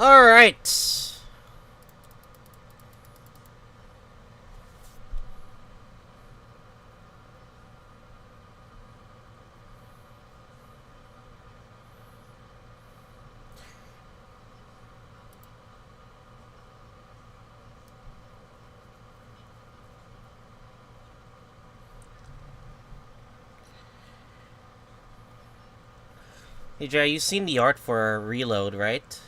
Alright. Hey Jay, you've seen the art for Reload, right?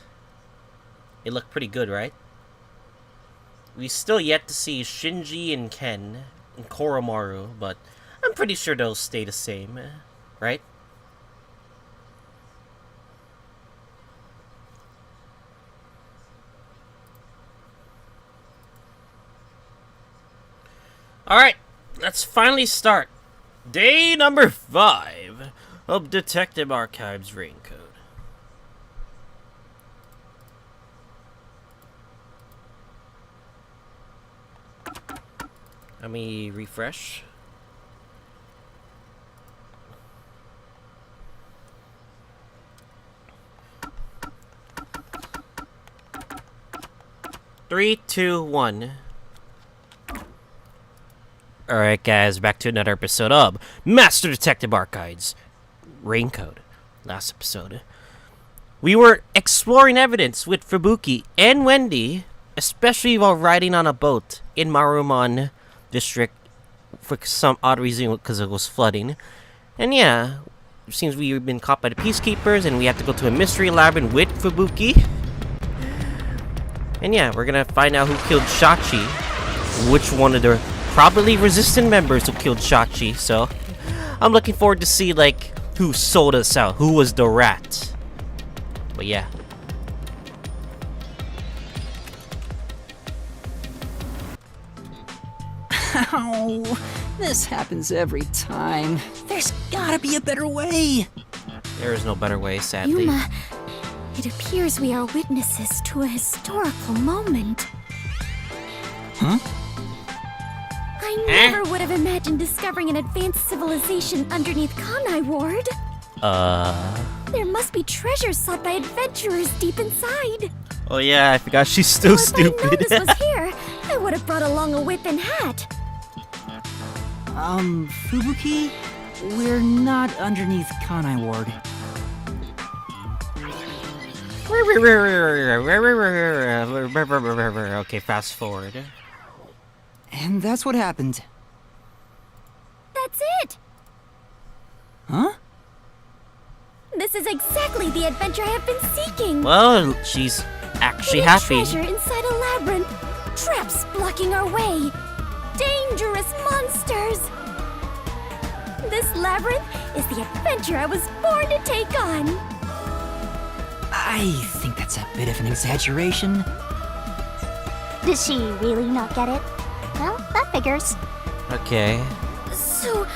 It looked pretty good, right? We still yet to see Shinji and Ken and Koromaru, but I'm pretty sure they'll stay the same, right? Alright, let's finally start. Day number 5 of Detective Archives Raincoat. Let me refresh. Three, two, one. Alright guys, back to another episode of Master Detective Archives Raincoat. Last episode, we were exploring evidence with Fubuki and Wendy, especially while riding on a boat in Marumon district for some odd reason because it was flooding. And yeah, it seems we've been caught by the peacekeepers and we have to go to a mystery labyrinth with Fubuki. And yeah, we're gonna find out who killed Shachi, which one of the probably resistant members who killed Shachi. So I'm looking forward to see like who sold us out, who was the rat. But yeah. Ow! This happens every time. There's gotta be a better way. There is no better way, sadly. Yuma, it appears we are witnesses to a historical moment. Huh? I never would have imagined discovering an advanced civilization underneath Kanai Ward. There must be treasures sought by adventurers deep inside. Oh yeah, I forgot she's still stupid. If I known this was here, I would have brought along a whip and hat. Fubuki? We're not underneath Kanai Ward. Okay, fast forward. And that's what happened. That's it! Huh? This is exactly the adventure I have been seeking! Well, she's actually happy. Treasure inside a labyrinth. Traps blocking our way. Dangerous monsters! This labyrinth is the adventure I was born to take on! I think that's a bit of an exaggeration. Does she really not get it? Well, that figures. Okay. So,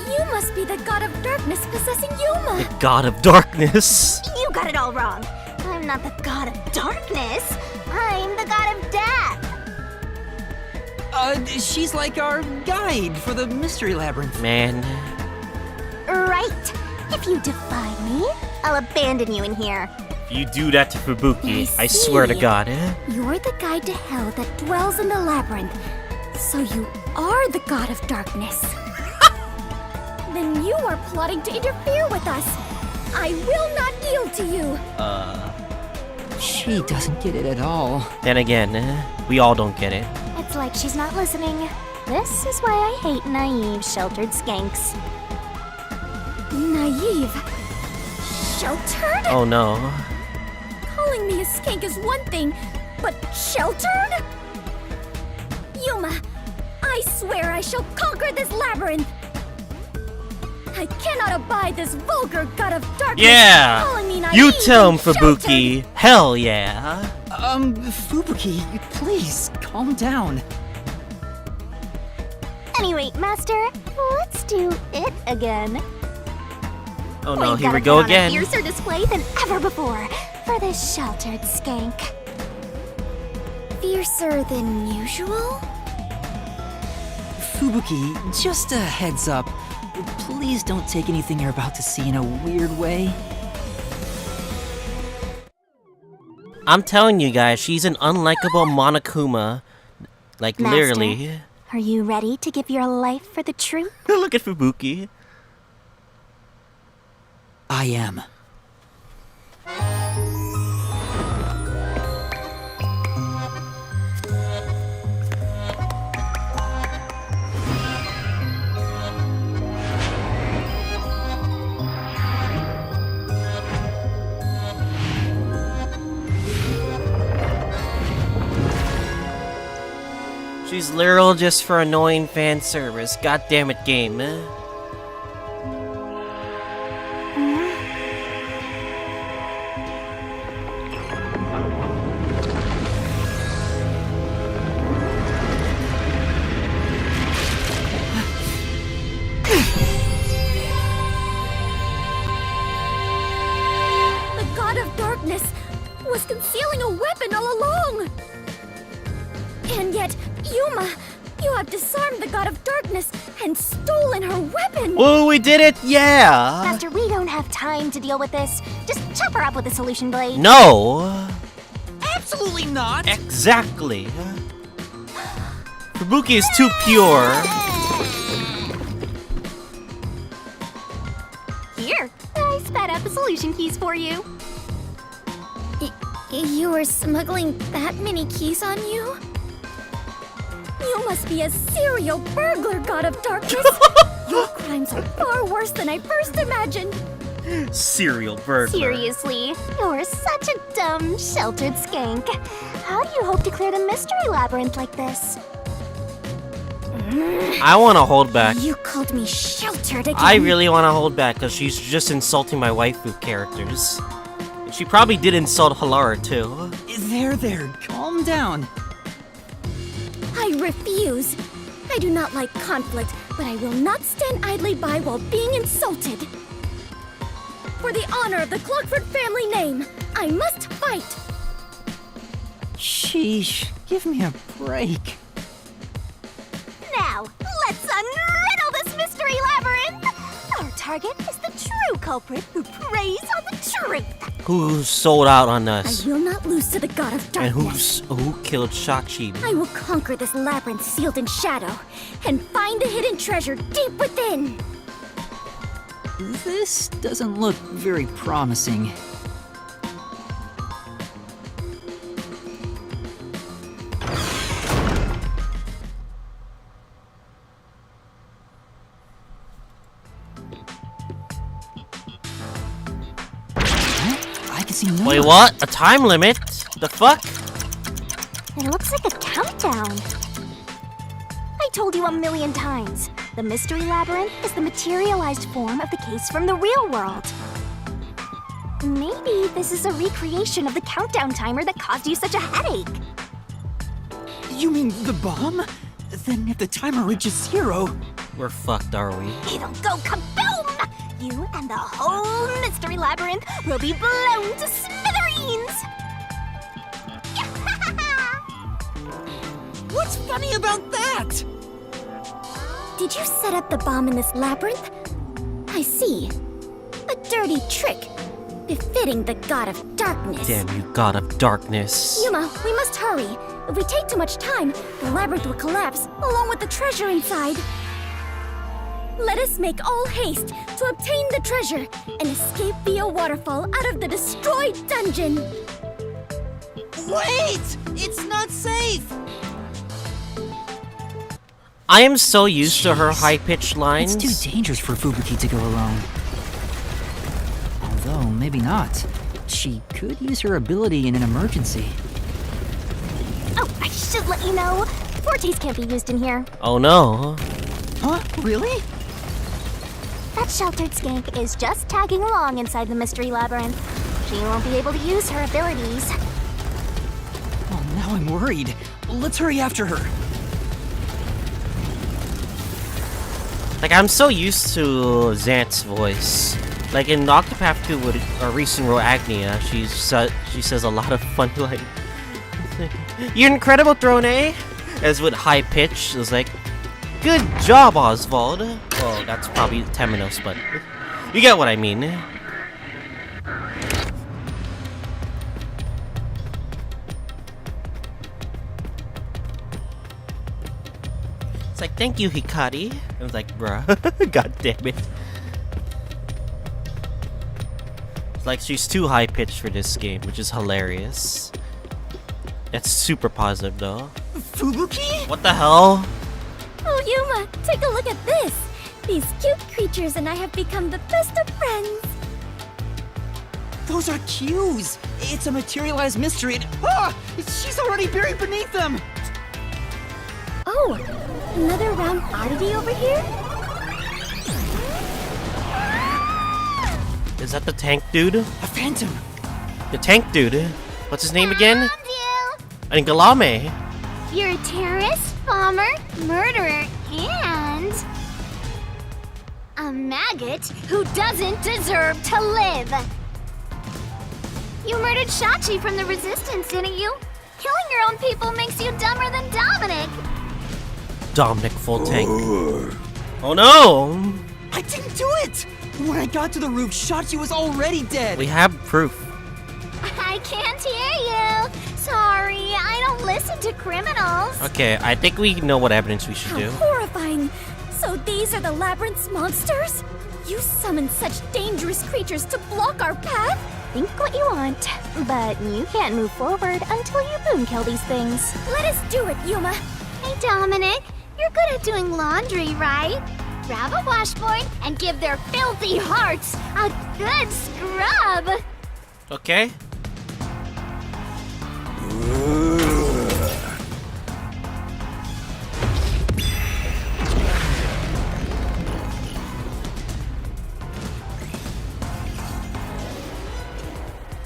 you must be the god of darkness possessing Yuma! The god of darkness! You got it all wrong. I'm not the god of darkness. I'm the god of death. She's like our guide for the mystery labyrinth. Man. Right. If you defy me, I'll abandon you in here. If you do that to Fubuki, I see. swear to God. You're the guide to hell that dwells in the labyrinth. So you are the god of darkness. Then you are plotting to interfere with us. I will not yield to you. She doesn't get it at all. Then again, we all don't get it. It's like she's not listening. This is why I hate naive, sheltered skanks. Naive. Sheltered? Oh no. Calling me a skank is one thing, but sheltered? Yuma, I swear I shall conquer this labyrinth. I cannot abide this vulgar god of darkness calling me Yeah! naive You tell him, and sheltered. Fubuki. Hell yeah. Fubuki, please, calm down. Anyway, Master, let's do it again. Oh no, We've here we gotta go put on again. a fiercer display than ever before for this sheltered skank. Fiercer than usual? Fubuki, just a heads up. Please don't take anything you're about to see in a weird way. I'm telling you guys, she's an unlikable Monokuma. Like, Master? literally. Are you ready to give your life for the truth? Look at Fubuki. I am. She's literal just for annoying fan service. God damn it, game. The god of darkness was concealing a weapon all along! And yet, Yuma, you have disarmed the god of darkness and stolen her weapon! Oh, we did it! Yeah! Master, we don't have time to deal with this. Just chop her up with a solution blade. No! Absolutely not! Exactly! Fubuki is too pure. Here, I sped up the solution keys for you. You were smuggling that many keys on you? You must be a serial burglar, god of darkness! Your crimes are far worse than I first imagined! Serial burglar. Seriously, you're such a dumb, sheltered skank. How do you hope to clear the mystery labyrinth like this? I want to hold back. You called me sheltered again! I really want to hold back because she's just insulting my waifu characters. She probably did insult Halara too. There, calm down. I refuse! I do not like conflict, but I will not stand idly by while being insulted! For the honor of the Clockford family name, I must fight! Sheesh, give me a break. Now, let's unriddle this mystery labyrinth! Our target is the true culprit who preys on the truth! Who sold out on I us? will not lose to the god of And darkness! who killed Shachi? I will conquer this labyrinth sealed in shadow, and find the hidden treasure deep within! This doesn't look very promising. I can see no. Wait, what? A time limit? The fuck? It looks like a countdown. I told you a million times. The mystery labyrinth is the materialized form of the case from the real world. Maybe this is a recreation of the countdown timer that caused you such a headache. You mean the bomb? Then if the timer reaches 0... We're fucked, are we? It'll go kaboom! You and the whole mystery labyrinth will be blown to smithereens! What's funny about that? Did you set up the bomb in this labyrinth? I see. A dirty trick, befitting the god of darkness. Damn you, god of darkness. Yuma, we must hurry. If we take too much time, the labyrinth will collapse, along with the treasure inside. Let us make all haste to obtain the treasure and escape via waterfall out of the destroyed dungeon. Wait! It's not safe! I am so used to her high-pitched lines. It's too dangerous for Fubuki to go alone. Although, maybe not. She could use her ability in an emergency. Oh, I should let you know. Fortes can't be used in here. Oh no. Huh? Really? That sheltered skank is just tagging along inside the mystery labyrinth. She won't be able to use her abilities. Oh, now I'm worried. Let's hurry after her. Like, I'm so used to Xant's voice. Like, in Octopath 2 with Recent Row Agnia, she says a lot of funny, like... You're incredible, Throne, eh? As with high pitch, it was like... Good job, Oswald. Well, that's probably Temenos, but... You get what I mean. It's like, thank you, Hikari. I was like, bruh. God damn it. It's like she's too high-pitched for this game, which is hilarious. That's super positive, though. Fubuki? What the hell? Oh, Yuma, take a look at this. These cute creatures and I have become the best of friends. Those are cues. It's a materialized mystery. Ah! She's already buried beneath them. Oh, another round oddity over here? Is that the tank dude? A phantom. The tank dude. What's his name again? Found you. I think Galame. You're a terrorist, bomber, murderer, and a maggot who doesn't deserve to live. You murdered Shachi from the Resistance, didn't you? Killing your own people makes you dumber than Dominic. Dominic full tank. Oh no! I didn't do it. When I got to the roof, Shachi was already dead. We have proof. I can't hear you. Sorry, I don't listen to criminals. Okay, I think we know what evidence we should How do. horrifying! So these are the labyrinth's monsters? You summoned such dangerous creatures to block our path? Think what you want, but you can't move forward until you boom kill these things. Let us do it, Yuma. Hey Dominic, you're good at doing laundry, right? Grab a washboard and give their filthy hearts a good scrub. Okay.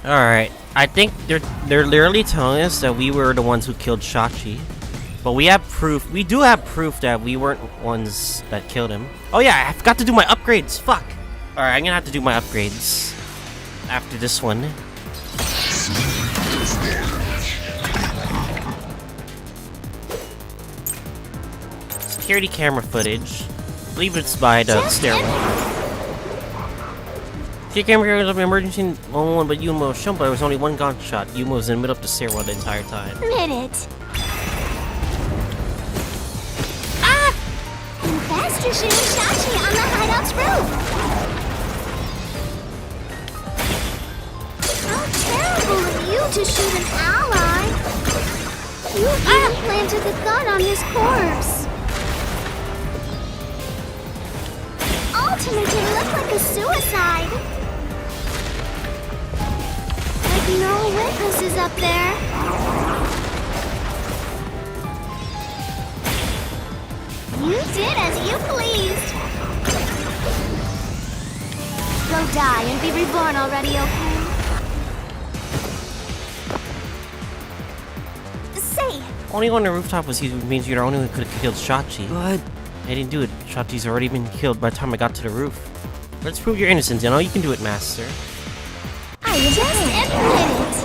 Alright, I think they're literally telling us that we were the ones who killed Shachi. But we have proof, we do have proof that we weren't ones that killed him. Oh yeah, I forgot to do my upgrades, fuck! Alright, I'm gonna have to do my upgrades after this one. Security camera footage. I believe it's by the stairwell. Security camera was of emergency 111, but Yuma was shown, but there was only one gunshot. Yuma was in the middle of the stairwell the entire time. Minute. Faster shooting Shachi on the hideout's roof! How terrible of you to shoot an ally! You even planted the gun on his corpse! All to make it look like a suicide! Like no witnesses up there! You did as you pleased. Go die and be reborn already, okay? Say! Only on the rooftop was he, means you're the only one who could have killed Shachi. But I didn't do it. Shachi's already been killed by the time I got to the roof. Let's prove your innocence, you know? You can do it, Master. I just admit it!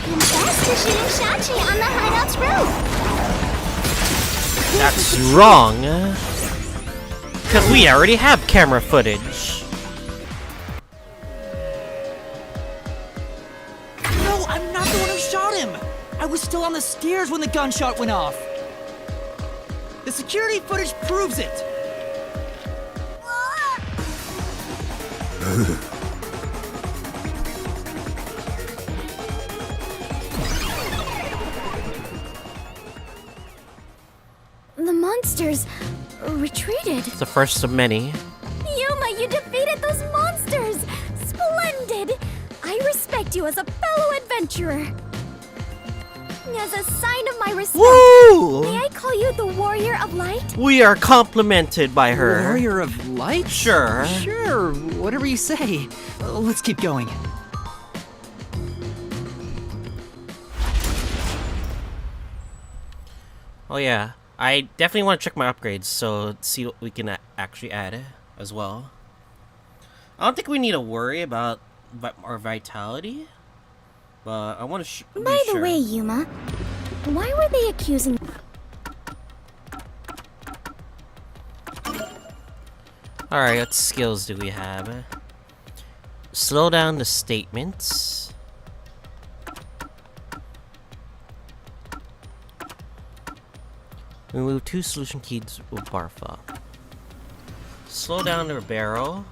Confess to shooting Shachi on the hideout's roof! That's wrong. Because we already have camera footage. no, I'm not the one who shot him. I was still on the stairs when the gunshot went off. The security footage proves it. The monsters retreated. It's the first of many. Yuma, you defeated those monsters! Splendid! I respect you as a fellow adventurer. As a sign of my respect, Woo! may I call you the Warrior of Light? We are complimented by her. Warrior of Light? Sure. Sure, whatever you say. Let's keep going. Oh yeah, I definitely want to check my upgrades, so see what we can actually add as well. I don't think we need to worry about our vitality, but I want to be By the sure. way, Yuma, why were they accusing... Alright, what skills do we have? Slow down the statements. Remove 2 solution keys with Barfa. Slow down their barrel.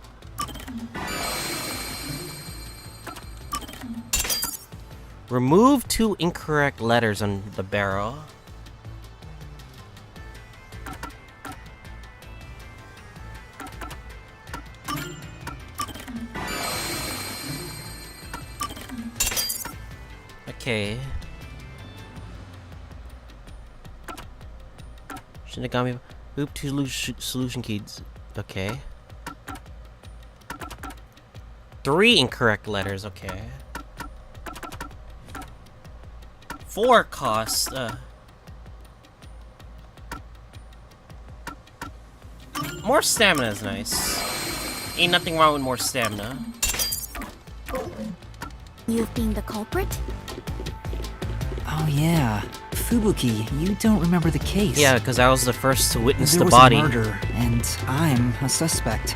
Remove 2 incorrect letters on the barrel. Okay. Shinigami. Move 2 solution keys. Okay. 3 incorrect letters. Okay. 4 costs. More stamina is nice. Ain't nothing wrong with more stamina. You've been the culprit? Oh yeah. Fubuki, you don't remember the case. Yeah, because I was the first to witness There the was body. a murder, and I'm a suspect.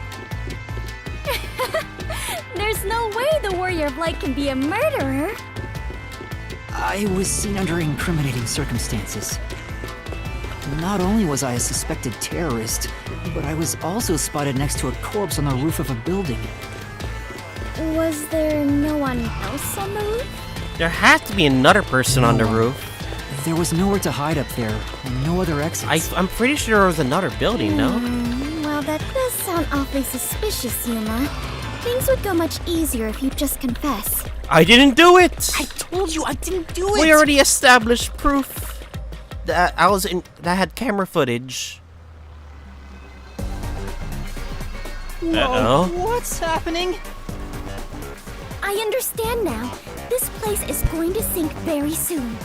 There's no way the Warrior of Light can be a murderer. I was seen under incriminating circumstances. Not only was I a suspected terrorist, but I was also spotted next to a corpse on the roof of a building. Was there no one else on the roof? There had to be another person on the roof. There was nowhere to hide up there, and no other exits. I'm pretty sure there was another building, no? Well, that does sound awfully suspicious, Yuma. Things would go much easier if you'd just confess. I didn't do it! I told you I didn't do it! We already established proof that I was in that had camera footage. Uh-oh. What's happening? I understand now. This place is going to sink very soon.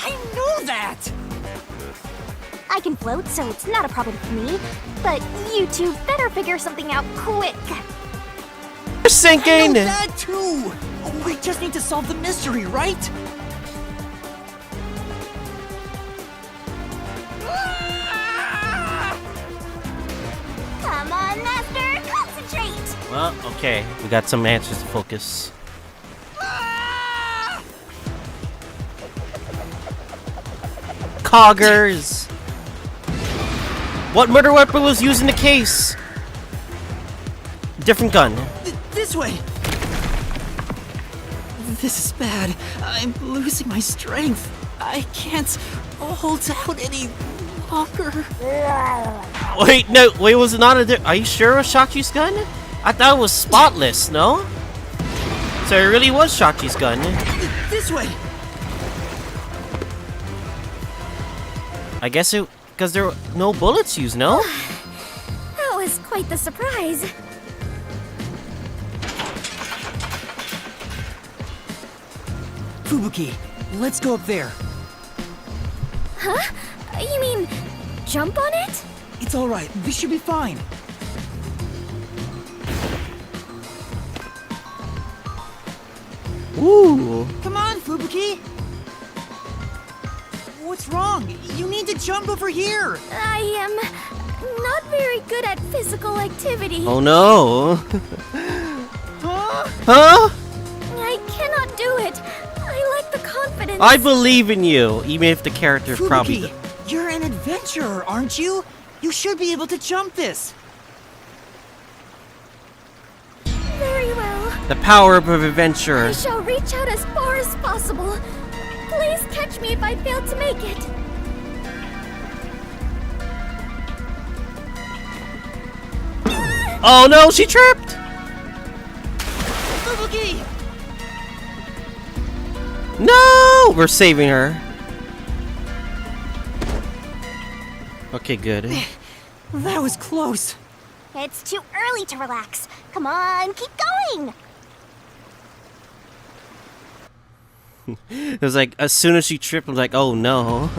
I know that! I can float, so it's not a problem for me. But you two better figure something out quick. We're sinking! That too! We just need to solve the mystery, right? Come on, Master, concentrate! Well, okay. We got some answers to focus. Coggers! What murder weapon was used in the case? Different gun. This way! This is bad. I'm losing my strength. I can't hold out any longer. Wait, was it not a... Are you sure it was Shachi's gun? I thought it was spotless, no? So it really was Shachi's gun. This way! I guess it... Because there were no bullets used, no? That was quite the surprise. Fubuki, let's go up there. Huh? You mean jump on it? It's alright, we should be fine. Ooh. Come on, Fubuki! What's wrong? You need to jump over here! I am not very good at physical activity. Oh no. Huh? Huh? I cannot do it. I lack the confidence. I believe in you, even if the character Fubuki, probably... you're an adventurer, aren't you? You should be able to jump this. Very well. The power of adventure. I shall reach out as far as possible. Please catch me if I fail to make it. Oh no, she tripped! Fubuki! No! We're saving her. Okay, good. That was close. It's too early to relax. Come on, keep going! It was like, as soon as she tripped, I'm like, oh no.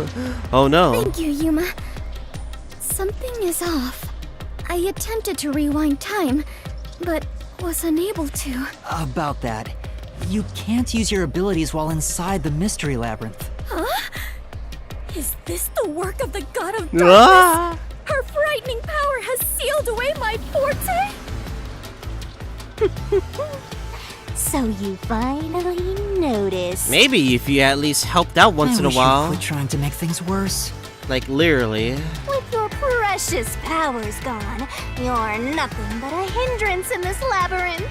Oh no. Thank you, Yuma. Something is off. I attempted to rewind time, but was unable to. About that, you can't use your abilities while inside the mystery labyrinth. Huh? Is this the work of the god of darkness? Ah! Her frightening power has sealed away my forte? So you finally noticed. Maybe if you at least helped out once in a I wish while. you'd quit trying to make things worse. Like, literally. With your precious powers gone, you're nothing but a hindrance in this labyrinth.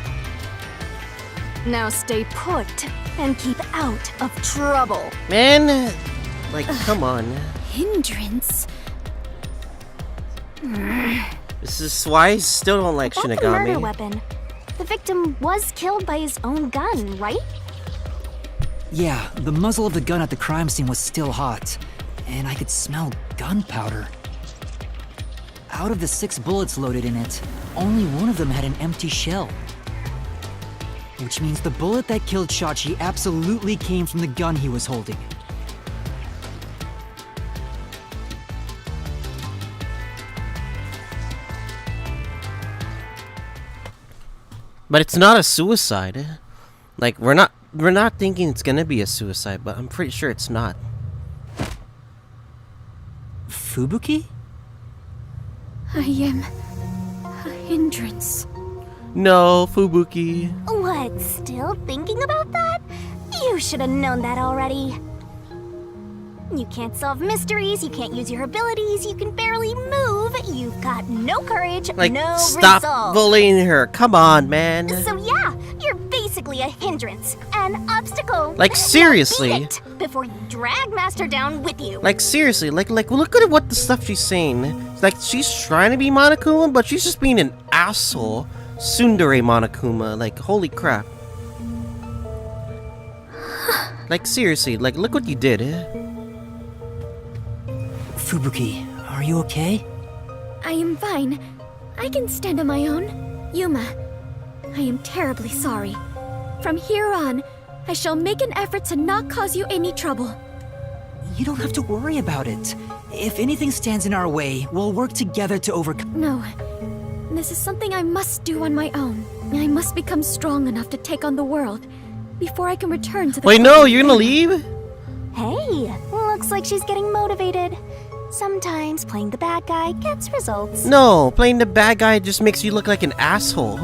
Now stay put and keep out of trouble. Man, like, come on. Hindrance? This is why I still don't like That's a murder Shinigami. weapon. The victim was killed by his own gun, right? Yeah, the muzzle of the gun at the crime scene was still hot, and I could smell gunpowder. Out of the 6 bullets loaded in it, only one of them had an empty shell. Which means the bullet that killed Shachi absolutely came from the gun he was holding. But it's not a suicide. Like, we're not thinking it's gonna be a suicide, but I'm pretty sure it's not. Fubuki? I am a hindrance. No, Fubuki. What, still thinking about that? You should have known that already. You can't solve mysteries, you can't use your abilities, you can barely move, you've got no courage, Like, no stop resolve. bullying her. Come on, man. So yeah, you're basically a hindrance, an obstacle. Like, Now seriously. beat it before you drag Master down with you. Like, seriously, like, look at what the stuff she's saying. Like, she's trying to be Monokuma, but she's just being an asshole. Tsundere Monokuma, like, holy crap. Like, seriously, like, look what you did. Fubuki, are you okay? I am fine. I can stand on my own. Yuma, I am terribly sorry. From here on, I shall make an effort to not cause you any trouble. You don't have to worry about it. If anything stands in our way, we'll work together to overcome. No, this is something I must do on my own. I must become strong enough to take on the world before I can return to the. Wait, no, you're gonna leave? Hey, looks like she's getting motivated. Sometimes playing the bad guy gets results. No, playing the bad guy just makes you look like an asshole.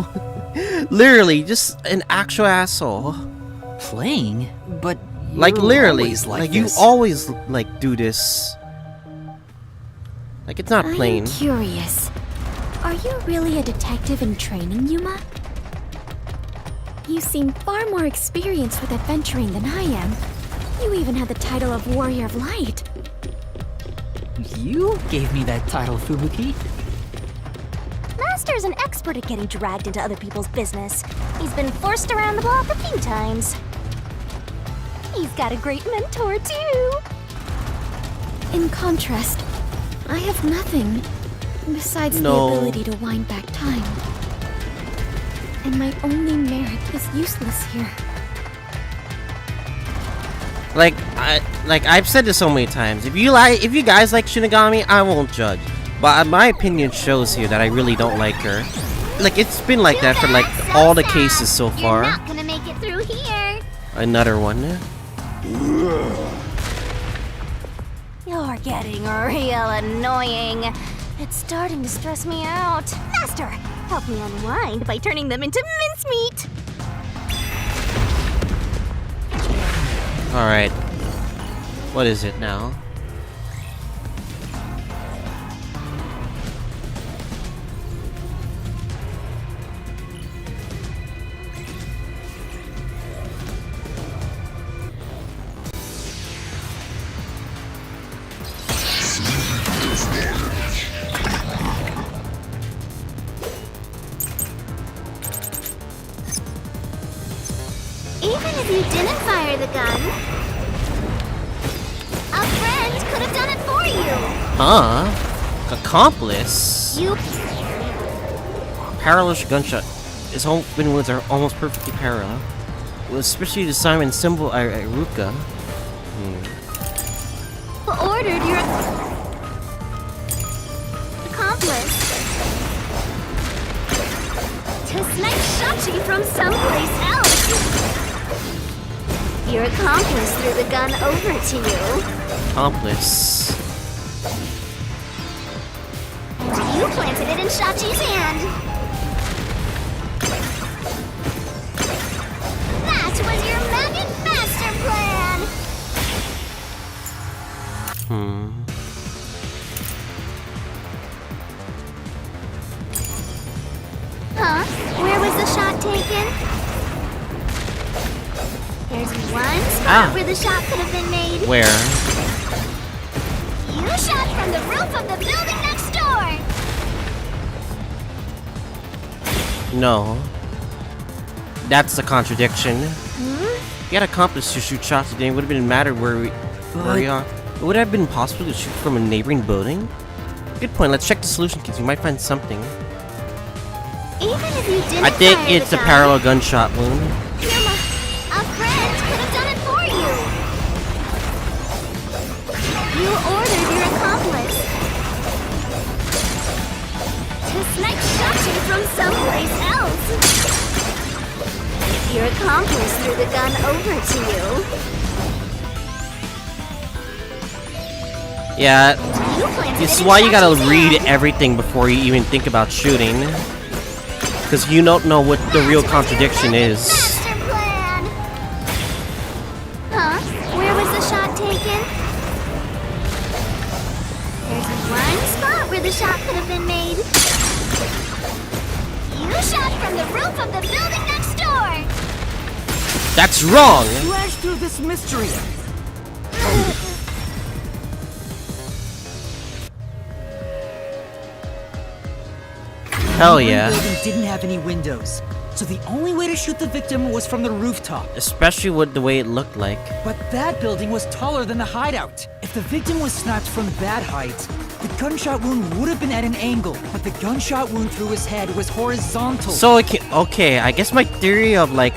Literally, just an actual asshole. Playing? But Like, you're literally, always like you this. always, like, do this. Like, it's not I plain. am curious. Are you really a detective in training, Yuma? You seem far more experienced with adventuring than I am. You even have the title of Warrior of Light. You gave me that title, Fubuki. Master's an expert at getting dragged into other people's business. He's been forced around the block a few times. He's got a great mentor, too. In contrast, I have nothing besides No. the ability to wind back time. And my only merit is useless here. Like I've said this so many times. If you guys like Shinigami, I won't judge. But my opinion shows here that I really don't like her. Like, it's been like that for like all the cases so far. You're not gonna make it through here. Another one. You're getting real annoying. It's starting to stress me out. Master, help me unwind by turning them into mincemeat. Alright. What is it now? Even if you didn't fire the gun, a friend could have done it for you. Huh? Accomplice? You Parallel gunshot. His open wounds are almost perfectly parallel. With especially the Simon symbol Iruka. ordered your accomplice to snipe Shachi from someplace else. Your accomplice threw the gun over to you. Accomplice. You planted it in Shachi's hand. That was your magic master plan. There's one spot where the shot could have been made. Where? You shot from the roof of the building next door. No. That's the contradiction. You had a compass to shoot shots today. It would have been matter where we are. It would have been possible to shoot from a neighboring building. Good point. Let's check the solution kits. We might find something. Even if you didn't I think fire it's the a gun, parallel gunshot wound. Yuma, a friend could have done it for you. You ordered your accomplice to snipe shotty from someplace else. Your accomplice threw the gun over to you. Yeah, You planted this it is in why you gotta Shotty's read head. everything before you even think about shooting. Because you don't know what the real contradiction is. Master plan. Huh? Where was the shot taken? There's one spot where the shot could have been made. You shot from the roof of the building next door. That's wrong! Flash through this mystery. Hell The yeah. building didn't have any windows, so the only way to shoot the victim was from the rooftop. Especially with the way it looked like. But that building was taller than the hideout. If the victim was sniped from that height, the gunshot wound would have been at an angle, but the gunshot wound through his head was horizontal. So, okay, I guess my theory of like,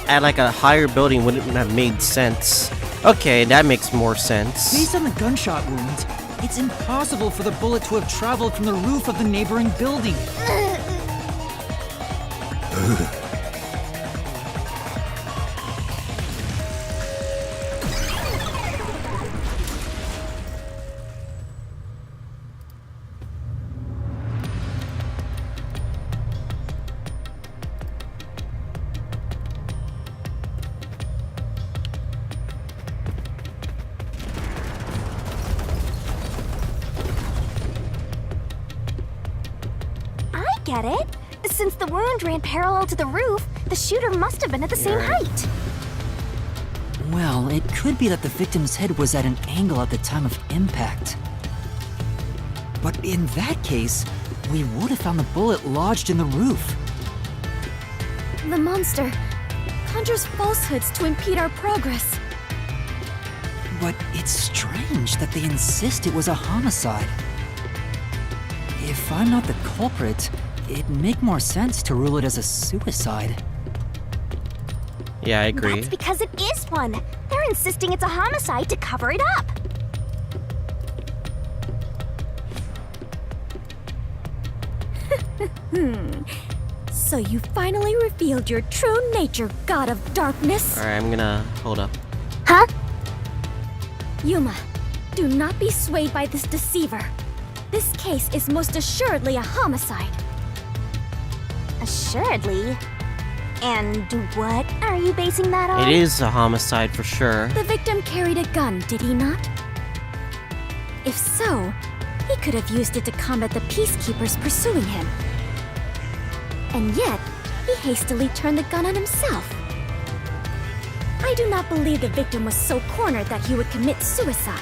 at like a higher building wouldn't have made sense. Okay, that makes more sense. Based on the gunshot wound, it's impossible for the bullet to have traveled from the roof of the neighboring building. Get it? Since the wound ran parallel to the roof, the shooter must have been at the same height. Well, it could be that the victim's head was at an angle at the time of impact. But in that case, we would have found the bullet lodged in the roof. The monster conjures falsehoods to impede our progress. But it's strange that they insist it was a homicide. If I'm not the culprit, it'd make more sense to rule it as a suicide. Yeah, I agree. That's because it is one. They're insisting it's a homicide to cover it up. So you finally revealed your true nature, God of Darkness. Alright, I'm gonna hold up. Huh? Yuma, do not be swayed by this deceiver. This case is most assuredly a homicide. Assuredly. And what are you basing that on? It is a homicide for sure. The victim carried a gun, did he not? If so, he could have used it to combat the peacekeepers pursuing him. And yet, he hastily turned the gun on himself. I do not believe the victim was so cornered that he would commit suicide.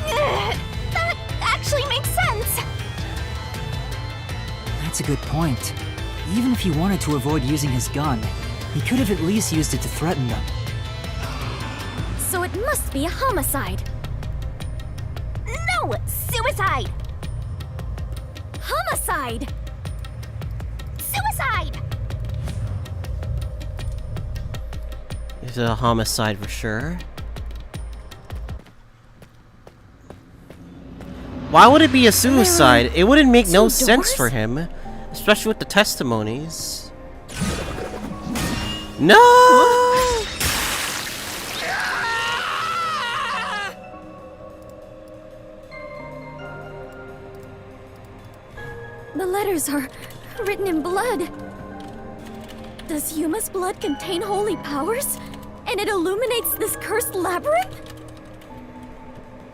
That actually makes sense. That's a good point. Even if he wanted to avoid using his gun, he could have at least used it to threaten them. So it must be a homicide. No! Suicide! Homicide! Suicide! It's a homicide for sure. Why would it be a suicide? It wouldn't make no two sense doors? for him. Especially with the testimonies. No! The letters are written in blood. Does Yuma's blood contain holy powers? And it illuminates this cursed labyrinth?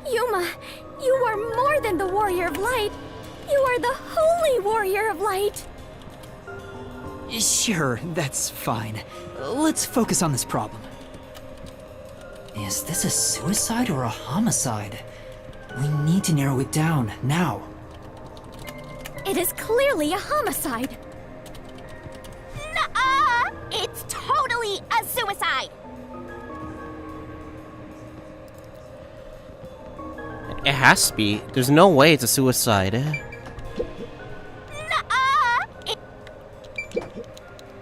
Yuma, you are more than the warrior of light. You are the holy warrior of light. Sure, that's fine. Let's focus on this problem. Is this a suicide or a homicide? We need to narrow it down, now. It is clearly a homicide. Nuh-uh! It's totally a suicide! It has to be. There's no way it's a suicide. Nuh-uh!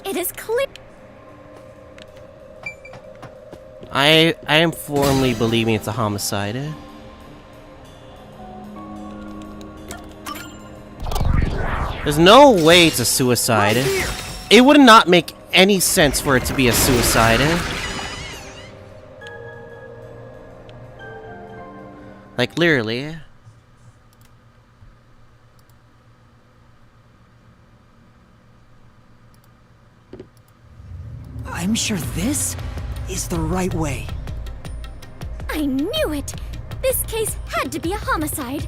It is clear. I am firmly believing it's a homicide. There's no way it's a suicide. It would not make any sense for it to be a suicide. Like, literally. I'm sure this is the right way. I knew it! This case had to be a homicide.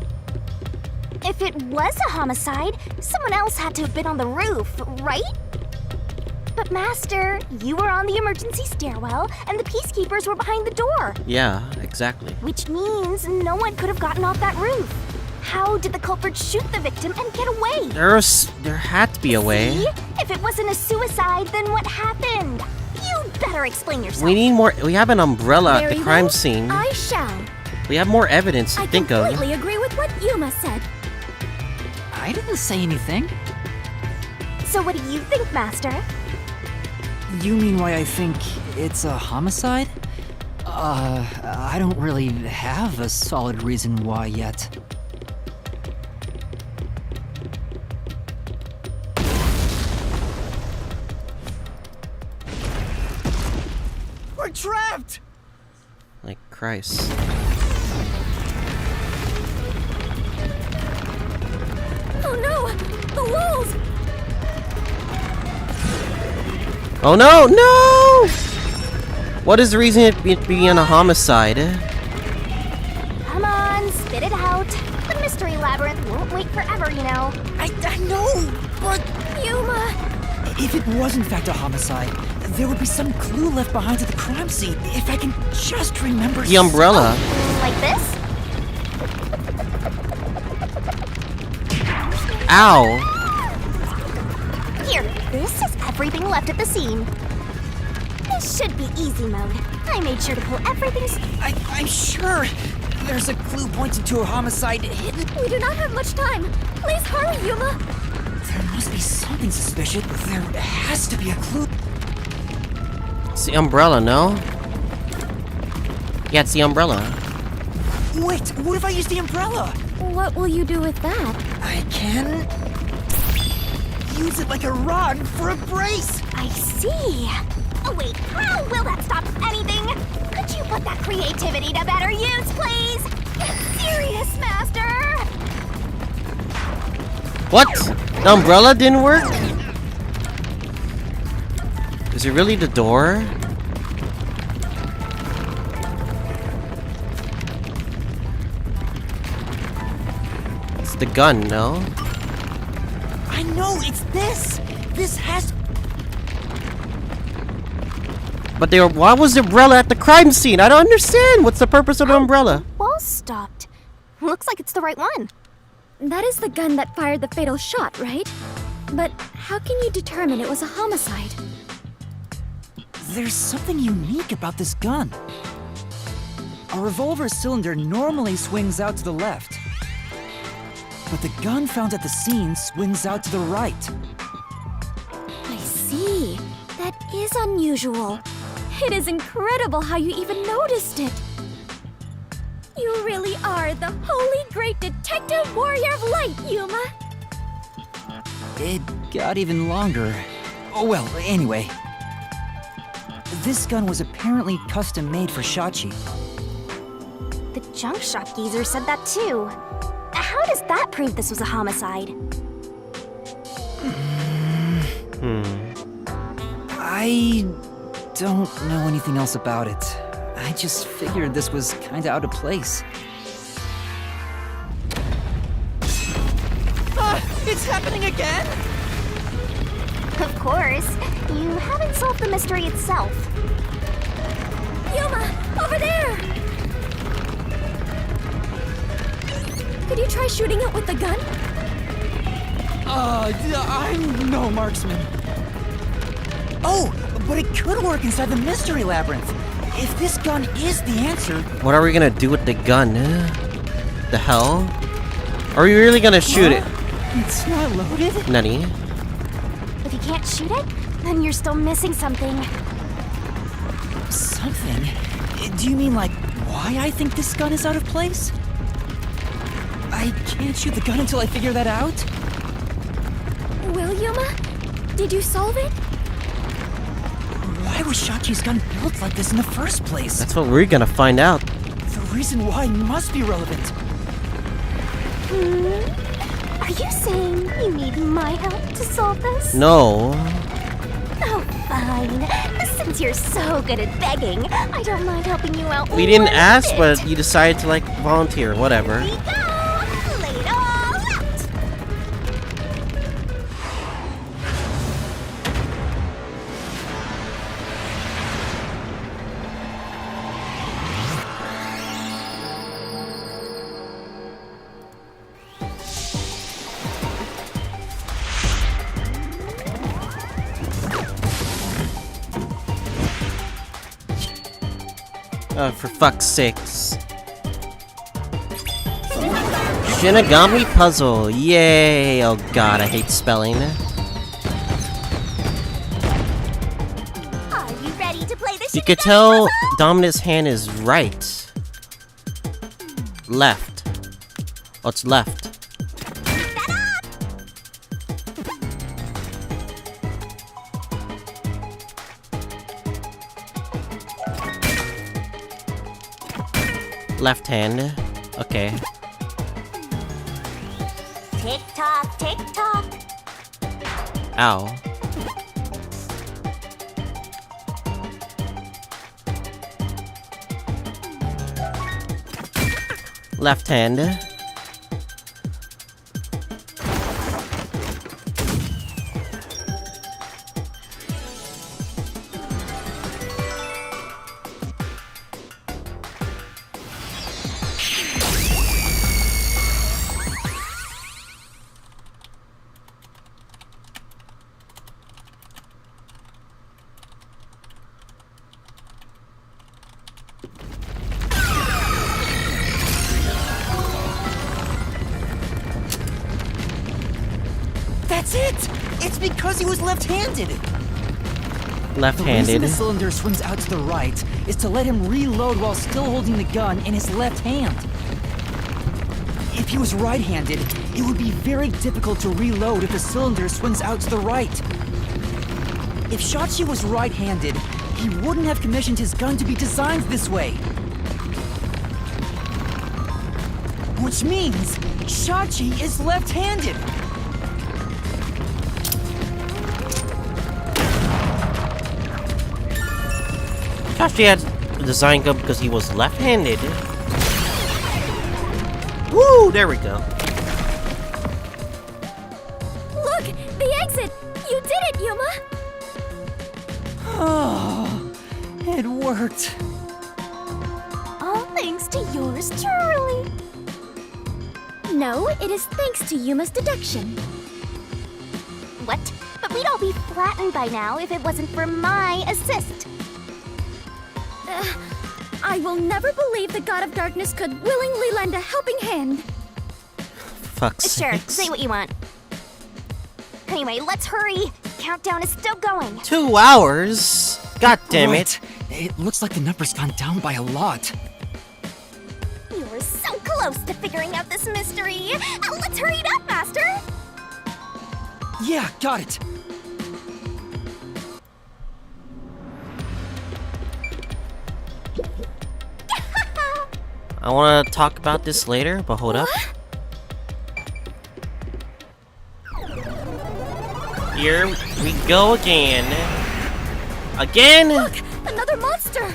If it was a homicide, someone else had to have been on the roof, right? But Master, you were on the emergency stairwell, and the peacekeepers were behind the door. Yeah, exactly. Which means no one could have gotten off that roof. How did the culprit shoot the victim and get away? There had to be a way. See? If it wasn't a suicide, then what happened? You better explain yourself. We need more. We have an umbrella at Very the crime well, scene. I shall. We have more evidence to I think of. completely agree with what Yuma said. I didn't say anything. So what do you think, Master? You mean why I think it's a homicide? I don't really have a solid reason why yet. We're trapped! Like Christ. Oh no! The walls! Oh no, no! What is the reason it being a homicide? Come on, spit it out. The mystery labyrinth won't wait forever, you know. I know, but Yuma! if it was in fact a homicide, there would be some clue left behind at the crime scene. If I can just remember. The umbrella. Like this? Ow. Here, this is everything left at the scene. This should be easy mode. I made sure to pull everything. I'm sure there's a clue pointing to a homicide hidden. We do not have much time. Please hurry, Yuma. There must be something suspicious. There has to be a clue. It's the umbrella, no? Yeah, it's the umbrella. Wait, what if I use the umbrella? What will you do with that? I can use it like a rod for a brace. I see. Oh wait, how will that stop anything? Could you put that creativity to better use, please? Get serious, Master! What? The umbrella didn't work? Is it really the door? It's the gun, no? I know, it's this. This has. But why was the umbrella at the crime scene? I don't understand. What's the purpose of the umbrella? Wall stopped. Looks like it's the right one. That is the gun that fired the fatal shot, right? But how can you determine it was a homicide? There's something unique about this gun. A revolver cylinder normally swings out to the left, but the gun found at the scene swings out to the right. I see. That is unusual. It is incredible how you even noticed it. You really are the holy great detective warrior of light, Yuma. It got even longer. Oh well, anyway. This gun was apparently custom made for Shachi. The junk shop geezer said that too. How does that prove this was a homicide? I don't know anything else about it. I just figured this was kinda out of place. It's happening again? Of course. You haven't solved the mystery itself. Yuma, over there! Could you try shooting it with the gun? I'm no marksman. Oh, but it could work inside the mystery labyrinth. If this gun is the answer... What are we gonna do with the gun? The hell? Are we really gonna shoot it? It's not loaded? Nani? If you can't shoot it, then you're still missing something. Something? Do you mean like why I think this gun is out of place? I can't shoot the gun until I figure that out? Will, Yuma? Did you solve it? Why was Shachi's gun built like this in the first place? That's what we're gonna find out. The reason why must be relevant. Are you saying you need my help to solve this? No. Oh, fine. Since you're so good at begging, I don't mind helping you out. We didn't one ask, bit. but you decided to, like, volunteer. Whatever. Here we go! Lay it all out! Oh, for fuck's sakes. Shinigami puzzle. Yay. Oh god, I hate spelling. Are you ready to play the You could Shinigami tell puzzle? Dominus' hand is right. Left. Oh, it's left. That up! Left hand. Okay. Tick tock, tick tock. Ow. Left hand. That's it! It's because he was left-handed! The reason Left-handed. the cylinder swings out to the right is to let him reload while still holding the gun in his left hand. If he was right-handed, it would be very difficult to reload if the cylinder swings out to the right. If Shachi was right-handed, he wouldn't have commissioned his gun to be designed this way. Which means Shachi is left-handed. Shachi had a design gun because he was left-handed. Woo! There we go. Look! The exit! You did it, Yuma! Oh, it worked. All thanks to yours truly. No, it is thanks to Yuma's deduction. What? But we'd all be flattened by now if it wasn't for my assist. I will never believe the God of Darkness could willingly lend a helping hand. Fuck's Sure, sakes. say what you want. Anyway, let's hurry. Countdown is still going. 2 hours? God damn it. Right. It looks like the number's gone down by a lot. You were so close to figuring out this mystery. Let's hurry it up, Master. Yeah, got it. I want to talk about this later, but hold up. Here we go again. Again? Look! Another monster!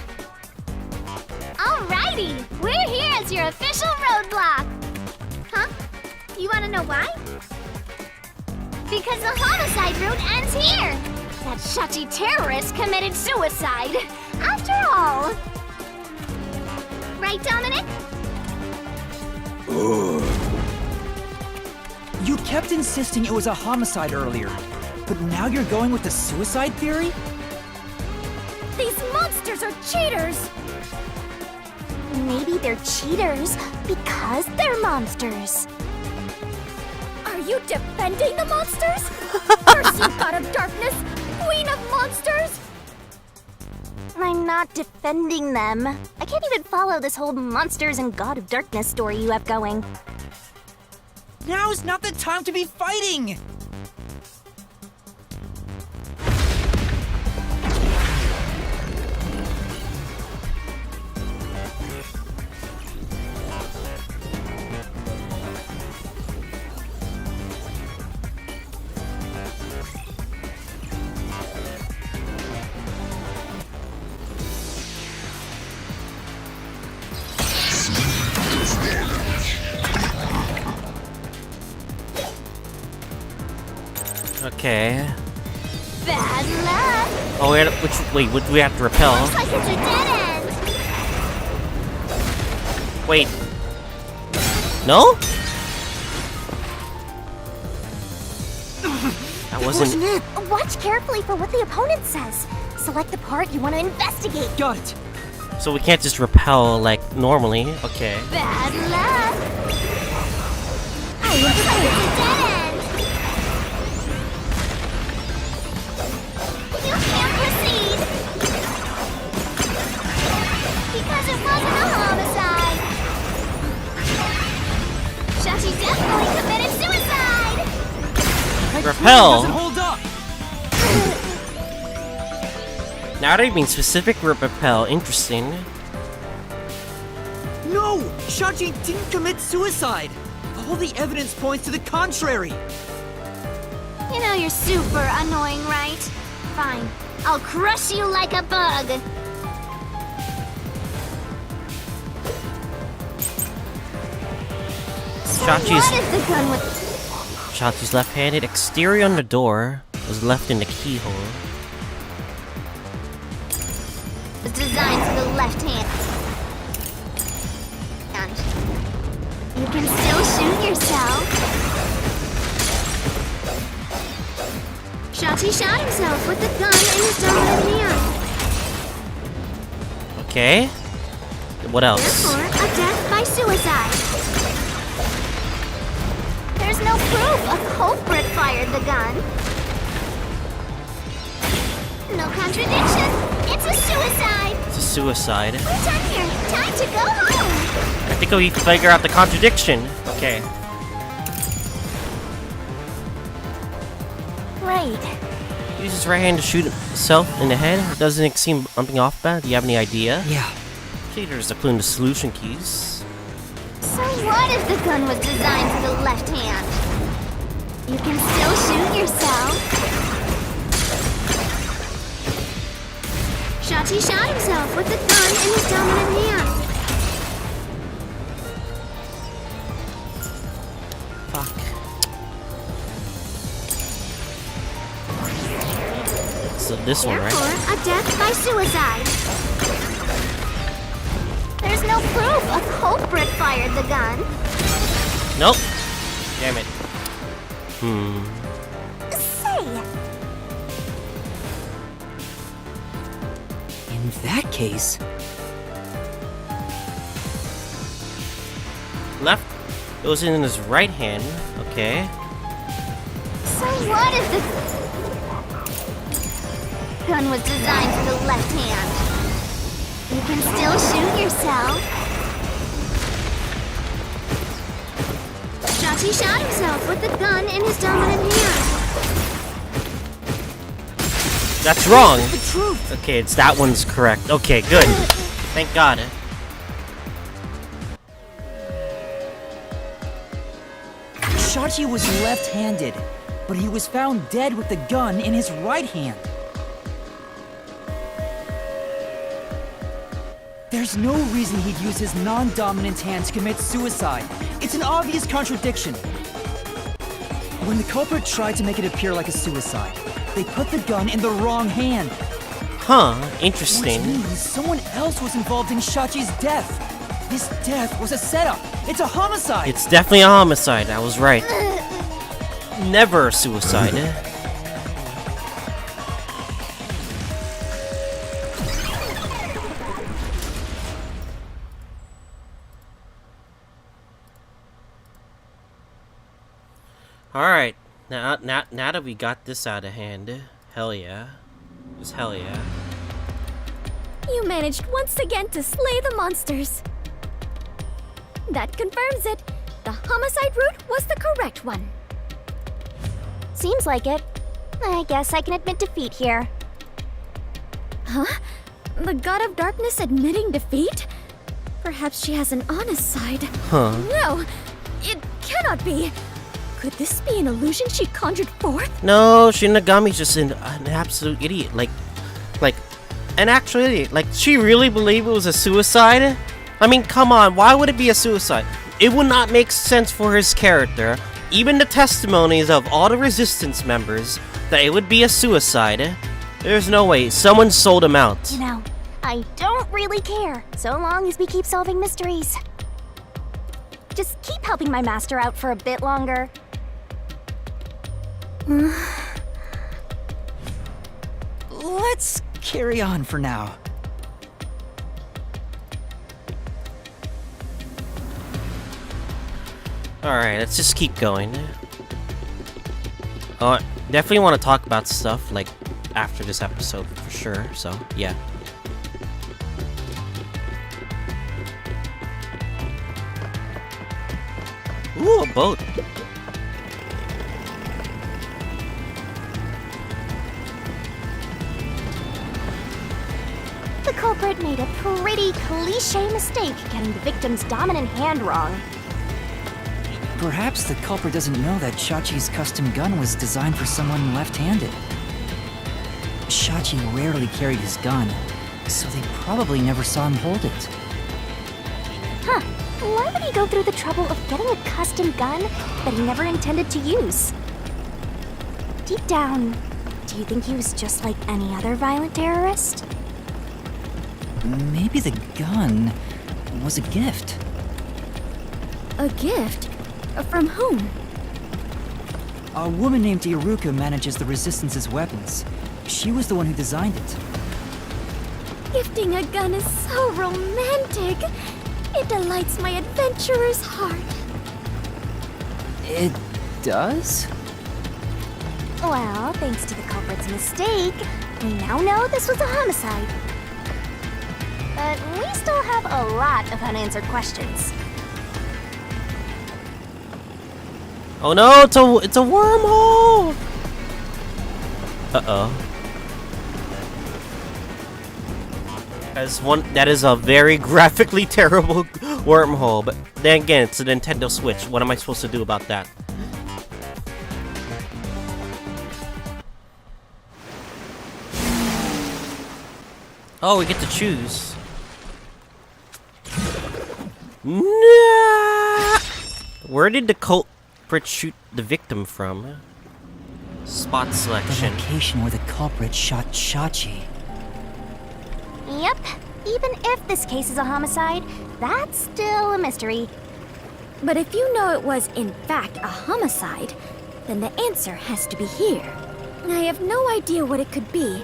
Alrighty, we're here as your official roadblock. Huh? You want to know why? Because the homicide route ends here! That Shachi terrorist committed suicide! After all! Right, Dominic? You kept insisting it was a homicide earlier, but now you're going with the suicide theory? These monsters are cheaters! Maybe they're cheaters because they're monsters. Are you defending the monsters? Curse you, god of darkness! Queen of monsters! I'm not defending them. I can't even follow this whole monsters and god of darkness story you have going. Now's not the time to be fighting! Okay. Bad luck! Oh, wait, what do we have to repel? Looks like it's a dead end! Wait. No? That wasn't it! Watch carefully for what the opponent says. Select the part you want to investigate. Got it! So we can't just repel like normally. Okay. Bad luck! Looks like it's a dead end! You can't proceed! Because it wasn't a homicide! Shachi definitely committed suicide! Repel. Doesn't hold up! Now they're being specific with repel. Interesting. No! Shachi didn't commit suicide! All the evidence points to the contrary! You know you're super annoying, right? Fine. I'll crush you like a bug! Shachi's What is the gun with... Shachi's left-handed exterior on the door was left in the keyhole. It's designed for the left hand. And you can still shoot yourself. Shachi shot himself with the gun in his dominant hand. Okay. What else? Therefore, a death by suicide. There's no proof a culprit fired the gun. No contradiction. It's a suicide. It's a suicide. We're done here. Time to go home. I think we figure out the contradiction. Okay. Right. Use his right hand to shoot himself in the head. Doesn't it seem something off about? Do you have any idea? Yeah. Cheaters are clue the solution keys. So what if the gun was designed for the left hand? You can still shoot yourself. Shachi shot himself with the gun in his dominant hand. Fuck. So this one, Therefore, right? a death by suicide. There's no proof a culprit fired the gun. Nope. Damn it. Say, In that case, Left goes in his right hand. Okay. so what if the gun was designed for the left hand? You can still shoot yourself. Shachi shot himself with the gun in his dominant hand. That's wrong. the truth! Okay, it's that one's correct. Okay, good. Thank God. Shachi was left-handed, but he was found dead with the gun in his right hand. There's no reason he'd use his non-dominant hand to commit suicide. It's an obvious contradiction. When the culprit tried to make it appear like a suicide, they put the gun in the wrong hand. Huh, Which interesting. means someone else was involved in Shachi's death. This death was a setup. It's a homicide. It's definitely a homicide, I was right. Never a suicide. Alright, now that we got this out of hand, hell yeah. Just hell yeah. You managed once again to slay the monsters. That confirms it. The homicide route was the correct one. Seems like it. I guess I can admit defeat here. Huh? The God of Darkness admitting defeat? Perhaps she has an honest side. Huh. No! It cannot be! Could this be an illusion she conjured forth? No, Shinigami's just an absolute idiot. Like, an actual idiot. Like, she really believed it was a suicide? I mean, come on, why would it be a suicide? It would not make sense for his character, even the testimonies of all the resistance members, that it would be a suicide. There's no way. Someone sold him out. You know, I don't really care, so long as we keep solving mysteries. Just keep helping my master out for a bit longer. Let's carry on for now. Alright, let's just keep going. Definitely want to talk about stuff, like, after this episode, for sure, so, yeah. Ooh, a boat. The culprit made a pretty cliché mistake getting the victim's dominant hand wrong. Perhaps the culprit doesn't know that Shachi's custom gun was designed for someone left-handed. Shachi rarely carried his gun, so they probably never saw him hold it. Huh. Why would he go through the trouble of getting a custom gun that he never intended to use? Deep down, do you think he was just like any other violent terrorist? Maybe the gun was a gift. A gift? From whom? A woman named Iruka manages the Resistance's weapons. She was the one who designed it. Gifting a gun is so romantic. It delights my adventurer's heart. It does? Well, thanks to the culprit's mistake, we now know this was a homicide. But we still have a lot of unanswered questions. Oh no, it's a wormhole! Uh-oh. That is a very graphically terrible wormhole, but then again, it's a Nintendo Switch. What am I supposed to do about that? Oh, we get to choose. Nah! Where did the culprit shoot the victim from? Spot The selection. location where the culprit shot Shachi. Yep, even if this case is a homicide, that's still a mystery. But if you know it was, in fact, a homicide, then the answer has to be here. I have no idea what it could be,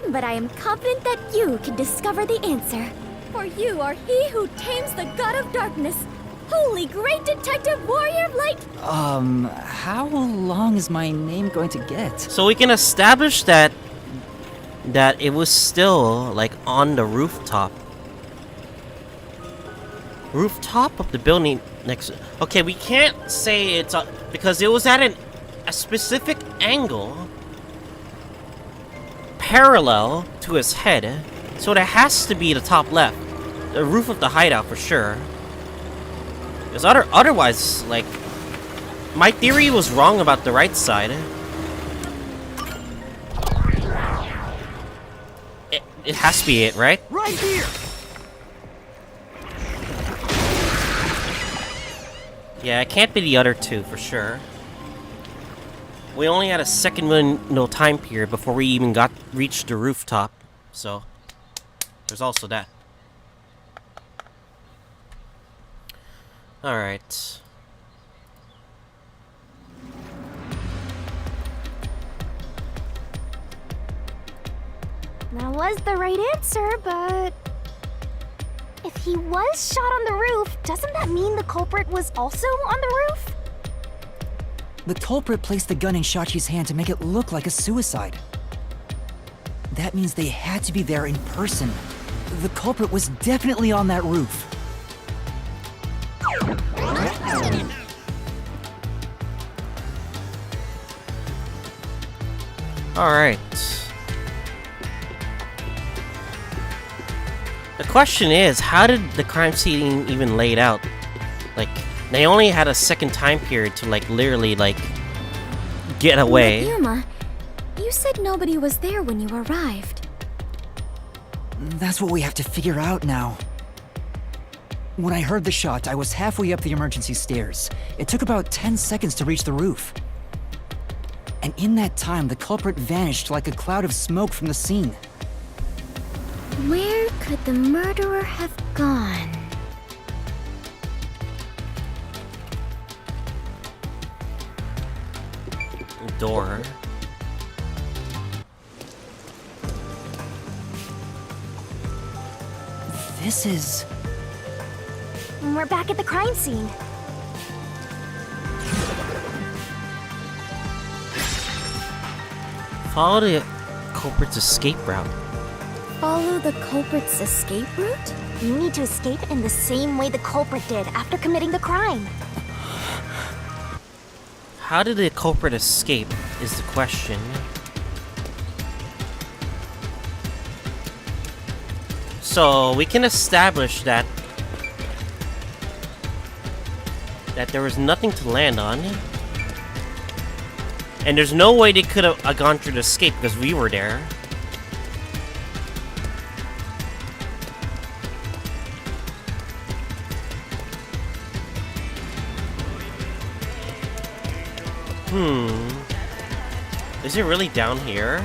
but I am confident that you can discover the answer. For you are he who tames the God of Darkness, holy great detective warrior of light. How long is my name going to get? So we can establish that it was still like on the rooftop of the building next. Okay, we can't say it's because it was at a specific angle parallel to his head, so it has to be the top left, the roof of the hideout for sure. Because otherwise, like, my theory was wrong about the right side. It has to be it, right? Right here! Yeah, it can't be the other two for sure. We only had a second window time period before we even reached the rooftop, so there's also that. Alright. That was the right answer, but... if he was shot on the roof, doesn't that mean the culprit was also on the roof? The culprit placed the gun in Shachi's hand to make it look like a suicide. That means they had to be there in person. The culprit was definitely on that roof. Alright. The question is, how did the crime scene even laid out? Like, they only had a second time period to, like, literally, like, get away. But Yuma, you said nobody was there when you arrived. That's what we have to figure out now. When I heard the shot, I was halfway up the emergency stairs. It took about 10 seconds to reach the roof. And in that time, the culprit vanished like a cloud of smoke from the scene. Where could the murderer have gone? Door. This is... We're back at the crime scene. Follow the culprit's escape route. Follow the culprit's escape route? You need to escape in the same way the culprit did after committing the crime. How did the culprit escape is the question. So we can establish that there was nothing to land on. And there's no way they could have gone through the escape because we were there. Is it really down here?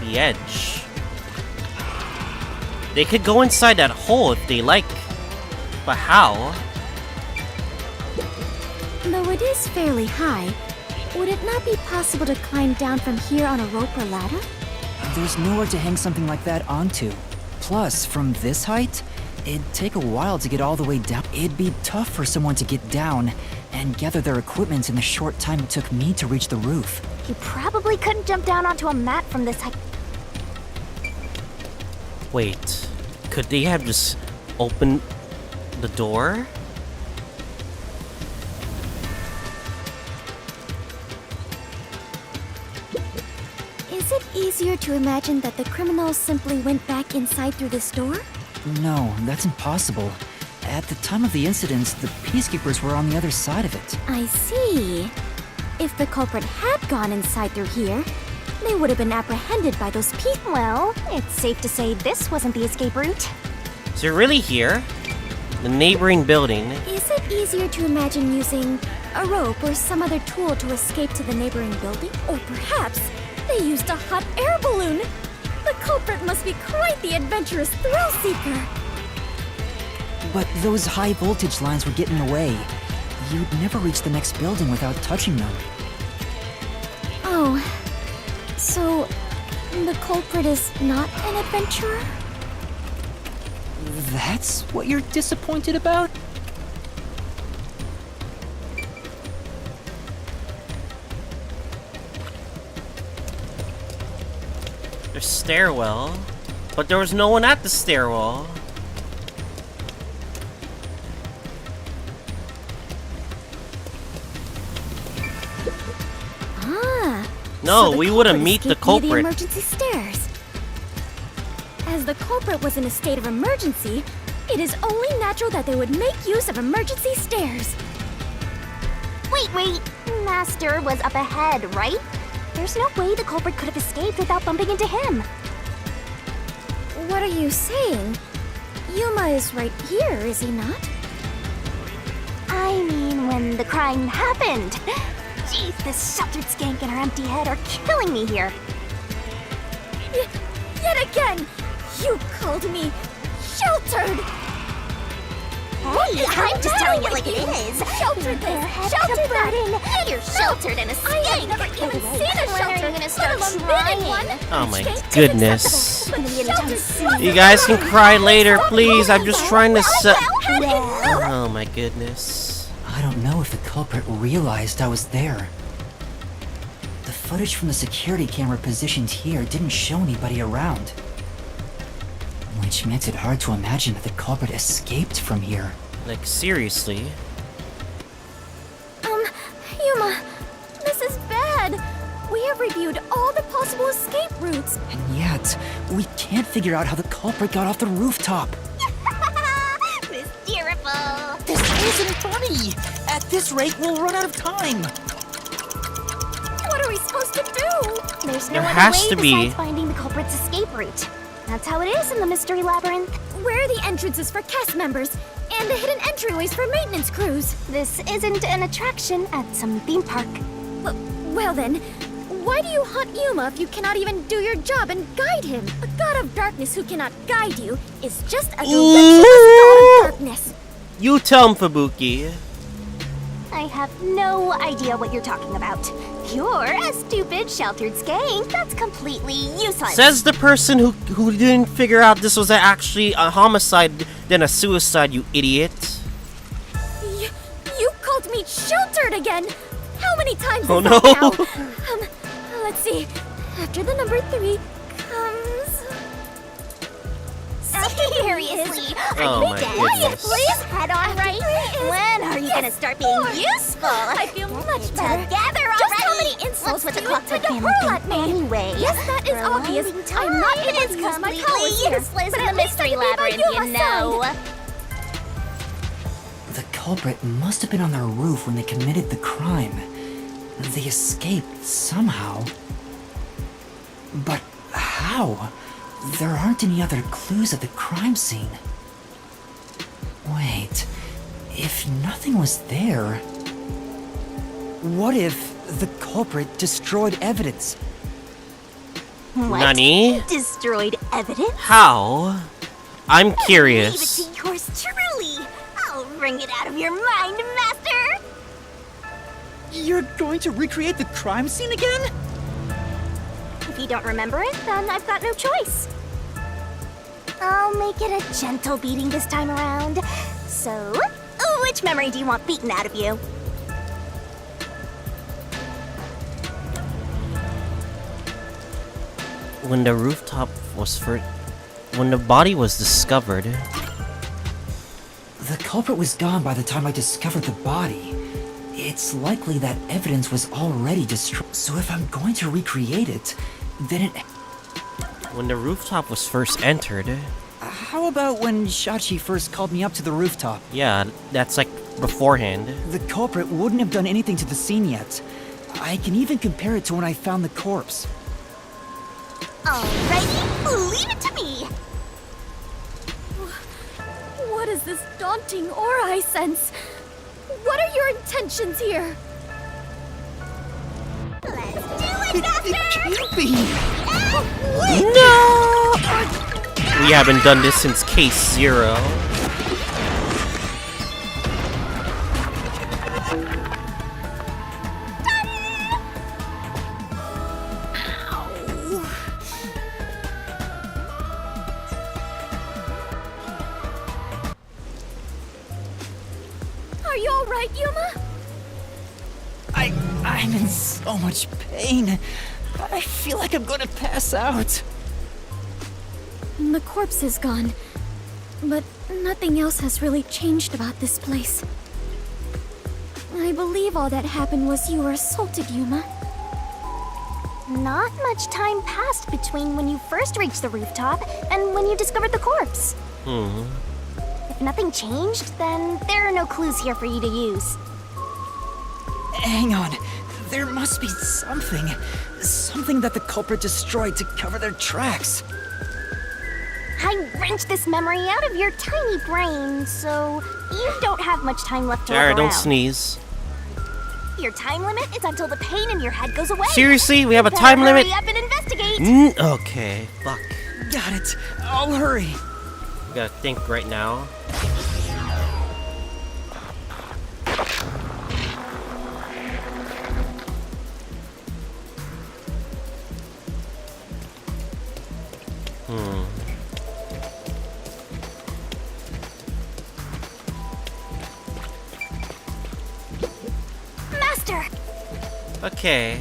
The edge. They could go inside that hole if they like. But how? Though it is fairly high, would it not be possible to climb down from here on a rope or ladder? There's nowhere to hang something like that onto. Plus, from this height, it'd take a while to get all the way down. It'd be tough for someone to get down and gather their equipment in the short time it took me to reach the roof. You probably couldn't jump down onto a mat from this height. Wait, could they have just opened the door? Is it easier to imagine that the criminals simply went back inside through this door? No, that's impossible. At the time of the incident, the peacekeepers were on the other side of it. I see. If the culprit had gone inside through here, they would have been apprehended by those people. Well, it's safe to say this wasn't the escape route. Is it really here? The neighboring building. Is it easier to imagine using a rope or some other tool to escape to the neighboring building? Or perhaps they used a hot air balloon? The culprit must be quite the adventurous thrill seeker. But those high voltage lines were getting away. You'd never reach the next building without touching them. Oh, so the culprit is not an adventurer? That's what you're disappointed about? There's stairwell, but there was no one at the stairwell. No, So we wouldn't culprit meet the escaped via culprit. The emergency stairs. As the culprit was in a state of emergency, it is only natural that they would make use of emergency stairs. Wait. Master was up ahead, right? There's no way the culprit could have escaped without bumping into him. What are you saying? Yuma is right here, is he not? I mean, when the crime happened. Jeez, this sheltered skank and her empty head are killing me here. Yet again, you called me sheltered. Hey, I'm just telling it like it is. Sheltered this, sheltered that. You're sheltered in a skank. I have never even seen a When are you shelter, gonna start let alone been in one. Oh my Skank is goodness. acceptable, but sheltered You guys can cry later, please. I'm just trying to set. Well, Oh my goodness. I don't know if the culprit realized I was there. The footage from the security camera positioned here didn't show anybody around. Which makes it hard to imagine that the culprit escaped from here. Like, seriously. Yuma, this is bad. We have reviewed all the possible escape routes. And yet, we can't figure out how the culprit got off the rooftop. Mysterious. This isn't funny! At this rate, we'll run out of time! What are we supposed to do? There's no There other has way to be. besides finding the culprit's escape route. That's how it is in the mystery labyrinth. Where are the entrances for cast members and the hidden entryways for maintenance crews? This isn't an attraction at some theme park. Well then, why do you hunt Yuma if you cannot even do your job and guide him? A god of darkness who cannot guide you is just a delicious god of darkness. You tell him, Fubuki. I have no idea what you're talking about. You're a stupid, sheltered skank. That's completely useless. Says the person who didn't figure out this was actually a homicide than a suicide, you idiot. You called me sheltered again. How many times Oh is no. that now? Let's see. After the number 3 comes... Seriously? Oh my goodness. Please head on right. When are you gonna start being useful? I feel much better. Together already. Just how many insults What's with do the you culprit intend to family hurl at me? anyway? Yes, that is obvious. I'm not able to use my completely powers here, useless but in at the least I mystery can be by labyrinth, you Yuma's know. side. The culprit must have been on their roof when they committed the crime. They escaped somehow. But how? There aren't any other clues at the crime scene. Wait, if nothing was there... What if the culprit destroyed evidence? What? Nani? Destroyed evidence? How? I'm Leave it curious. to yours truly. I'll wring it out of your mind, Master. You're going to recreate the crime scene again? If you don't remember it, then I've got no choice. I'll make it a gentle beating this time around. So, which memory do you want beaten out of you? When the rooftop was first... When the body was discovered... The culprit was gone by the time I discovered the body. It's likely that evidence was already destroyed. So if I'm going to recreate it, then it... When the rooftop was first entered... How about when Shachi first called me up to the rooftop? Yeah, that's like beforehand. The culprit wouldn't have done anything to the scene yet. I can even compare it to when I found the corpse. Alrighty, leave it to me. What is this daunting aura I sense? What are your intentions here? Let's do it, Master! It can't be! No! We haven't done this since case 0. Are you alright, Yuma? I'm in so much pain. I feel like I'm gonna pass out. The corpse is gone, but nothing else has really changed about this place. I believe all that happened was you were assaulted, Yuma. Not much time passed between when you first reached the rooftop and when you discovered the corpse. If nothing changed, then there are no clues here for you to use. Hang on. There must be something. Something that the culprit destroyed to cover their tracks. I wrenched this memory out of your tiny brain, so you don't have much time left to Jared, look don't around. sneeze. Your time limit is until the pain in your head goes away. Seriously? We have a Better time limit? Hurry up and investigate. Okay, fuck. Got it. I'll hurry. We gotta think right now. Master! Okay.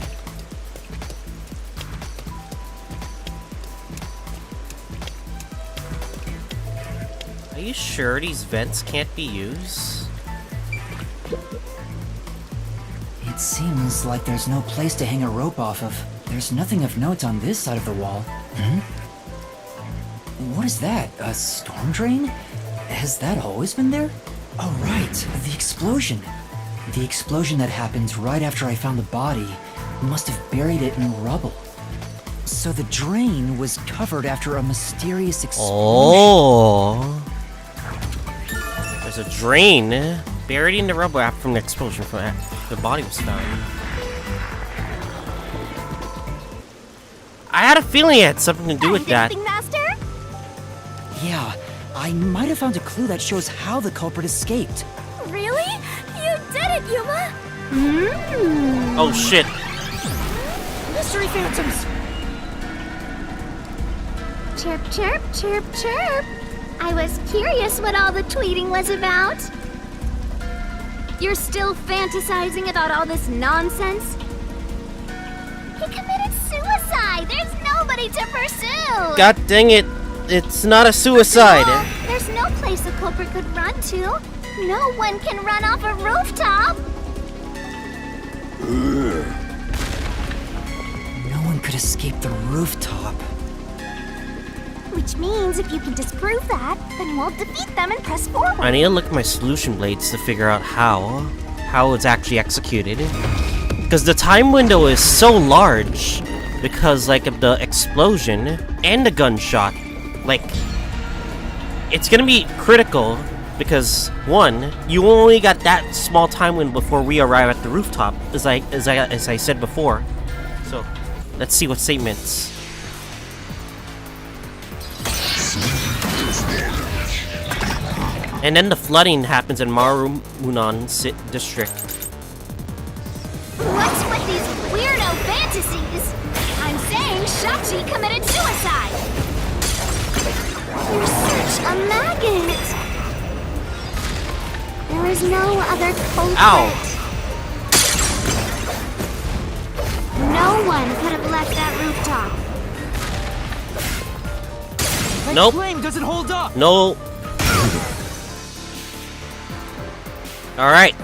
Are you sure these vents can't be used? It seems like there's no place to hang a rope off of. There's nothing of note on this side of the wall. What is that? A storm drain? Has that always been there? Oh, right. The explosion. The explosion that happened right after I found the body must have buried it in rubble. So the drain was covered after a mysterious explosion. Oh. There's a drain buried in the rubble after from the explosion from the body was found. I had a feeling it had something to do with that. Anything, Master? Yeah, I might have found a clue that shows how the culprit escaped. Really? You did it, Yuma! Oh shit. Mystery phantoms! Chirp, chirp, chirp, chirp. I was curious what all the tweeting was about. You're still fantasizing about all this nonsense? He committed suicide! There's nobody to pursue! God dang it. It's not a suicide. Well, there's no place a culprit could run to. No one can run off a rooftop. No one could escape the rooftop. Which means if you can disprove that, then we'll defeat them and press forward. I need to look at my solution blades to figure out how it's actually executed. Because the time window is so large because like of the explosion and the gunshot. Like it's gonna be critical because one, you only got that small time window before we arrive at the rooftop, as I said before. So let's see what statements. And then the flooding happens in Marumunan district. What's with these weirdo fantasies? I'm saying Shachi committed suicide. You're such a maggot. There is no other culprit. Ow. No one could have left that rooftop. My Nope. claim doesn't hold up. No. Alright.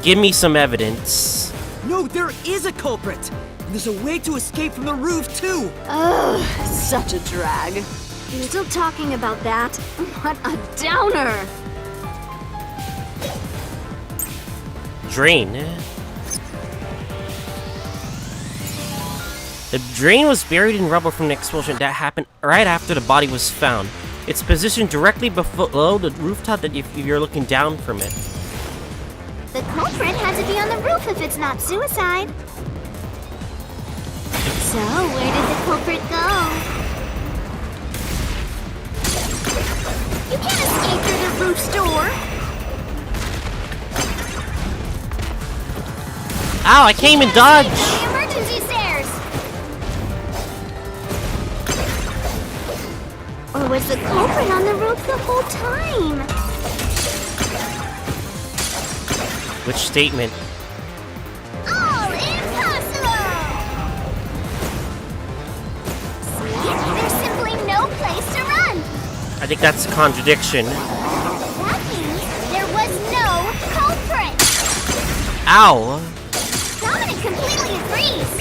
Give me some evidence. No, there is a culprit. And there's a way to escape from the roof, too. Ugh, such a drag. You're still talking about that? What a downer! Drain. The drain was buried in rubble from the explosion that happened right after the body was found. It's positioned directly below the rooftop that if you're looking down from it. The culprit had to be on the roof if it's not suicide. So, where did the culprit go? You can't escape through the roof's door. Ow, I can't even dodge! Escape through the emergency stairs. Or was the culprit on the roof the whole time? Which statement? All impossible! See? There's simply no place to run. I think that's a contradiction. That means there was no culprit. Ow! Dominic completely agrees.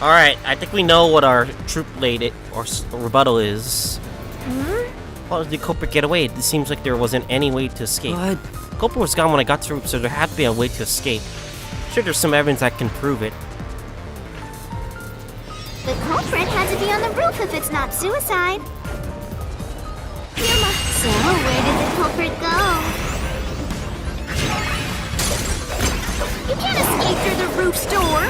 Alright, I think we know what our troop late or rebuttal is. How did the culprit get away? It seems like there wasn't any way to escape. But Culprit was gone when I got to the roof, so there had to be a way to escape. Sure, there's some evidence that can prove it. The culprit had to be on the roof if it's not suicide. Yuma, so where did the culprit go? You can't escape through the roof's door.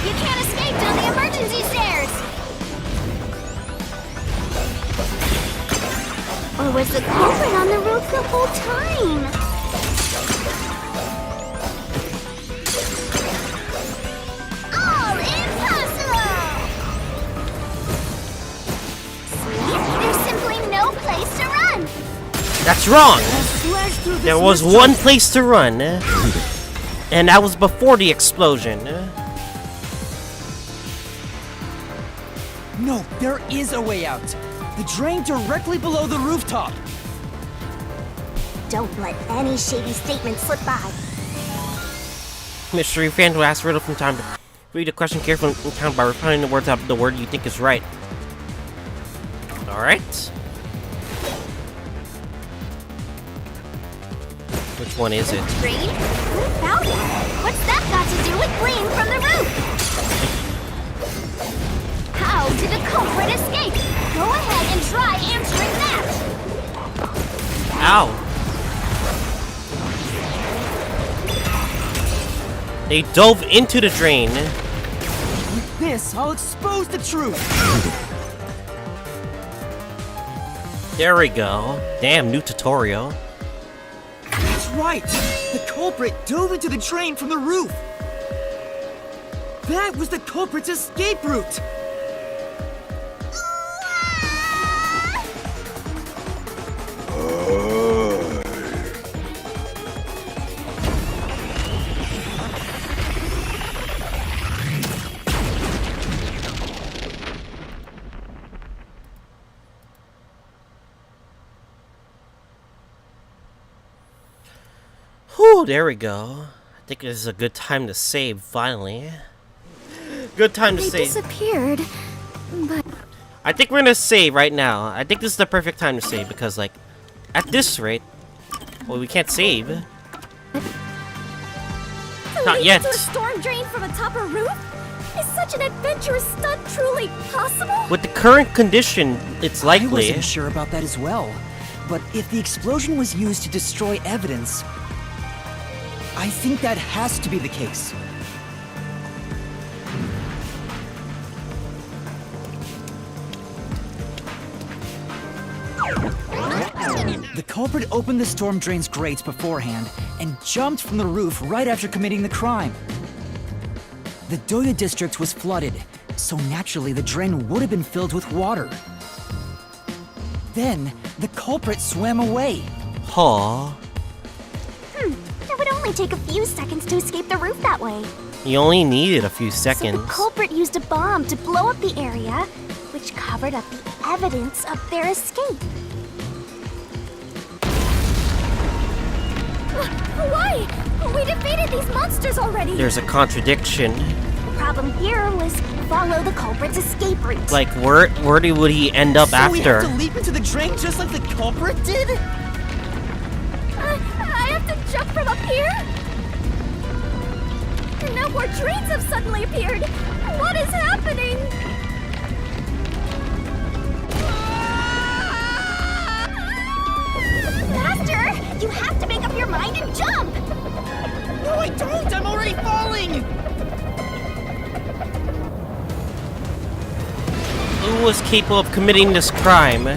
You can't escape down the emergency stairs. Or was the culprit on the roof the whole time? All impossible! See? There's simply no place to run. That's wrong! Slash through this There was mystery. one place to run, and that was before the explosion. No, there is a way out. The drain directly below the rooftop. Don't let any shady statement slip by. Mystery fans will ask riddle from time to read the question carefully and count by replying the words out of the word you think is right. Alright. Which one is it? Rain? What about it? What's that got to do with rain from the roof? How did the culprit escape? Go ahead and try answering that. Ow! They dove into the drain. With this, I'll expose the truth. There we go. Damn, new tutorial. That's right. The culprit dove into the drain from the roof. That was the culprit's escape route. Whew, there we go. I think this is a good time to save, finally. Good time to They save. disappeared, but I think we're gonna save right now. I think this is the perfect time to save because, like, at this rate, well, we can't save. to Not leap yet. into a storm drain from atop a roof? Is such an adventurous stunt truly possible? With the current condition, it's I likely. wasn't sure about that as well. But if the explosion was used to destroy evidence, I think that has to be the case. The culprit opened the storm drain's grates beforehand and jumped from the roof right after committing the crime. The Doya district was flooded, so naturally the drain would have been filled with water. Then, the culprit swam away. Aw. It would only take a few seconds to escape the roof that way. You only needed a few So seconds. the culprit used a bomb to blow up the area, which covered up the evidence of their escape. Why? We defeated these monsters already. There's a contradiction. The problem here was follow the culprit's escape route. Like, where would he end up So we after? have to leap into the drain just like the culprit did? I have to jump from up here? And now more drains have suddenly appeared. What is happening? Master, you have to make up your mind and jump! No, I don't! I'm already falling! Who was capable of committing this crime?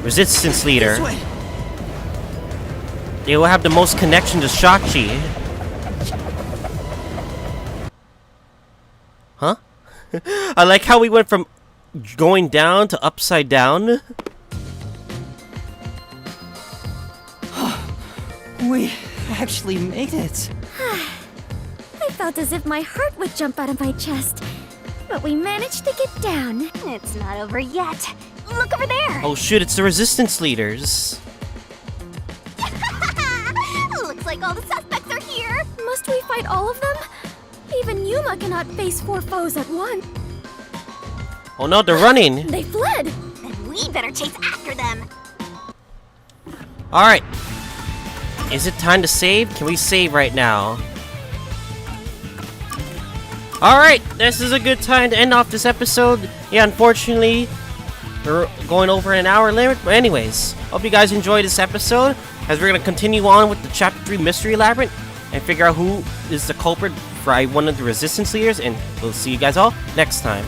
Resistance leader. This way. They will have the most connection to Shachi. Huh? I like how we went from going down to upside down. We actually made it. I felt as if my heart would jump out of my chest. But we managed to get down. It's not over yet. Look over there! Oh shoot, it's the resistance leaders. Looks like all the suspects are here! Must we fight all of them? Even Yuma cannot face 4 foes at once. Oh no, they're running. They fled! Then we better chase after them! Alright. Is it time to save? Can we save right now? Alright, this is a good time to end off this episode. Yeah, unfortunately, we're going over an hour limit. But anyways, hope you guys enjoyed this episode, as we're going to continue on with the Chapter 3 Mystery Labyrinth and figure out who is the culprit for one of the resistance leaders, and we'll see you guys all next time.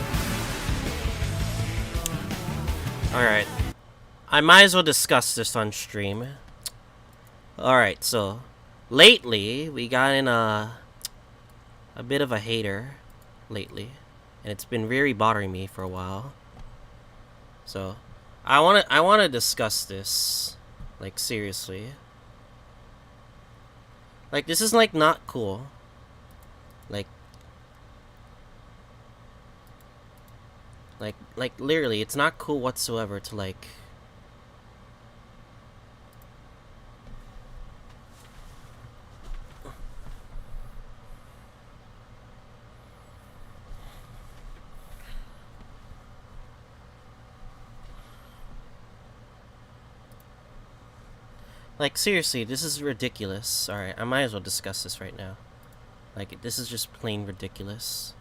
Alright. I might as well discuss this on stream. Alright, so lately we got in a bit of a hater lately, and it's been really bothering me for a while. So I want to discuss this, like, seriously. Like, this is like not cool. Like literally, it's not cool whatsoever to like seriously, this is ridiculous. Alright, I might as well discuss this right now. Like, this is just plain ridiculous.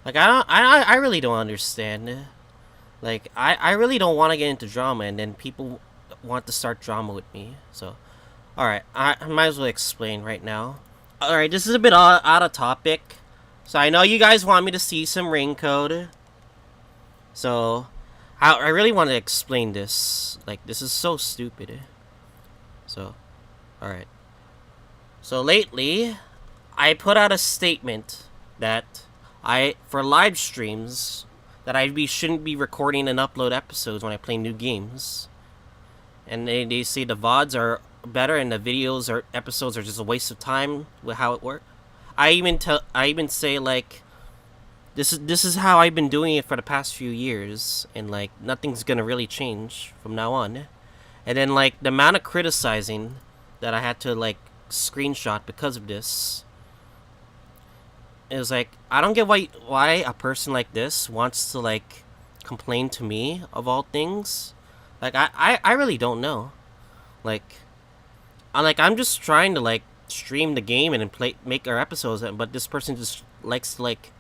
Like, I really don't understand. Like, I really don't want to get into drama, and then people want to start drama with me. So, alright, I might as well explain right now. Alright, this is a bit out of topic. So, I know you guys want me to see some ring code. So, I really want to explain this. Like, this is so stupid. So, alright. So, lately, I put out a statement that for live streams, that I shouldn't be recording and upload episodes when I play new games. And they say the VODs are better and the videos or episodes are just a waste of time with how it works. I even say, like, this is how I've been doing it for the past few years, and like nothing's gonna really change from now on. And then, like, the amount of criticizing that I had to, like, screenshot because of this, it was like, I don't get why a person like this wants to, like, complain to me, of all things. Like, I really don't know. Like, I'm just trying to, like, stream the game and make our episodes, but this person just likes to, like,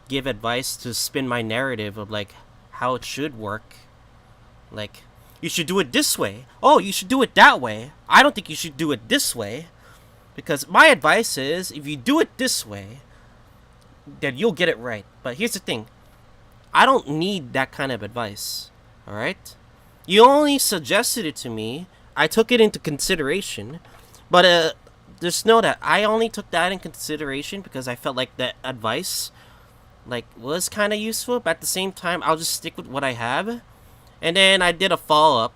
give advice to spin my narrative of, like, how it should work. Like, you should do it this way. Oh, you should do it that way. I don't think you should do it this way. Because my advice is, if you do it this way, then you'll get it right. But here's the thing. I don't need that kind of advice. Alright? You only suggested it to me. I took it into consideration. But just know that I only took that in consideration because I felt like that advice, like, was kind of useful. But at the same time, I'll just stick with what I have. And then I did a follow-up.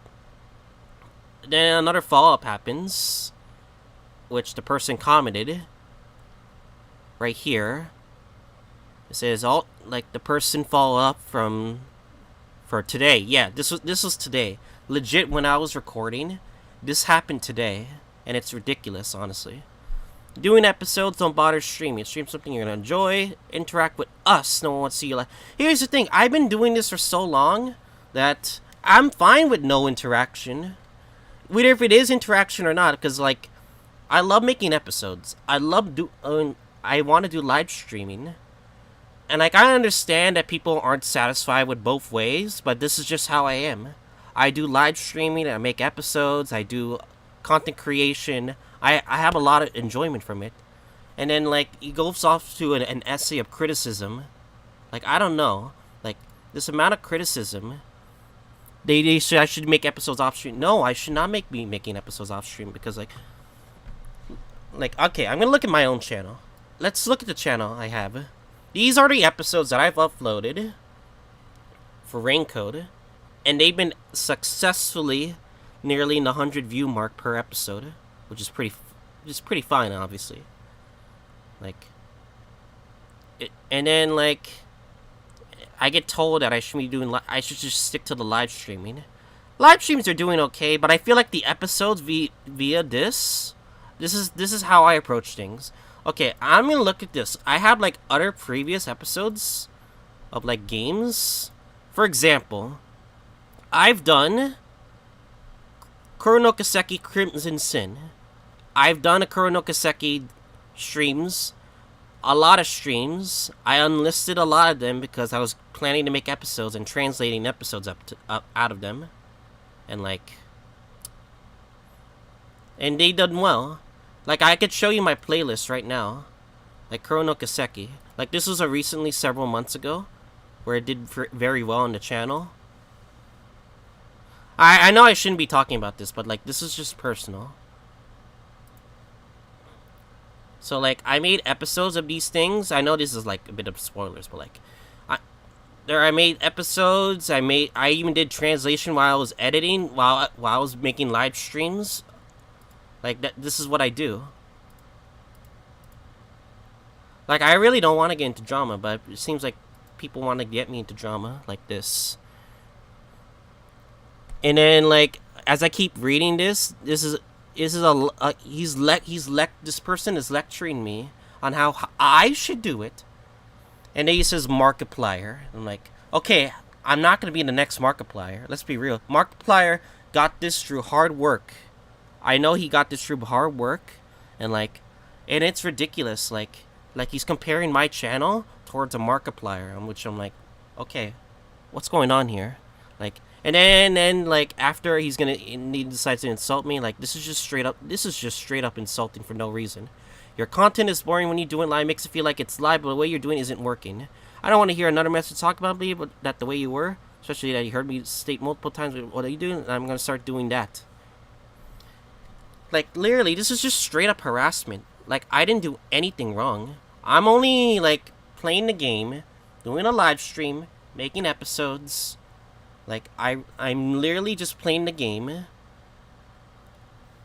Then another follow-up happens, which the person commented right here. It says, all, like, the person follow-up for today. Yeah, this was today. Legit, when I was recording, this happened today, and it's ridiculous, honestly. Doing episodes, don't bother streaming. Stream something you're gonna enjoy. Interact with us. No one wants to see you. Here's the thing. I've been doing this for so long that I'm fine with no interaction. Whether if it is interaction or not, because, like, I love making episodes. I want to do live streaming. And, like, I understand that people aren't satisfied with both ways, but this is just how I am. I do live streaming, I make episodes, I do content creation. I have a lot of enjoyment from it. And then, like, it goes off to an essay of criticism. Like, I don't know. Like, this amount of criticism. I should make episodes off stream. No, I should not be making episodes off stream because, like, okay, I'm gonna look at my own channel. Let's look at the channel I have. These are the episodes that I've uploaded for Raincode, and they've been successfully nearly in the 100 view mark per episode, which is pretty fine, obviously. Like, and then, like, I get told that I should just stick to the live streaming. Live streams are doing okay, but I feel like the episodes via this is how I approach things. Okay, I'm gonna look at this. I have, like, other previous episodes of, like, games. For example, I've done Kuronokaseki Crimson Sin. I've done a Kuronokaseki streams. A lot of streams. I unlisted a lot of them because I was planning to make episodes and translating episodes up out of them. And like... And they done well. Like, I could show you my playlist right now. Like, Kuronokaseki. Like, this was a recently, several months ago, where it did very well on the channel. I know I shouldn't be talking about this, but, like, this is just personal. So, like, I made episodes of these things. I know this is, like, a bit of spoilers, but, like... I made episodes. I even did translation while I was editing, while I was making live streams. Like, this is what I do. Like, I really don't want to get into drama, but it seems like people want to get me into drama like this. And then, like, as I keep reading this person is lecturing me on how I should do it. And then he says Markiplier. I'm like, okay, I'm not going to be the next Markiplier. Let's be real. Markiplier got this through hard work. I know he got this through hard work, and it's ridiculous. Like he's comparing my channel towards a Markiplier, on which I'm like, okay, what's going on here? Like, and then like after he decides to insult me. Like, this is just straight up insulting for no reason. Your content is boring when you do it live. Makes it feel like it's live, but the way you're doing it isn't working. I don't want to hear another message talk about me, but that the way you were, especially that you heard me state multiple times, what are you doing? I'm gonna start doing that. Like, literally, this is just straight up harassment. Like, I didn't do anything wrong. I'm only, like, playing the game, doing a live stream, making episodes. Like, I'm literally just playing the game.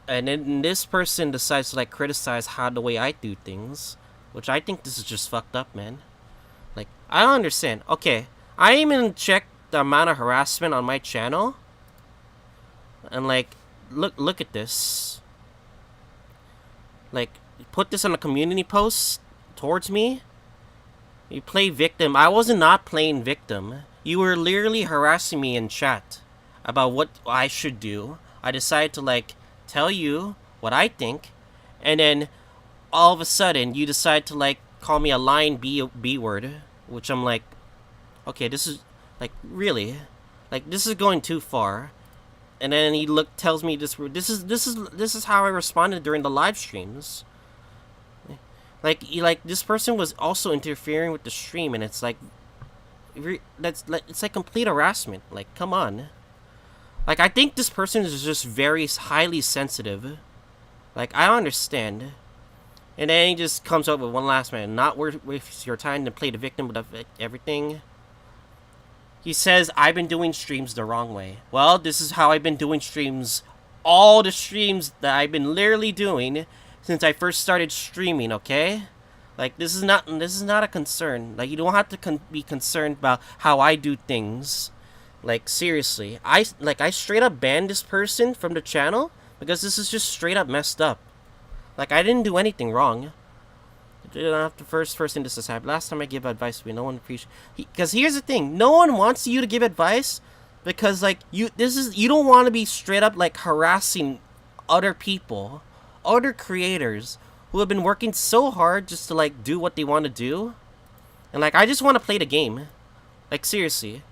And then this person decides to, like, criticize the way I do things. Which I think this is just fucked up, man. Like, I don't understand. Okay, I even checked the amount of harassment on my channel. And, like, look at this. Like, put this on a community post towards me. You play victim. I was not playing victim. You were literally harassing me in chat about what I should do. I decided to, like, tell you what I think. And then, all of a sudden, you decide to, like, call me a lying B word. Which I'm like, okay, this is, like, really? Like, this is going too far. And then he tells me this is how I responded during the live streams. Like this person was also interfering with the stream, and it's like it's like complete harassment. Like, come on. Like, I think this person is just very highly sensitive. Like, I don't understand. And then he just comes up with one last man, not worth your time to play the victim with everything. He says, I've been doing streams the wrong way. Well, this is how I've been doing streams. All the streams that I've been literally doing since I first started streaming, okay? Like, this is not a concern. Like, you don't have to be concerned about how I do things. Like, seriously. I straight up banned this person from the channel because this is just straight up messed up. Like, I didn't do anything wrong. Not the first person this has happened. Last time I gave advice, no one appreciates. Because here's the thing: no one wants you to give advice because, like, you don't want to be straight up like harassing other people, other creators who have been working so hard just to, like, do what they want to do. And, like, I just want to play the game. Like, seriously.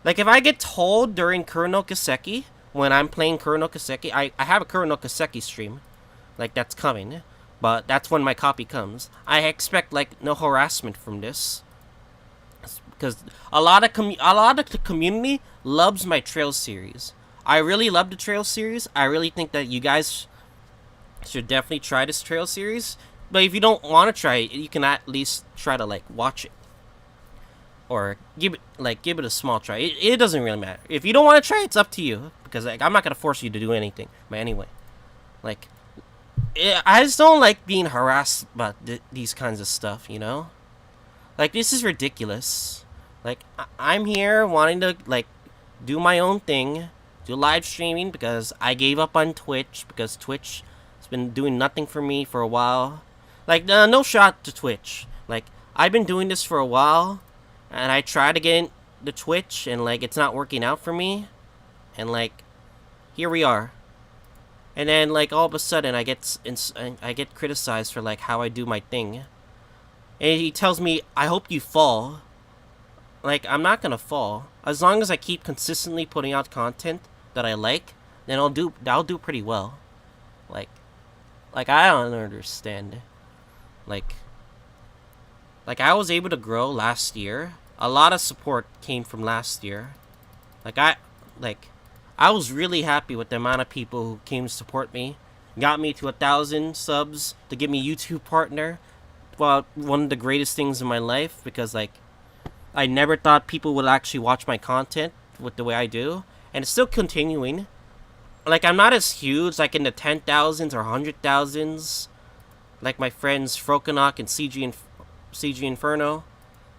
Like, if I get told during Kuronokaseki, when I'm playing Kuronokaseki, I have a Kuronokaseki stream, like, that's coming. But that's when my copy comes. I expect, like, no harassment from this, because a lot of the community loves my Trail series. I really love the Trail series. I really think that you guys should definitely try this Trail series. But if you don't want to try it, you can at least try to, like, watch it or give it a small try. It doesn't really matter. If you don't want to try it, it's up to you, because, like, I'm not gonna force you to do anything. But anyway, like, I just don't like being harassed about these kinds of stuff, you know? Like, this is ridiculous. Like, I'm here wanting to, like, do my own thing, do live streaming, because I gave up on Twitch, because Twitch has been doing nothing for me for a while. Like, no shot to Twitch. Like, I've been doing this for a while, and I try to get into Twitch, and, like, it's not working out for me. And, like, here we are. and then like all of a sudden I get criticized for like how I do my thing, and he tells me, "I hope you fall." Like, I'm not gonna fall as long as I keep consistently putting out content that I like. Then I'll do pretty well. Like I don't understand. Like I was able to grow last year. A lot of support came from last year. I was really happy with the amount of people who came to support me. Got me to 1,000 subs to give me YouTube partner. Well, one of the greatest things in my life, because like I never thought people would actually watch my content with the way I do, and it's still continuing. Like, I'm not as huge, like in the 10,000s or 100,000s, like my friends Frokanok and CG Inferno.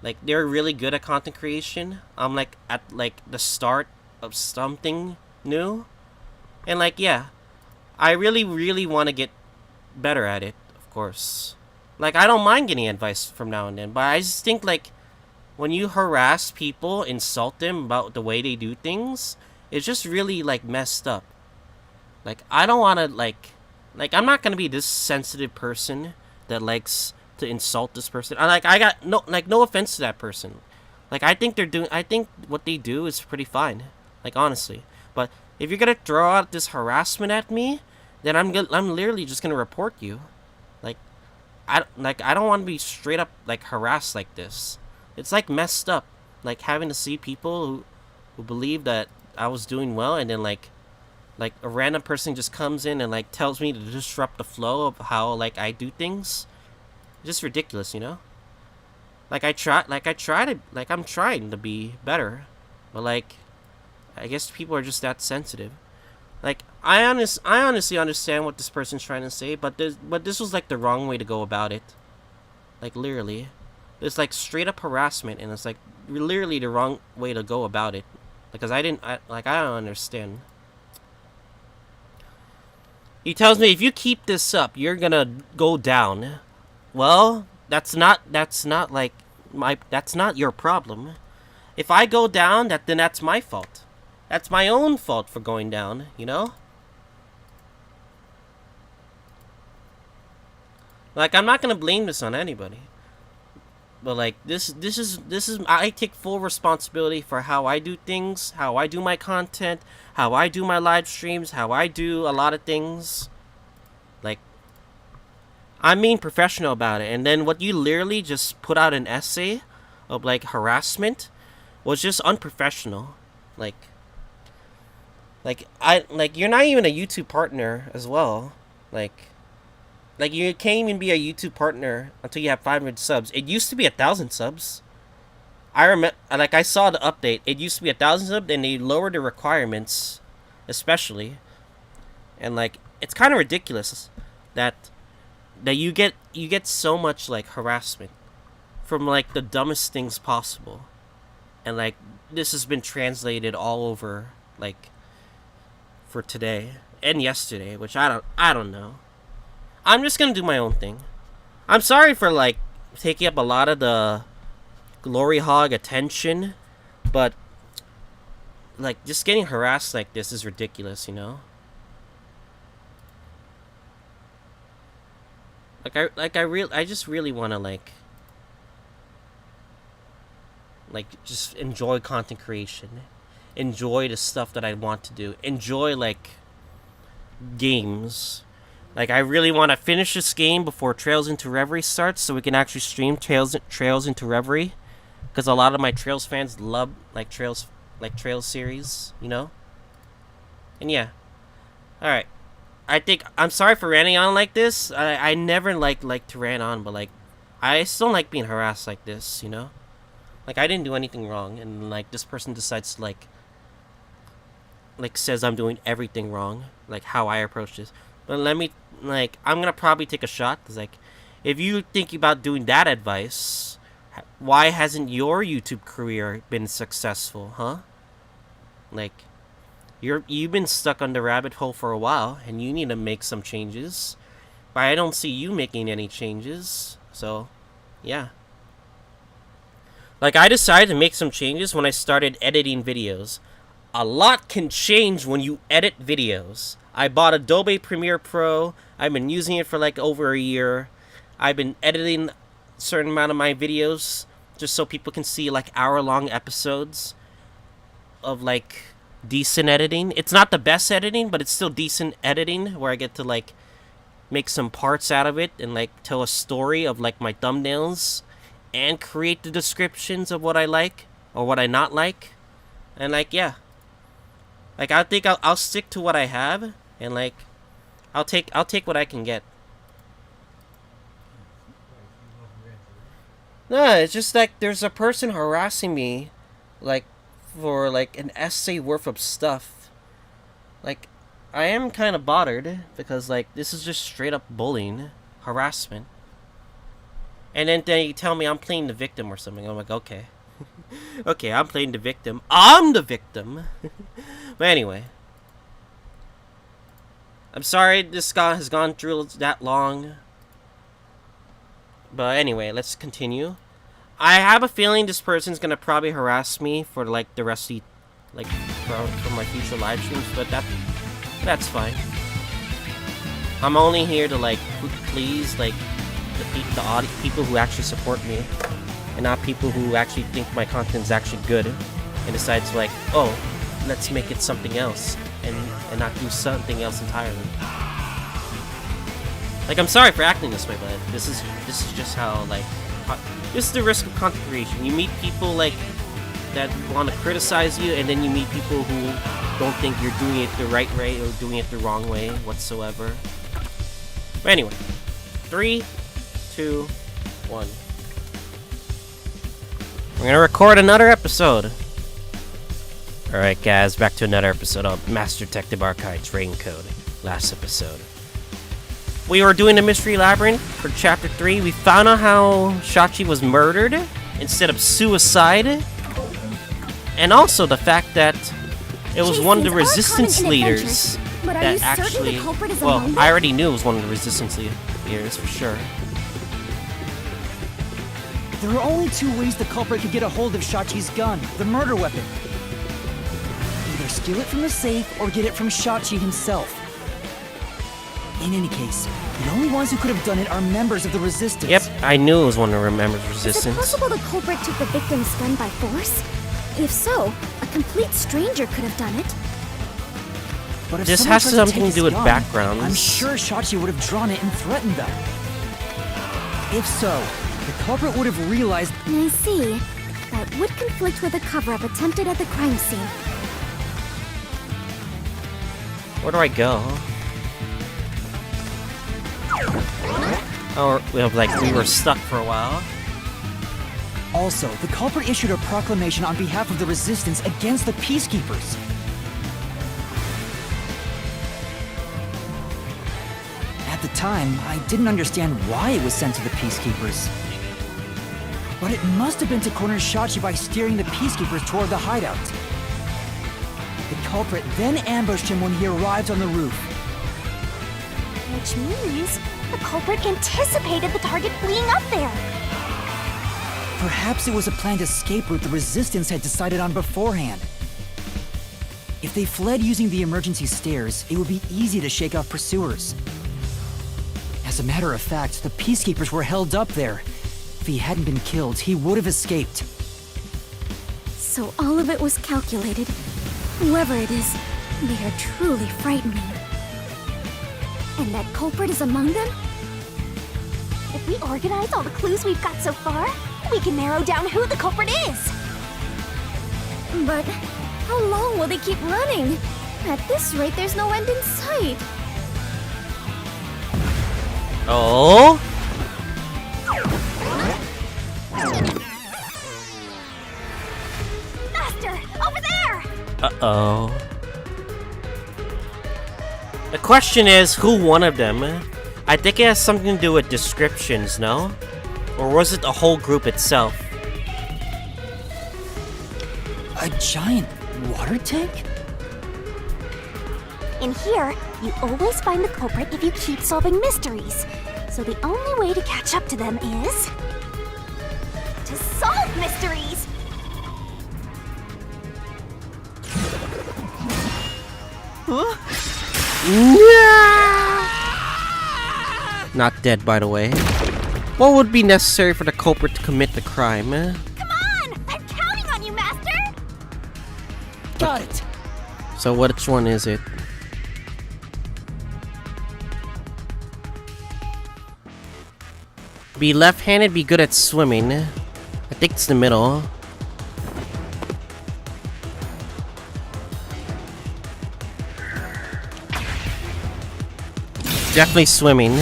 Like, they're really good at content creation. I'm like at like the start of something new, and like, yeah, I really want to get better at it, of course. Like, I don't mind getting advice from now and then, but I just think like when you harass people, insult them about the way they do things, it's just really like messed up. Like, I don't want to like I'm not gonna be this sensitive person that likes to insult this person. I got no offense to that person. Like, I think what they do is pretty fine. Like, honestly. But if you're gonna throw out this harassment at me, then I'm literally just gonna report you. I don't want to be straight up like harassed like this. It's like messed up. Like, having to see people who believe that I was doing well, and then like a random person just comes in and like tells me to disrupt the flow of how like I do things. It's just ridiculous, you know? I'm trying to be better, but like I guess people are just that sensitive. Like, I honestly understand what this person's trying to say, but this was like the wrong way to go about it. Like, literally, it's like straight up harassment, and it's like literally the wrong way to go about it. Because I don't understand. He tells me, if you keep this up, you're gonna go down. Well, that's not your problem. If I go down, then that's my fault. That's my own fault for going down, you know? Like, I'm not gonna blame this on anybody. But like, this is I take full responsibility for how I do things, how I do my content, how I do my live streams, how I do a lot of things. Like, I'm being professional about it. And then what you literally just put out an essay of like harassment was just unprofessional. Like you're not even a YouTube partner as well. Like you can't even be a YouTube partner until you have 500 subs. It used to be 1,000 subs. I remember, like, I saw the update. It used to be 1,000 subs, and they lowered the requirements, especially. And like, it's kind of ridiculous that you get so much like harassment from like the dumbest things possible, and like this has been translated all over like for today and yesterday, which I don't know. I'm just gonna do my own thing. I'm sorry for like taking up a lot of the glory hog attention, but like just getting harassed like this is ridiculous, you know? I just really want to like just enjoy content creation, enjoy the stuff that I want to do, enjoy like games. Like, I really want to finish this game before Trails into Reverie starts, so we can actually stream Trails into Reverie, because a lot of my Trails fans love like Trails series, you know. And yeah, all right. I think I'm sorry for ranting on like this. I never like to rant on, but like I still don't like being harassed like this, you know. Like, I didn't do anything wrong, and like this person decides to like says I'm doing everything wrong, like how I approach this. But let me, like, I'm gonna probably take a shot, because like, if you think about doing that advice, why hasn't your YouTube career been successful, huh? Like, you've been stuck on the rabbit hole for a while, and you need to make some changes. But I don't see you making any changes, so yeah. Like, I decided to make some changes when I started editing videos. a lot can change when you edit videos. I bought Adobe Premiere Pro. I've been using it for like over a year. I've been editing a certain amount of my videos just so people can see like hour-long episodes of like decent editing. It's not the best editing, but it's still decent editing where I get to like make some parts out of it and like tell a story of like my thumbnails and create the descriptions of what I like or what I not like. And like, yeah, like I think I'll stick to what I have, and like I'll take what I can get. No, it's just like there's a person harassing me like for like an essay worth of stuff. Like, I am kind of bothered because like this is just straight up bullying, harassment. And then they tell me I'm playing the victim or something. I'm like, okay. Okay, I'm playing the victim. I'm the victim. But anyway. I'm sorry this guy has gone through that long. But anyway, let's continue. I have a feeling this person's gonna probably harass me for like the rest of the, like for my future live streams, but that's fine. I'm only here to like please like the people who actually support me, and not people who actually think my content's actually good and decide to like, oh, let's make it something else and not do something else entirely. Like, I'm sorry for acting this way, but this is just how like this is the risk of content creation. You meet people like that want to criticize you, and then you meet people who don't think you're doing it the right way or doing it the wrong way whatsoever. But anyway, 3, 2, 1. We're gonna record another episode. Alright guys, back to another episode of Master Detective Archives Rain-Code. Last episode. We were doing the Mystery Labyrinth for Chapter 3. We found out how Shachi was murdered instead of suicide. And also the fact that it was one of the resistance leaders that actually... Well, I already knew it was one of the resistance leaders for sure. There are only 2 ways the culprit could get a hold of Shachi's gun, the murder weapon. Either steal it from the safe or get it from Shachi himself. In any case, the only ones who could have done it are members of the Resistance. Yep, I knew it was one of the members of Resistance. Is it possible the culprit took the victim's gun by force? If so, a complete stranger could have done it. But if this someone has tried something to take do with his gun, backgrounds. I'm sure Shachi would have drawn it and threatened them. If so, the culprit would have realized... I see. That would conflict with a cover-up attempted at the crime scene. Where do I go? Oh, we were stuck for a while. Also, the culprit issued a proclamation on behalf of the Resistance against the Peacekeepers. At the time, I didn't understand why it was sent to the Peacekeepers. But it must have been to corner Shachi by steering the Peacekeepers toward the hideout. The culprit then ambushed him when he arrived on the roof. Which means the culprit anticipated the target fleeing up there. Perhaps it was a planned escape route the Resistance had decided on beforehand. If they fled using the emergency stairs, it would be easy to shake off pursuers. As a matter of fact, the Peacekeepers were held up there. If he hadn't been killed, he would have escaped. So all of it was calculated. Whoever it is, they are truly frightening. And that culprit is among them? If we organize all the clues we've got so far, we can narrow down who the culprit is. But how long will they keep running? At this rate, there's no end in sight. Oh? Master, over there! Uh-oh. The question is, who one of them? I think it has something to do with descriptions, no? Or was it the whole group itself? A giant water tank? In here, you always find the culprit if you keep solving mysteries. So the only way to catch up to them is... to solve mysteries! Not dead, by the way. What would be necessary for the culprit to commit the crime? Come on! I'm counting on you, Master! Got it. So which one is it? Be left-handed, be good at swimming. I think it's the middle. Definitely swimming.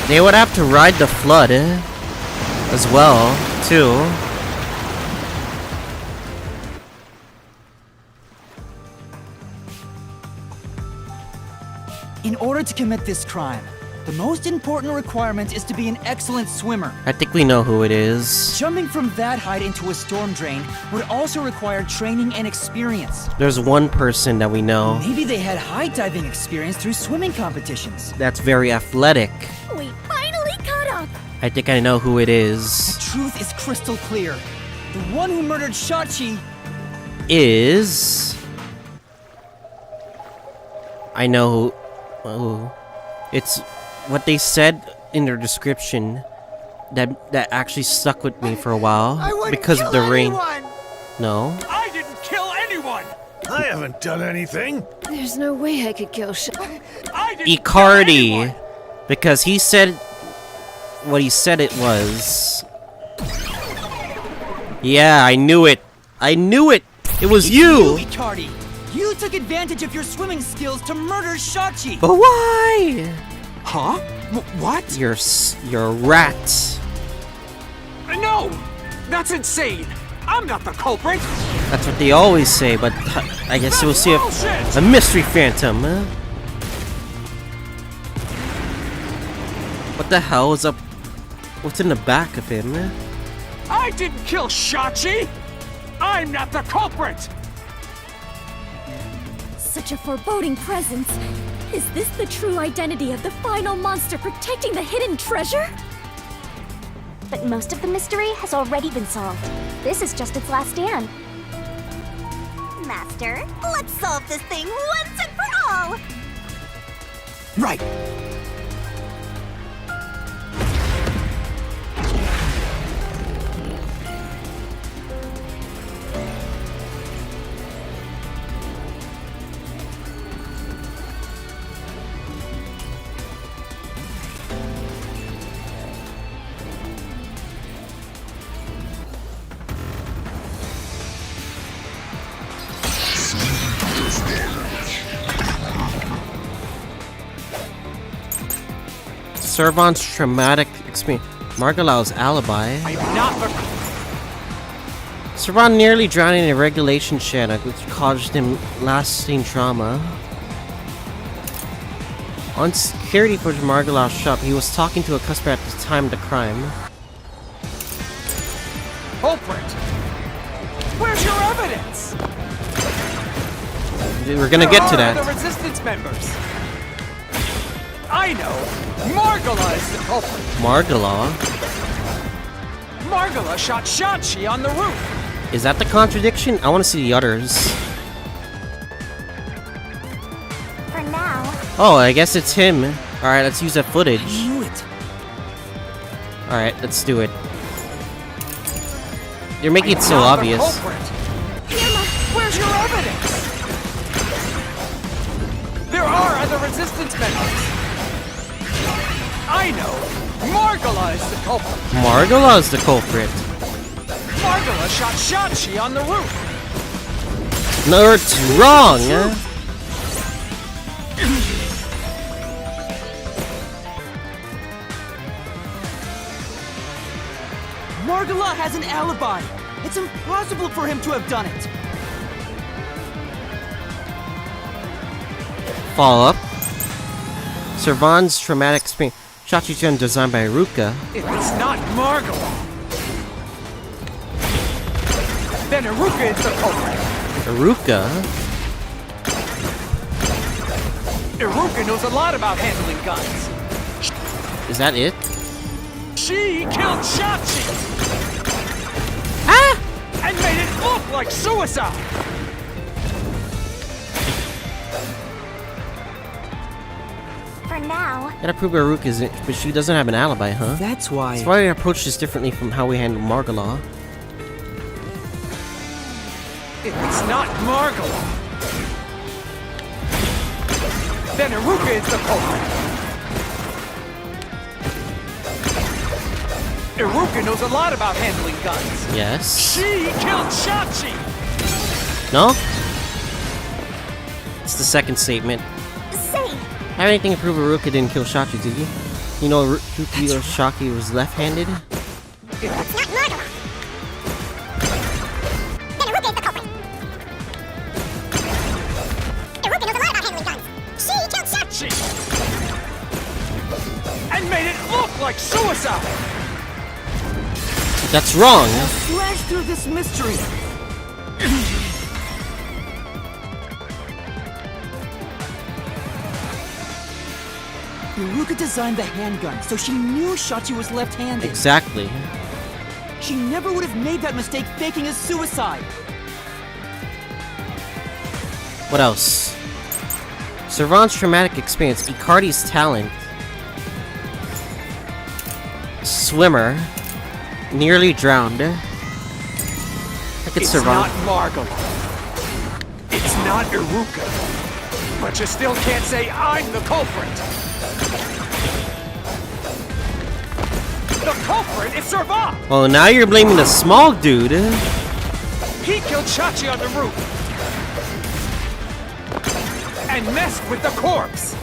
They would have to ride the flood as well, too. In order to commit this crime, the most important requirement is to be an excellent swimmer. I think we know who it is. Jumping from that height into a storm drain would also require training and experience. There's one person that we know Maybe they had high diving experience through swimming competitions. that's very athletic. We finally caught up. I think I know who it is. The truth is crystal clear. The one who murdered Shachi. I know who. Oh, it's what they said in their description that actually stuck with me for a while because of the ring. No. I didn't kill anyone! I haven't done anything. There's no way I could kill I didn't kill Icardi, anyone! because he said what he said it was. Yeah, I knew it. I knew it. It was you. Icardi. You took advantage of your swimming skills to murder Shachi. But why? Huh? What? You're a rat. No! That's insane! I'm not the culprit! That's what they always say, but I guess we'll see Bullshit! a mystery phantom. Huh? What the hell is up? What's in the back of him? I didn't kill Shachi! I'm not the culprit! Such a foreboding presence. Is this the true identity of the final monster protecting the hidden treasure? But most of the mystery has already been solved. This is just its last stand. Master, let's solve this thing once and for all! Right. Servant's traumatic experience. Margalao's alibi. I'm not the. Servant nearly drowned in a regulation shed, which caused him lasting trauma. On security footage of Margalao's shop, he was talking to a customer at the time of the crime. Culprit! Where's your evidence? We're gonna get to Where are that. the resistance members? I know! Margala is the culprit! Margala? Margala shot Shachi on the roof! Is that the contradiction? I want to see the others. For now, Oh, I guess it's him. Alright, let's use that footage. I knew it. Alright, let's do it. You're making it I'm so not the obvious. culprit. Where's your evidence? There are other resistance members! I know! Margala is the culprit! Margala's the culprit. Margala shot Shachi on the roof! No, it's wrong. Margala has an alibi. It's impossible for him to have done it. Follow up. Servan's traumatic experience. Shachi-chan designed by Ruka. If it's not Margala, then Iruka is the culprit! Ruka? Iruka knows a lot about handling guns! Is that it? She killed Shachi! Ah! And made it look like suicide! For now, Gotta prove Aruka isn't, but she doesn't have an alibi, huh? That's why. That's why we approach this differently from how we handle Margala. It's not Margala. Then Aruka is the culprit. Aruka knows a lot about handling guns. Yes. She killed Shachi! No? It's the second statement. say, Have anything to prove Aruka didn't kill Shachi, did you? You know Aruka Shaki was left-handed? that's not Margala. Then Aruka is the culprit. Aruka knows a lot about handling guns. She killed Shachi! And made it look like suicide! That's wrong. Slash through this mystery. Aruka designed the handgun, so she knew Shachi was left-handed. Exactly. She never would have made that mistake faking a suicide. What else? Servan's traumatic experience, Icardi's talent, swimmer, nearly drowned. I could It's Servan. not Margala. It's not Aruka. But you still can't say I'm the culprit. The culprit is Servan! Oh, now you're blaming the small dude. He killed Shachi on the roof. And messed with the corpse.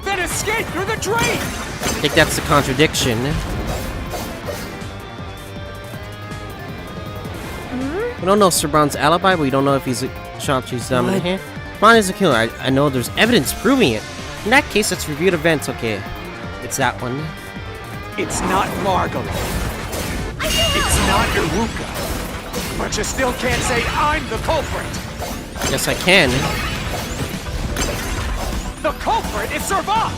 Then escaped through the drain! I think that's the contradiction. We don't know Servan's alibi, but we don't know if he's Shachi's dominant hand. Servan is a killer. I know there's evidence proving it. In that case, let's review the events. Okay, it's that one. It's not Margala. It's not Aruka. But you still can't say I'm the culprit. Yes, I can. The culprit is Servan!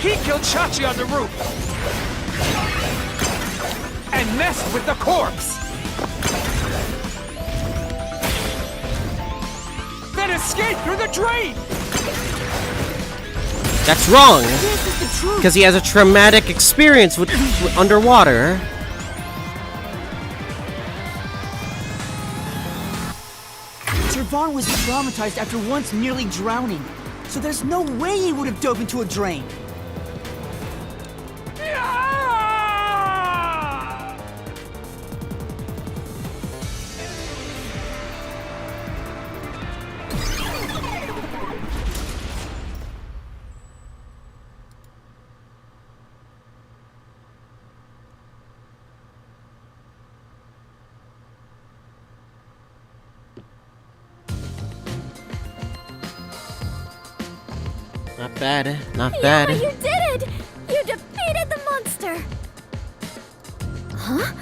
He killed Shachi on the roof. And messed with the corpse. Then escaped through the drain! That's wrong. This is the truth. Because he has a traumatic experience with underwater. Servan was traumatized after once nearly drowning, so there's no way he would have dove into a drain. Not bad. Not bad. You did it! You defeated the monster! Huh?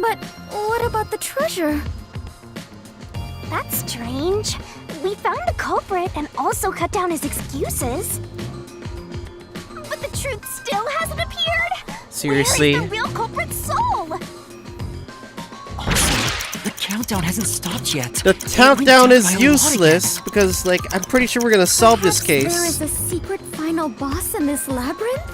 But what about the treasure? That's strange. We found the culprit and also cut down his excuses. But the truth still hasn't appeared! Seriously? Where is the real culprit's soul? The countdown hasn't stopped yet. The countdown is useless because, like, I'm pretty sure we're gonna solve this Perhaps there case. is a secret final boss in this labyrinth?